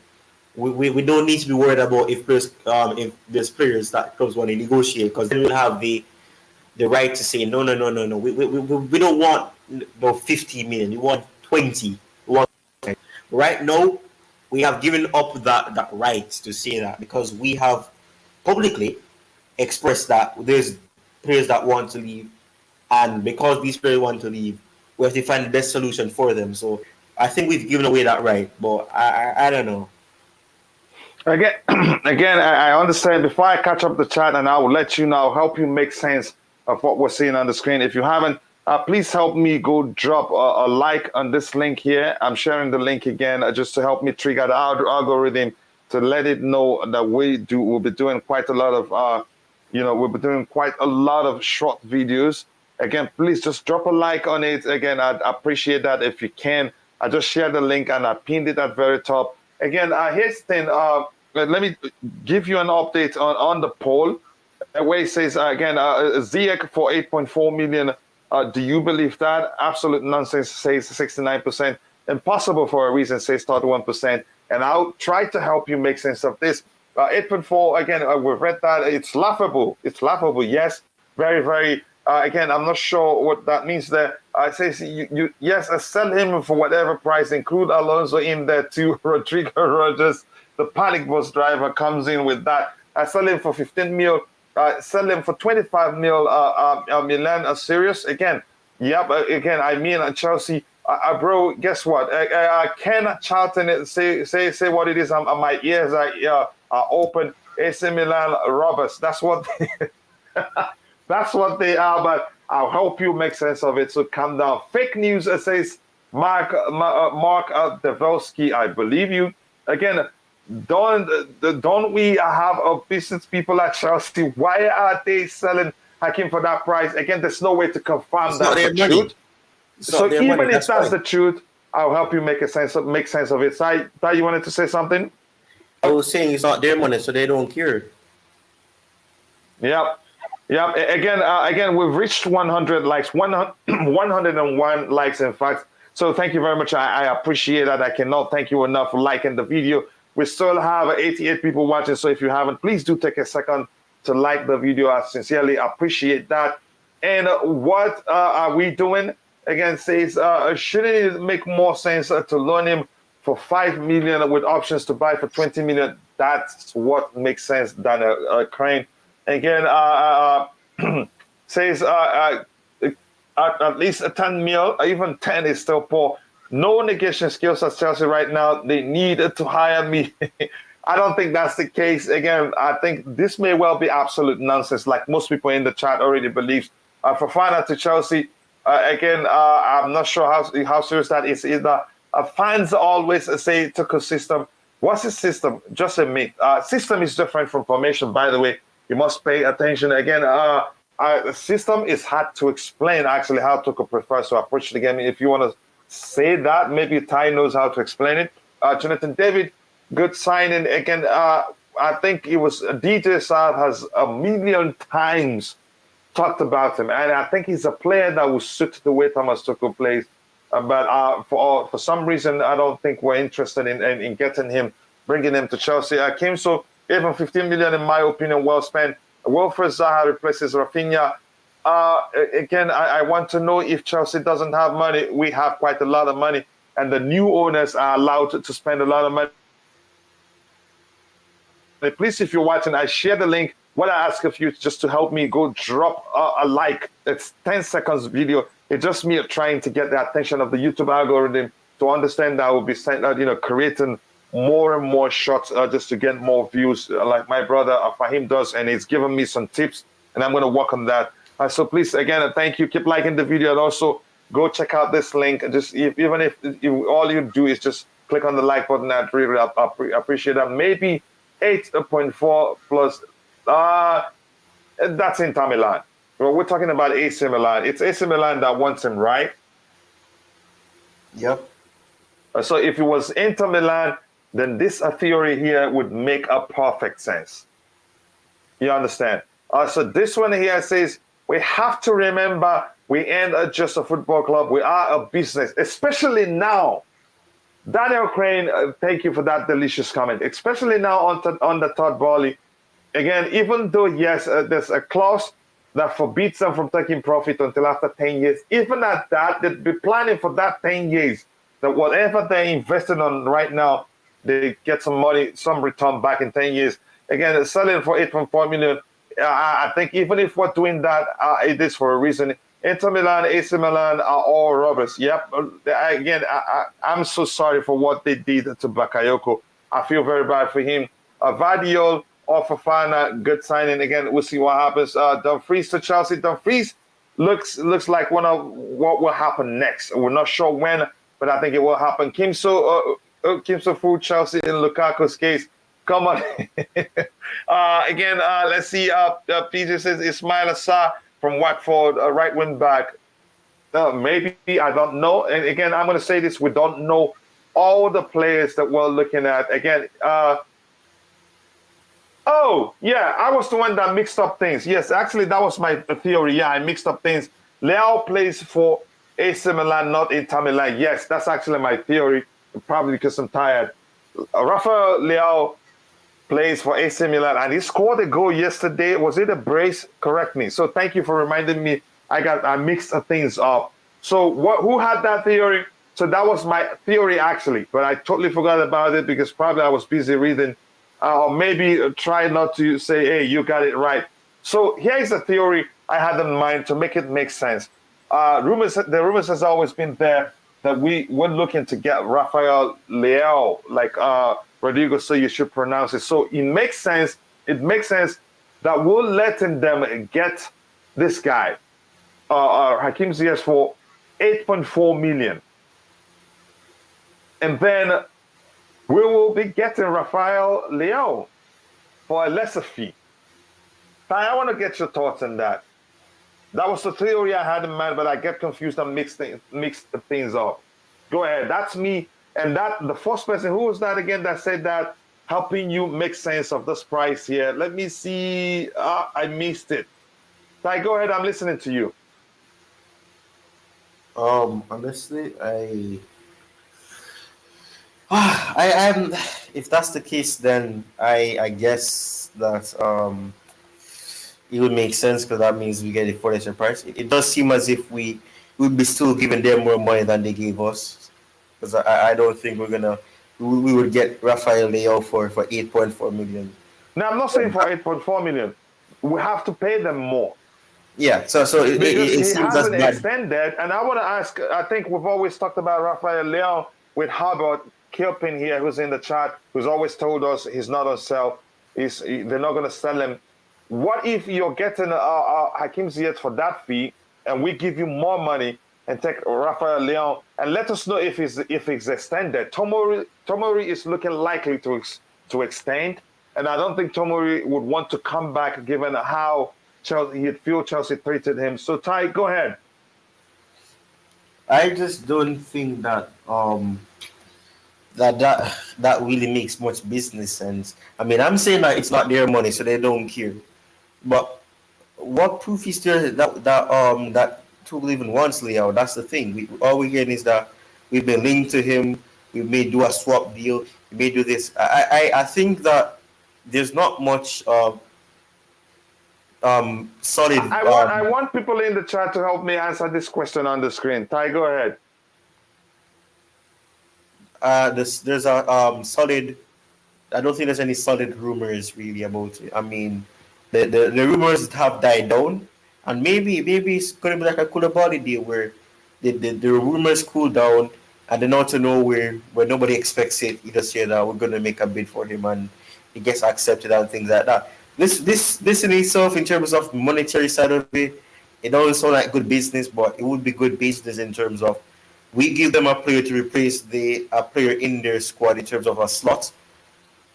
we don't need to be worried about if there's players that clubs want to negotiate, because then we'll have the right to say no. We don't want about 50 million. We want 20. We want 10. Right now, we have given up that right to say that, because we have publicly expressed that there's players that want to leave, and because these players want to leave, we have to find the best solution for them. So I think we've given away that right, but I don't know. Again, again, I understand. Before I catch up the chat, and I will let you know, help you make sense of what we're seeing on the screen. If you haven't, please help me go drop a like on this link here. I'm sharing the link again just to help me trigger the algorithm to let it know that we'll be doing quite a lot of, we'll be doing quite a lot of short videos. Again, please just drop a like on it. Again, I'd appreciate that if you can. I just shared the link and I pinned it at the very top. Again, here's the thing. Let me give you an update on the poll. Where it says, again, Ziyech for 8.4 million. Do you believe that? Absolute nonsense says 69%. Impossible for a reason says 31%. And I'll try to help you make sense of this. 8.4, again, we've read that. It's laughable. It's laughable, yes. Very, very. Again, I'm not sure what that means there. It says, yes, sell him for whatever price. Include Alonso in there too. Rodrigo Rogers, the panic bus driver, comes in with that. I sell him for 15 mil. Sell him for 25 mil. Milan are serious again. Yep. Again, I mean, Chelsea. Bro, guess what? Ken Charlton say what it is. My ears are open. AC Milan robbers. That's what. That's what they are. But I'll help you make sense of it. So calm down. Fake news. It says Mark Develsky. I believe you. Again, don't we have a business people at Chelsea? Why are they selling Hakim for that price? Again, there's no way to confirm that's the truth. So even if that's the truth, I'll help you make sense of it. Sai, you wanted to say something? I was saying it's not their money, so they don't care. Yep. Again, we've reached 100 likes, 101 likes, in fact. So thank you very much. I appreciate that. I cannot thank you enough for liking the video. We still have 88 people watching. So if you haven't, please do take a second to like the video. I sincerely appreciate that. And what are we doing? Again, says, shouldn't it make more sense to loan him for 5 million with options to buy for 20 million? That's what makes sense than a Crane. Again, says at least a 10 mil, even 10 is still poor. No negation skills at Chelsea right now. They need to hire me. I don't think that's the case. Again, I think this may well be absolute nonsense, like most people in the chat already believes. Fofana to Chelsea, again, I'm not sure how serious that is either. Fans always say Tuchel system. What's his system? Just a myth. System is different from formation, by the way. You must pay attention. Again, the system is hard to explain, actually, how Tuchel prefers to approach the game. If you want to say that, maybe Ty knows how to explain it. Jonathan David, good signing. Again, I think it was DJ Saab has a million times talked about him, and I think he's a player that will suit the way Thomas Tuchel plays. But for some reason, I don't think we're interested in getting him, bringing him to Chelsea. So even 15 million, in my opinion, well spent. Wilfred Zaha replaces Rafinha. Again, I want to know if Chelsea doesn't have money. We have quite a lot of money, and the new owners are allowed to spend a lot of money. Please, if you're watching, I share the link. What I ask of you is just to help me go drop a like. It's 10 seconds video. It's just me trying to get the attention of the YouTube algorithm to understand that I will be creating more and more shots just to get more views, like my brother Fahim does, and he's given me some tips, and I'm going to work on that. So please, again, thank you. Keep liking the video, and also go check out this link. Just even if all you do is just click on the like button, I'd really appreciate that. Maybe 8.4 plus. That's Inter Milan. Well, we're talking about AC Milan. It's AC Milan that wants him, right? Yep. So if it was Inter Milan, then this theory here would make a perfect sense. You understand? So this one here says, we have to remember we ain't just a football club. We are a business, especially now. Daniel Crane, thank you for that delicious comment. Especially now on the third volley. Again, even though, yes, there's a clause that forbids them from taking profit until after 10 years, even at that, they'd be planning for that 10 years, that whatever they're investing on right now, they get some money, some return back in 10 years. Again, selling for 8.4 million. I think even if we're doing that, it is for a reason. Inter Milan, AC Milan are all robbers. Yep. Again, I'm so sorry for what they did to Bakayoko. I feel very bad for him. Vardiol or Fofana, good signing. Again, we'll see what happens. Dumfries to Chelsea. Dumfries looks like one of what will happen next. We're not sure when, but I think it will happen. Kim So-fu, Chelsea in Lukaku's case. Come on. Again, let's see. PJ says Ismail Assar from Watford, right wing back. Maybe, I don't know. And again, I'm going to say this. We don't know all the players that we're looking at. Again, oh, yeah, I was the one that mixed up things. Yes, actually, that was my theory. Yeah, I mixed up things. Leao plays for AC Milan, not Inter Milan. Yes, that's actually my theory, probably because I'm tired. Rafael Leao plays for AC Milan, and he scored a goal yesterday. Was it a brace? Correct me. So thank you for reminding me. I mixed things up. So who had that theory? So that was my theory, actually, but I totally forgot about it because probably I was busy reading. Or maybe try not to say, hey, you got it right. So here's a theory I had in mind to make it make sense. The rumors has always been there that we were looking to get Rafael Leao, like Rodrigo, so you should pronounce it. So it makes sense. It makes sense that we're letting them get this guy, Hakim Ziyech, for 8.4 million. And then we will be getting Rafael Leao for a lesser fee. I want to get your thoughts on that. That was the theory I had in mind, but I get confused and mixed things up. Go ahead. That's me. And the first person, who was that again that said that, helping you make sense of this price here? Let me see. I missed it. Ty, go ahead. I'm listening to you. Honestly, I am. If that's the case, then I guess that it would make sense because that means we get a full extra price. It does seem as if we would be still giving them more money than they gave us, because I don't think we would get Rafael Leao for 8.4 million. Now, I'm not saying for 8.4 million. We have to pay them more Yeah, so because it he seems as hasn't bad. extended. And I want to ask, I think we've always talked about Rafael Leao with Harbert Kilpin here, who's in the chat, who's always told us he's not on sale. They're not going to sell him. What if you're getting Hakim Ziyech for that fee and we give you more money and take Rafael Leao and let us know if it's extended? Tomori is looking likely to extend, and I don't think Tomori would want to come back given how he'd feel Chelsea treated him. So Ty, go ahead. I just don't think that that really makes much business sense. I mean, I'm saying that it's not their money, so they don't care. But what proof is there that Tuchel even wants Leo? That's the thing. All we're getting is that we've been linked to him. We may do a swap deal. We may do this. I think that there's not much solid. I want people in the chat to help me answer this question on the screen. Ty, go ahead. There's a solid. I don't think there's any solid rumors really about it. I mean, the rumors have died down, and maybe it's gonna be like a Koulibaly deal where the rumors cool down, and then out of nowhere, where nobody expects it, you just say that we're gonna make a bid for him, and it gets accepted and things like that. This in itself, in terms of monetary side of it, it doesn't sound like good business, but it would be good business in terms of we give them a player to replace a player in their squad in terms of a slot,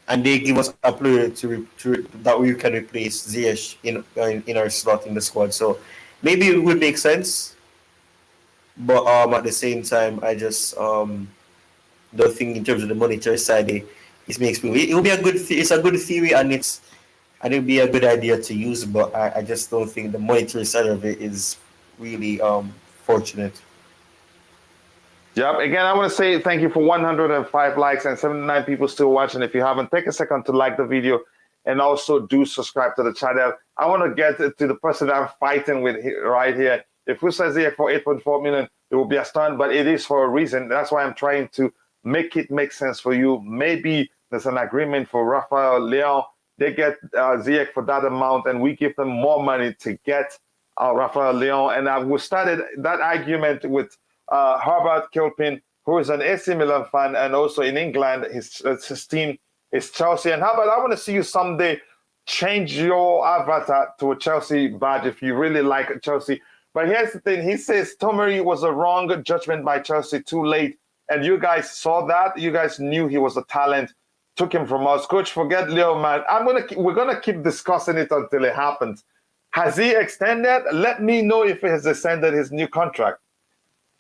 and they give us a player that we can replace Ziyech in our slot in the squad. So maybe it would make sense, but at the same time, I just don't think in terms of the monetary side, it makes me. It will be a good. It's a good theory, and it'll be a good idea to use. But I just don't think the monetary side of it is really fortunate. Yep. Again, I want to say thank you for 105 likes and 79 people still watching. If you haven't, take a second to like the video and also do subscribe to the channel. I want to get to the person I'm fighting with right here. If we says here for 8.4 million, it will be a stunt, but it is for a reason. That's why I'm trying to make it make sense for you. Maybe there's an agreement for Rafael Leao. They get Ziyech for that amount, and we give them more money to get Rafael Leao. And we started that argument with Herbert Kilpin, who is an AC Milan fan, and also in England, his team is Chelsea. And Herbert, I want to see you someday change your avatar to a Chelsea badge if you really like Chelsea. But here's the thing: he says Tomori was a wrong judgment by Chelsea, too late, and you guys saw that. You guys knew he was a talent. Took him from us, coach. Forget Leo, man. We're gonna keep discussing it until it happens. Has he extended? Let me know if he has extended his new contract.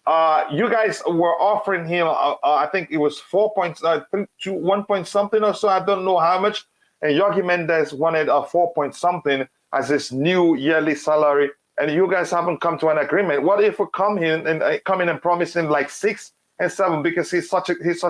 You guys were offering him, I think it was 1 point something or so. I don't know how much. And Yogi Mendes wanted a 4 point something as his new yearly salary. And you guys haven't come to an agreement. What if we come in and promise him like 6 and 7 because he's such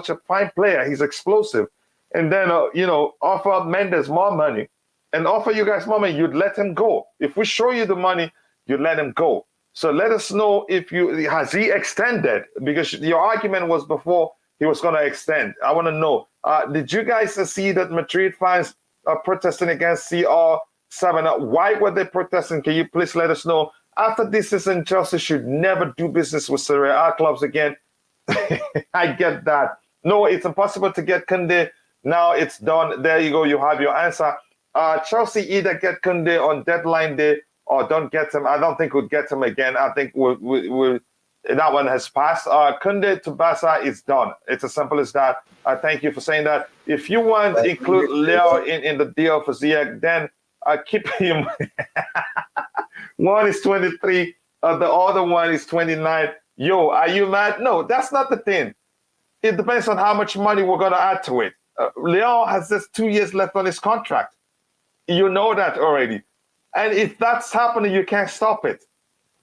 a fine player. He's explosive. And then offer Mendes more money and offer you guys more money. You'd let him go. If we show you the money, you'd let him go. So let us know has he extended, because your argument was before he was going to extend. I want to know, did you guys see that Madrid fans are protesting against CR7? Why were they protesting? Can you please let us know? After this season, Chelsea should never do business with Serie A clubs again. I get that. No, it's impossible to get Koundé. Now it's done. There you go. You have your answer. Chelsea either get Koundé on deadline day or don't get him. I don't think we'll get him again. I think that one has passed. Koundé to Barca is done. It's as simple as that. Thank you for saying that. If you want to include Leo in the deal for Ziyech, then keep him. One is 23. The other one is 29. Yo, are you mad? No, that's not the thing. It depends on how much money we're going to add to it. Leo has just 2 years left on his contract. You know that already. And if that's happening, you can't stop it.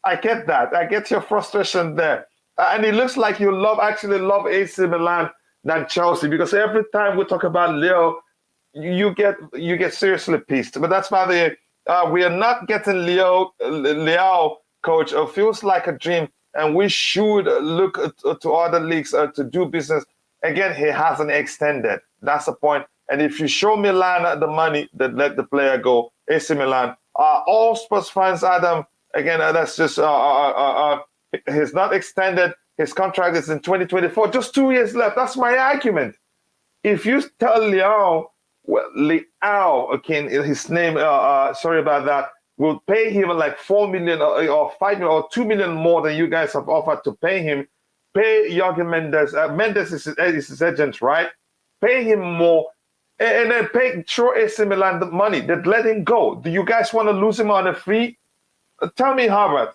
I get that. I get your frustration there. And it looks like you actually love AC Milan than Chelsea, because every time we talk about Leo, you get seriously pissed. But that's why we are not getting Leao, coach. It feels like a dream, and we should look to other leagues to do business. Again, he hasn't extended. That's the point. And if you show Milan the money, that let the player go. AC Milan. All Spurs fans, Adam. Again, that's just he's not extended. His contract is in 2024. Just 2 years left. That's my argument. If you tell Leao, okay, his name, sorry about that, will pay him like 4 million or 5 million or 2 million more than you guys have offered to pay him. Pay Jorge Mendes. Mendes is his agent, right? Pay him more, and then pay AC Milan the money. Then let him go. Do you guys want to lose him on a free? Tell me, Harvard.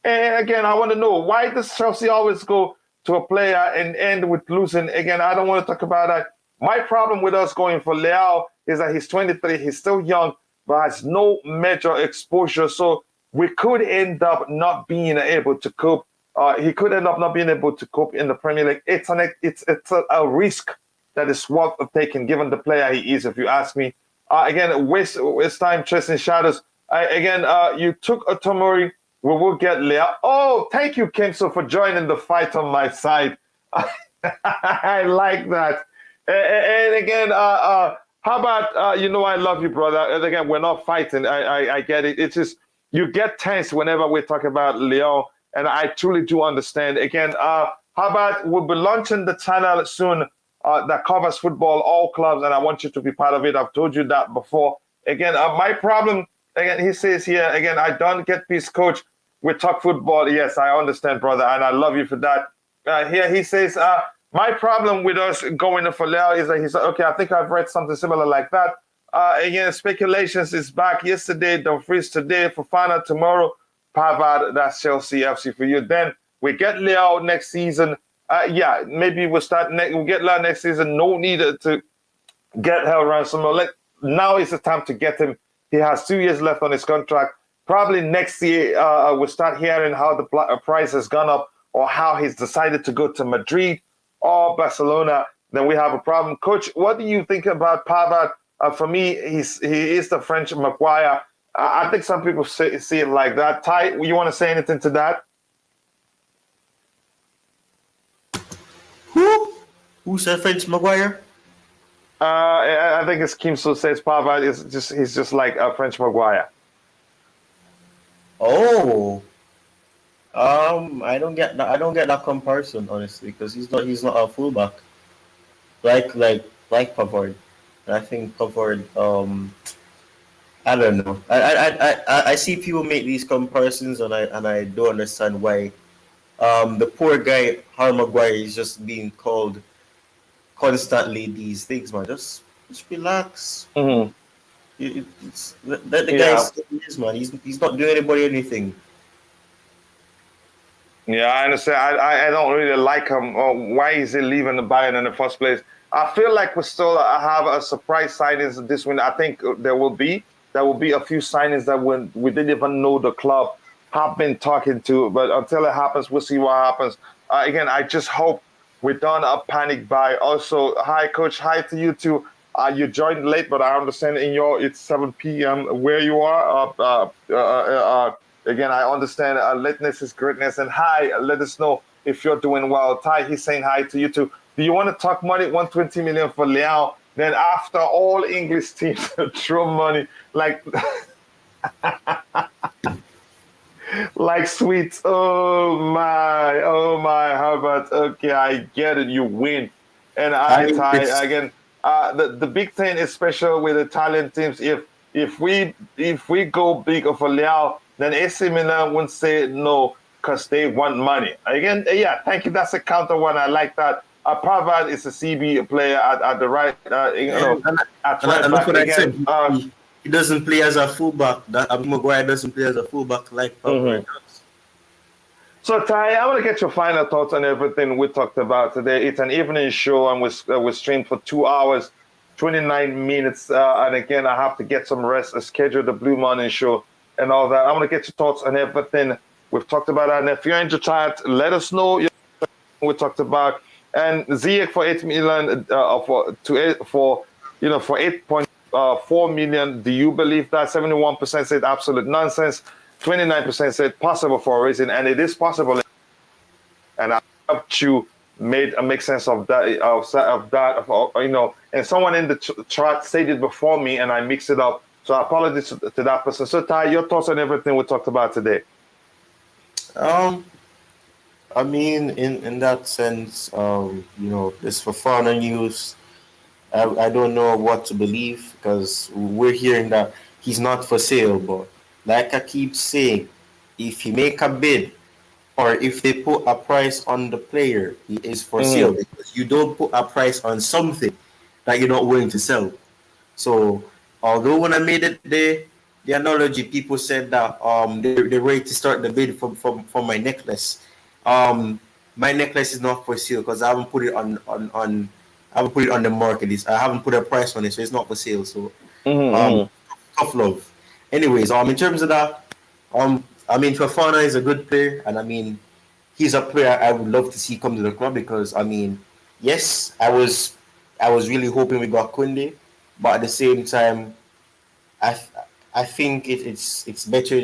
And again, I want to know, why does Chelsea always go to a player and end with losing? Again, I don't want to talk about that. My problem with us going for Leao is that he's 23, he's still young, but has no major exposure. So we could end up not being able to cope. He could end up not being able to cope in the Premier League. It's a risk that is worth taking, given the player he is, if you ask me. Again, waste time chasing shadows. You took a Tomori. We will get Leao. Oh, thank you, Kimso, for joining the fight on my side. I like that. And again, how about, I love you, brother. And again, we're not fighting. I get it. It's just, you get tense whenever we talk about Leao, and I truly do understand. Again, how about we'll be launching the channel soon that covers football, all clubs, and I want you to be part of it. I've told you that before. Again, my problem, again, he says here, again, I don't get peace, coach. We talk football. Yes, I understand, brother, and I love you for that. Here he says, my problem with us going for Leao is that he said, okay, I think I've read something similar like that. Again, speculations is back yesterday, Dumfries today, Fofana tomorrow, Pavard, that's Chelsea FC for you. Then we get Leao next season. Maybe we'll get Leao next season. No need to get held ransom. Now is the time to get him. He has 2 years left on his contract. Probably next year, we'll start hearing how the price has gone up, or how he's decided to go to Madrid or Barcelona. Then we have a problem. Coach, what do you think about Pavard? For me, he is the French Maguire. I think some people see it like that. Ty, you want to say anything to that? Who said French Maguire? I think it's Kimso says Pavard he's just like a French Maguire. Oh, I don't get that comparison, honestly, because he's not a fullback like Pavard. I think Pavard. I don't know. I see people make these comparisons, and I don't understand why. The poor guy Harry Maguire is just being called constantly these things, man. Just relax. Mm-hmm. The guy is, man. He's not doing anybody anything. Yeah, I understand. I don't really like him. Why is he leaving the Bayern in the first place? I feel like we still have a surprise signings this winter. I think there will be a few signings that we didn't even know the club have been talking to. But until it happens, we'll see what happens. Again, I just hope we don't panic buy. Also, hi, Coach. Hi to you too. You joined late, but I understand it's 7 p.m. where you are. Again, I understand lateness is greatness. And hi, let us know if you're doing well. Ty, he's saying hi to you too. Do you want to talk money? 120 million for Leao. Then after all English teams throw money like like sweets. Oh my, Herbert. Okay, I get it. You win. And Ty, again, the big thing is special with Italian teams. If we go big for Leao, then AC Milan won't say no because they want money. Again, yeah, thank you. That's a counter one. I like that. Pavard is a CB player at the right, at right back. Again, he doesn't play as a fullback. Maguire doesn't play as a fullback like Pavard does. So, Ty, I want to get your final thoughts on everything we talked about today. It's an evening show, and we streamed for 2 hours, 29 minutes. And again, I have to get some rest, schedule the Blue Morning show and all that. I want to get your thoughts on everything We've talked about that. And if you're in the chat, let us know. We talked about and Ziyech for 8 million for 8.4 million. Do you believe that? 71% said absolute nonsense. 29% said possible for a reason, and it is possible. And I helped you make sense of that and someone in the chat said it before me and I mixed it up, so I apologize to that person. So Ty, your thoughts on everything we talked about today? I mean, in that sense, this Fofana news, I don't know what to believe because we're hearing that he's not for sale. But like I keep saying, if you make a bid or if they put a price on the player, he is for sale, because you don't put a price on something that you're not willing to sell. So although when I made it the analogy, people said that they're ready to start the bid for my necklace. My necklace is not for sale because I haven't put it on I haven't put it on the market. I haven't put a price on it, so it's not for sale. So tough love. Anyways, in terms of that, I mean Fofana is a good player, and I mean he's a player I would love to see come to the club because I mean, yes, I was really hoping we got Kunde, but at the same time, I I think it's better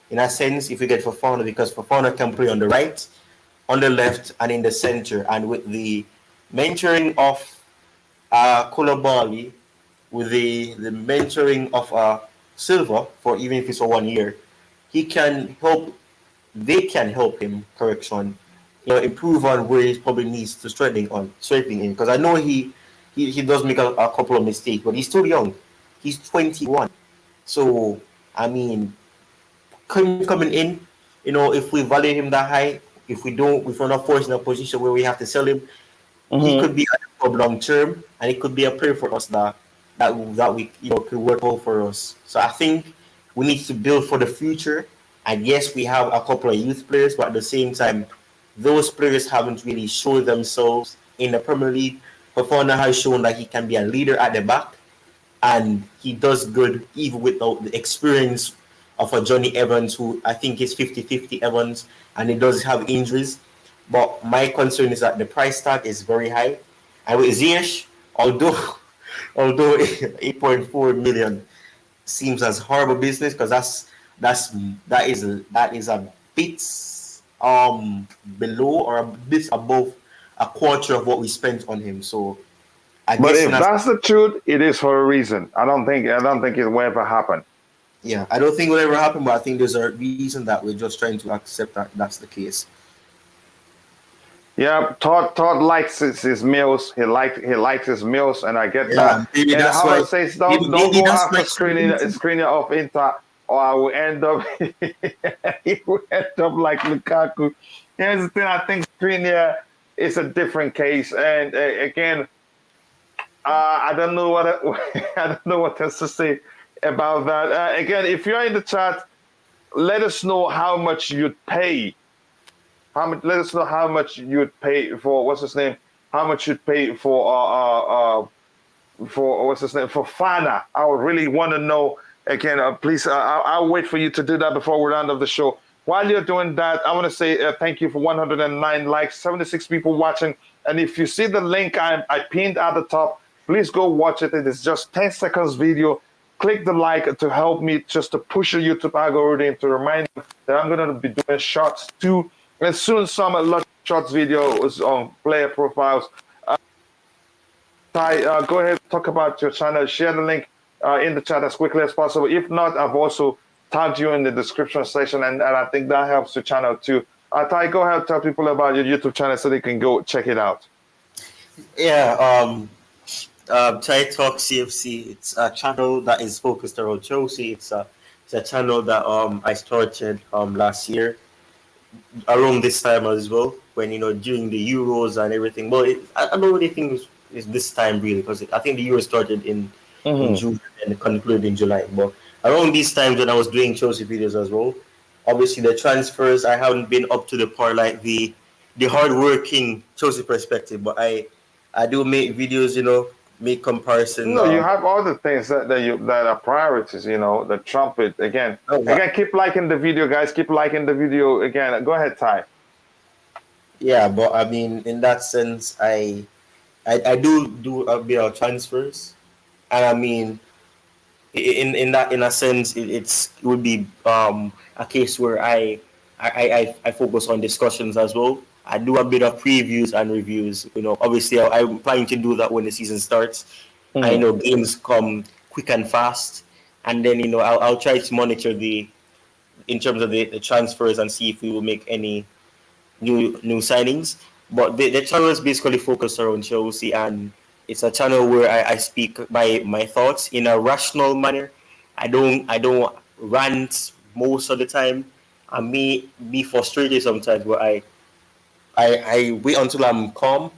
in a sense if we get Fofana, because Fofana can play on the right, on the left, and in the center, and with the mentoring of Koulibaly, with the mentoring of Silva for even if it's for 1 year, he can help. They can help him correction, improve on where he probably needs to strengthening in. Because I know he does make a couple of mistakes, but he's still young. He's 21. So I mean, coming in, if we value him that high, if we're not forced in a position where we have to sell him, he could be at the club long term, and it could be a player for us that we could work out for us. So I think we need to build for the future. And yes, we have a couple of youth players, but at the same time, those players haven't really shown themselves in the Premier League. Fofana has shown that he can be a leader at the back, and he does good even without the experience of a Johnny Evans, who I think is 50-50 Evans, and he does have injuries. But my concern is that the price tag is very high. And with Ziyech, although 8.4 million seems as horrible business, because that is a bit below or a bit above a quarter of what we spent on him. So but if that's the truth, it is for a reason. I don't think it will ever happen. Yeah, I don't think it will ever happen, but I think there's a reason that we're just trying to accept that that's the case. Yeah, Todd likes his meals. He likes his meals, and I get that. Maybe and that's how why, I say, don't go after screening off Inter, or I will end up he will end up like Lukaku. Here's the thing: I think Skriniar is a different case, and again, I don't know I don't know what else to say about that. Again, if you're in the chat, let us know how much you'd pay. Let us know how much you'd pay for what's his name? How much you'd pay for what's his name? For Fana. I would really want to know. Again, please. I'll wait for you to do that before we round up the show. While you're doing that, I want to say thank you for 109 likes, 76 people watching. And if you see the link I pinned at the top, please go watch it. It is just 10 seconds video. Click the like to help me just to push the YouTube algorithm, to remind them that I'm going to be doing shorts too. And soon some shorts videos on player profiles. Ty, go ahead, talk about your channel. Share the link in the chat as quickly as possible. If not, I've also tagged you in the description section, and I think that helps your channel too. Ty, go ahead, tell people about your YouTube channel so they can go check it out. Yeah, Ty Talk CFC. It's a channel that is focused around Chelsea. It's a channel that I started last year, around this time as well, when during the Euros and everything. Well, I don't really think it's this time really, because I think the Euro started in June and concluded in July. But around these times when I was doing Chelsea videos as well, obviously the transfers I haven't been up to the par like the hardworking Chelsea perspective, but I do make videos, make comparison. No, you have other things that are priorities. The trumpet again. Again, keep liking the video, guys. Keep liking the video. Again, go ahead, Ty. Yeah, but I mean, in that sense, I do a bit of transfers, and I mean, in a sense, it would be a case where I focus on discussions as well. I do a bit of previews and reviews. Obviously, I'm planning to do that when the season starts. I know games come quick and fast, and then I'll try to monitor in terms of the transfers and see if we will make any new signings. But the channel is basically focused around Chelsea, and it's a channel where I speak my thoughts in a rational manner. I don't rant most of the time. I may be frustrated sometimes, but I wait until I'm calm,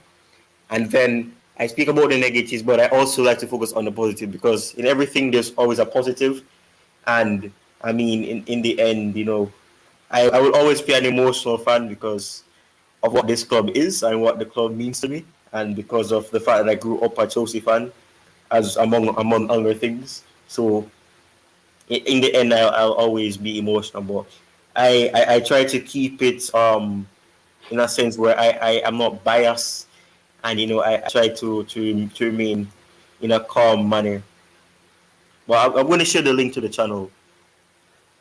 and then I speak about the negatives. But I also like to focus on the positive, because in everything there's always a positive. And I mean, in the end, I will always be an emotional fan because of what this club is and what the club means to me, and because of the fact that I grew up a Chelsea fan, as among other things. So in the end, I'll always be emotional, but I try to keep it in a sense where I am not biased, and I try to remain in a calm manner. Well, I'm going to share the link to the channel.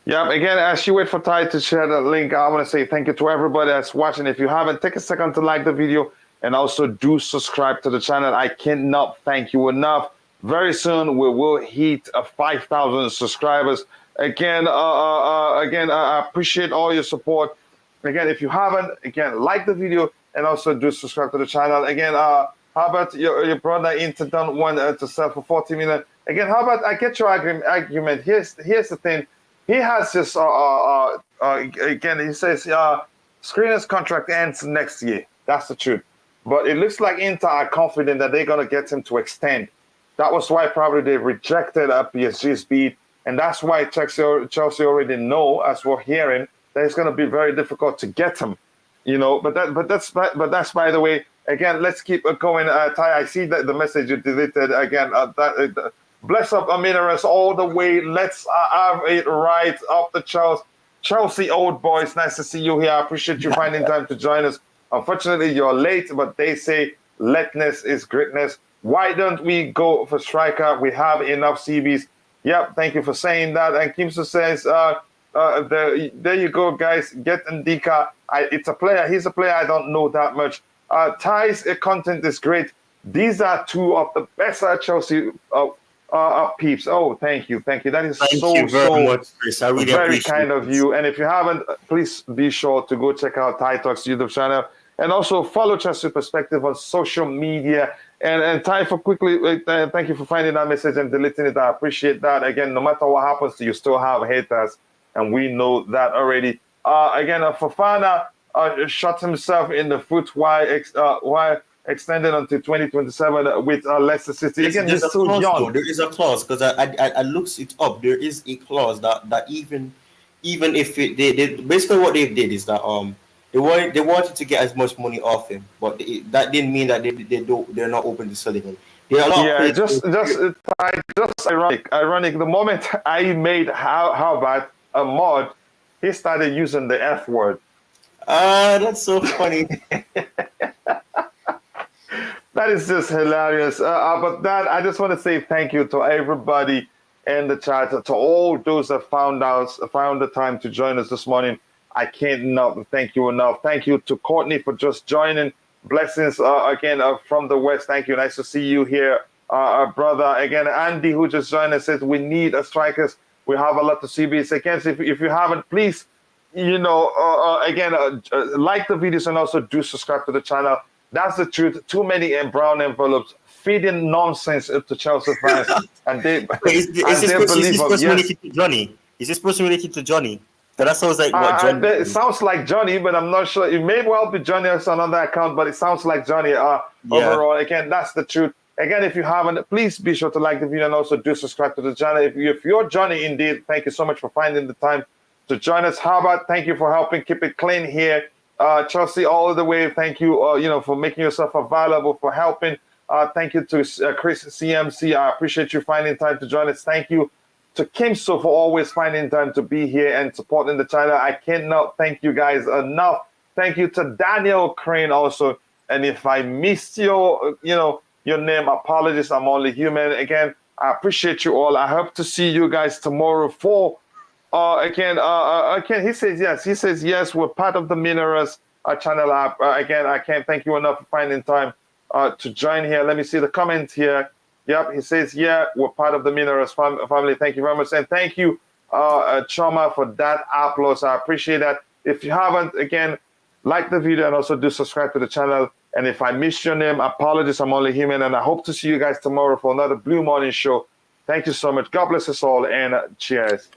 Yeah, again, as you wait for Ty to share the link, I want to say thank you to everybody that's watching. If you haven't, take a second to like the video and also do subscribe to the channel. I cannot thank you enough. Very soon we will hit 5,000 subscribers. Again, I appreciate all your support. Again, if you haven't, again, like the video and also do subscribe to the channel. Again, how about your brother Inter don't want to sell for 40 million? Again, how about I get your argument? Here's the thing. He has this, again, he says Skriniar's contract ends next year. That's the truth. But it looks like Inter are confident that they're going to get him to extend. That was why probably they rejected PSG's bid. And that's why Chelsea already know, as we're hearing, that it's going to be very difficult to get him. But that's by the way. Again, let's keep going. Ty, I see that the message you deleted again. Bless up Aminarus all the way. Let's have it right up the Chelsea old boys. Nice to see you here. I appreciate you finding time to join us. Unfortunately, you're late, but they say lateness is greatness. Why don't we go for striker? We have enough CBs. Yep, thank you for saying that. And Kimso says, there you go, guys. Get Ndika. It's a player. He's a player I don't know that much. Ty's content is great. These are two of the best Chelsea peeps. Oh, thank you. That is Thank you very much, Chris. I really very appreciate kind of you. And if you haven't, please be sure to go check out Ty Talks YouTube channel and also follow Chelsea Perspective on social media. And Ty, for quickly, thank you for finding that message and deleting it. I appreciate that. Again, no matter what happens, you still have haters, and we know that already. Again, Fofana shot himself in the foot while extended until 2027 with Leicester City. Again, he's too young. Though. There is a clause, because I looked it up. There is a clause that even if they basically what they did is that they wanted to get as much money off him, but that didn't mean that they're not open to selling him. Yeah, just ironic. The moment I made how about a mod, he started using the F word. That's so funny. That is just hilarious. But that I just want to say thank you to everybody in the chat, to all those that found the time to join us this morning. I can't thank you enough. Thank you to Courtney for just joining. Blessings again from the West. Thank you. Nice to see you here, brother. Again, Andy, who just joined us, says we need a strikers. We have a lot of CBs. Again, if you haven't, please, like the videos and also do subscribe to the channel. That's the truth. Too many brown envelopes feeding nonsense to Chelsea fans, and they is this person related to Johnny? Is this person related to Johnny? That sounds like what Johnny. It sounds like Johnny, but I'm not sure. It may well be Johnny on another account, but it sounds like Johnny. Overall, again, that's the truth. Again, if you haven't, please be sure to like the video and also do subscribe to the channel. If you're Johnny indeed, thank you so much for finding the time to join us. Harbert, thank you for helping keep it clean here. Chelsea all the way, thank you, for making yourself available, for helping. Thank you to Chris CMC. I appreciate you finding time to join us. Thank you to Kimso for always finding time to be here and supporting the channel. I cannot thank you guys enough. Thank you to Daniel Crane also. And if I missed your name, apologies. I'm only human. Again, I appreciate you all. I hope to see you guys tomorrow for again, he says yes. He says yes. We're part of the Mineras channel app. Again, I can't thank you enough for finding time to join here. Let me see the comment here. Yep, he says, yeah, we're part of the Mineras family. Thank you very much. And thank you, Choma, for that applause. I appreciate that. If you haven't, again, like the video and also do subscribe to the channel. And if I missed your name, apologies. I'm only human. And I hope to see you guys tomorrow for another Blue Morning Show. Thank you so much. God bless us all. And cheers.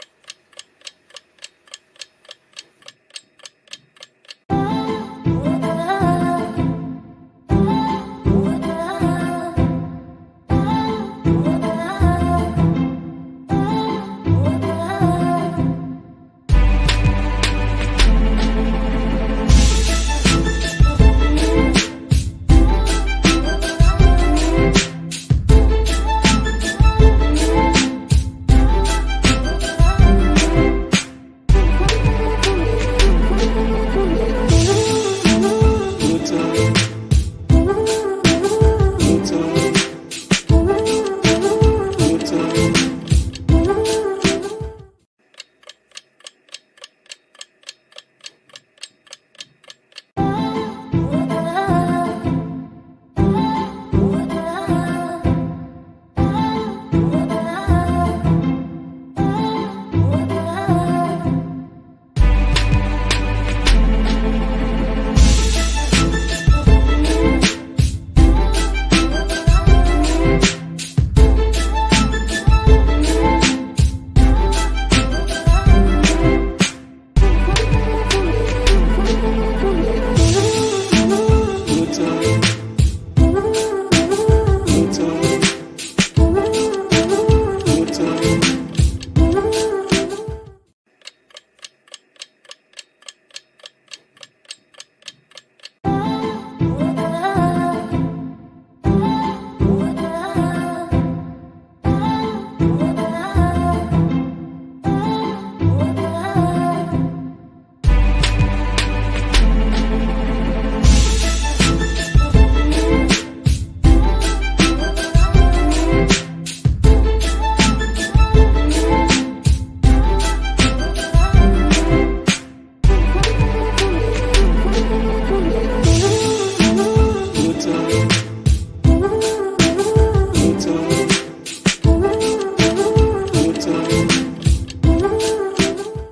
YouTube.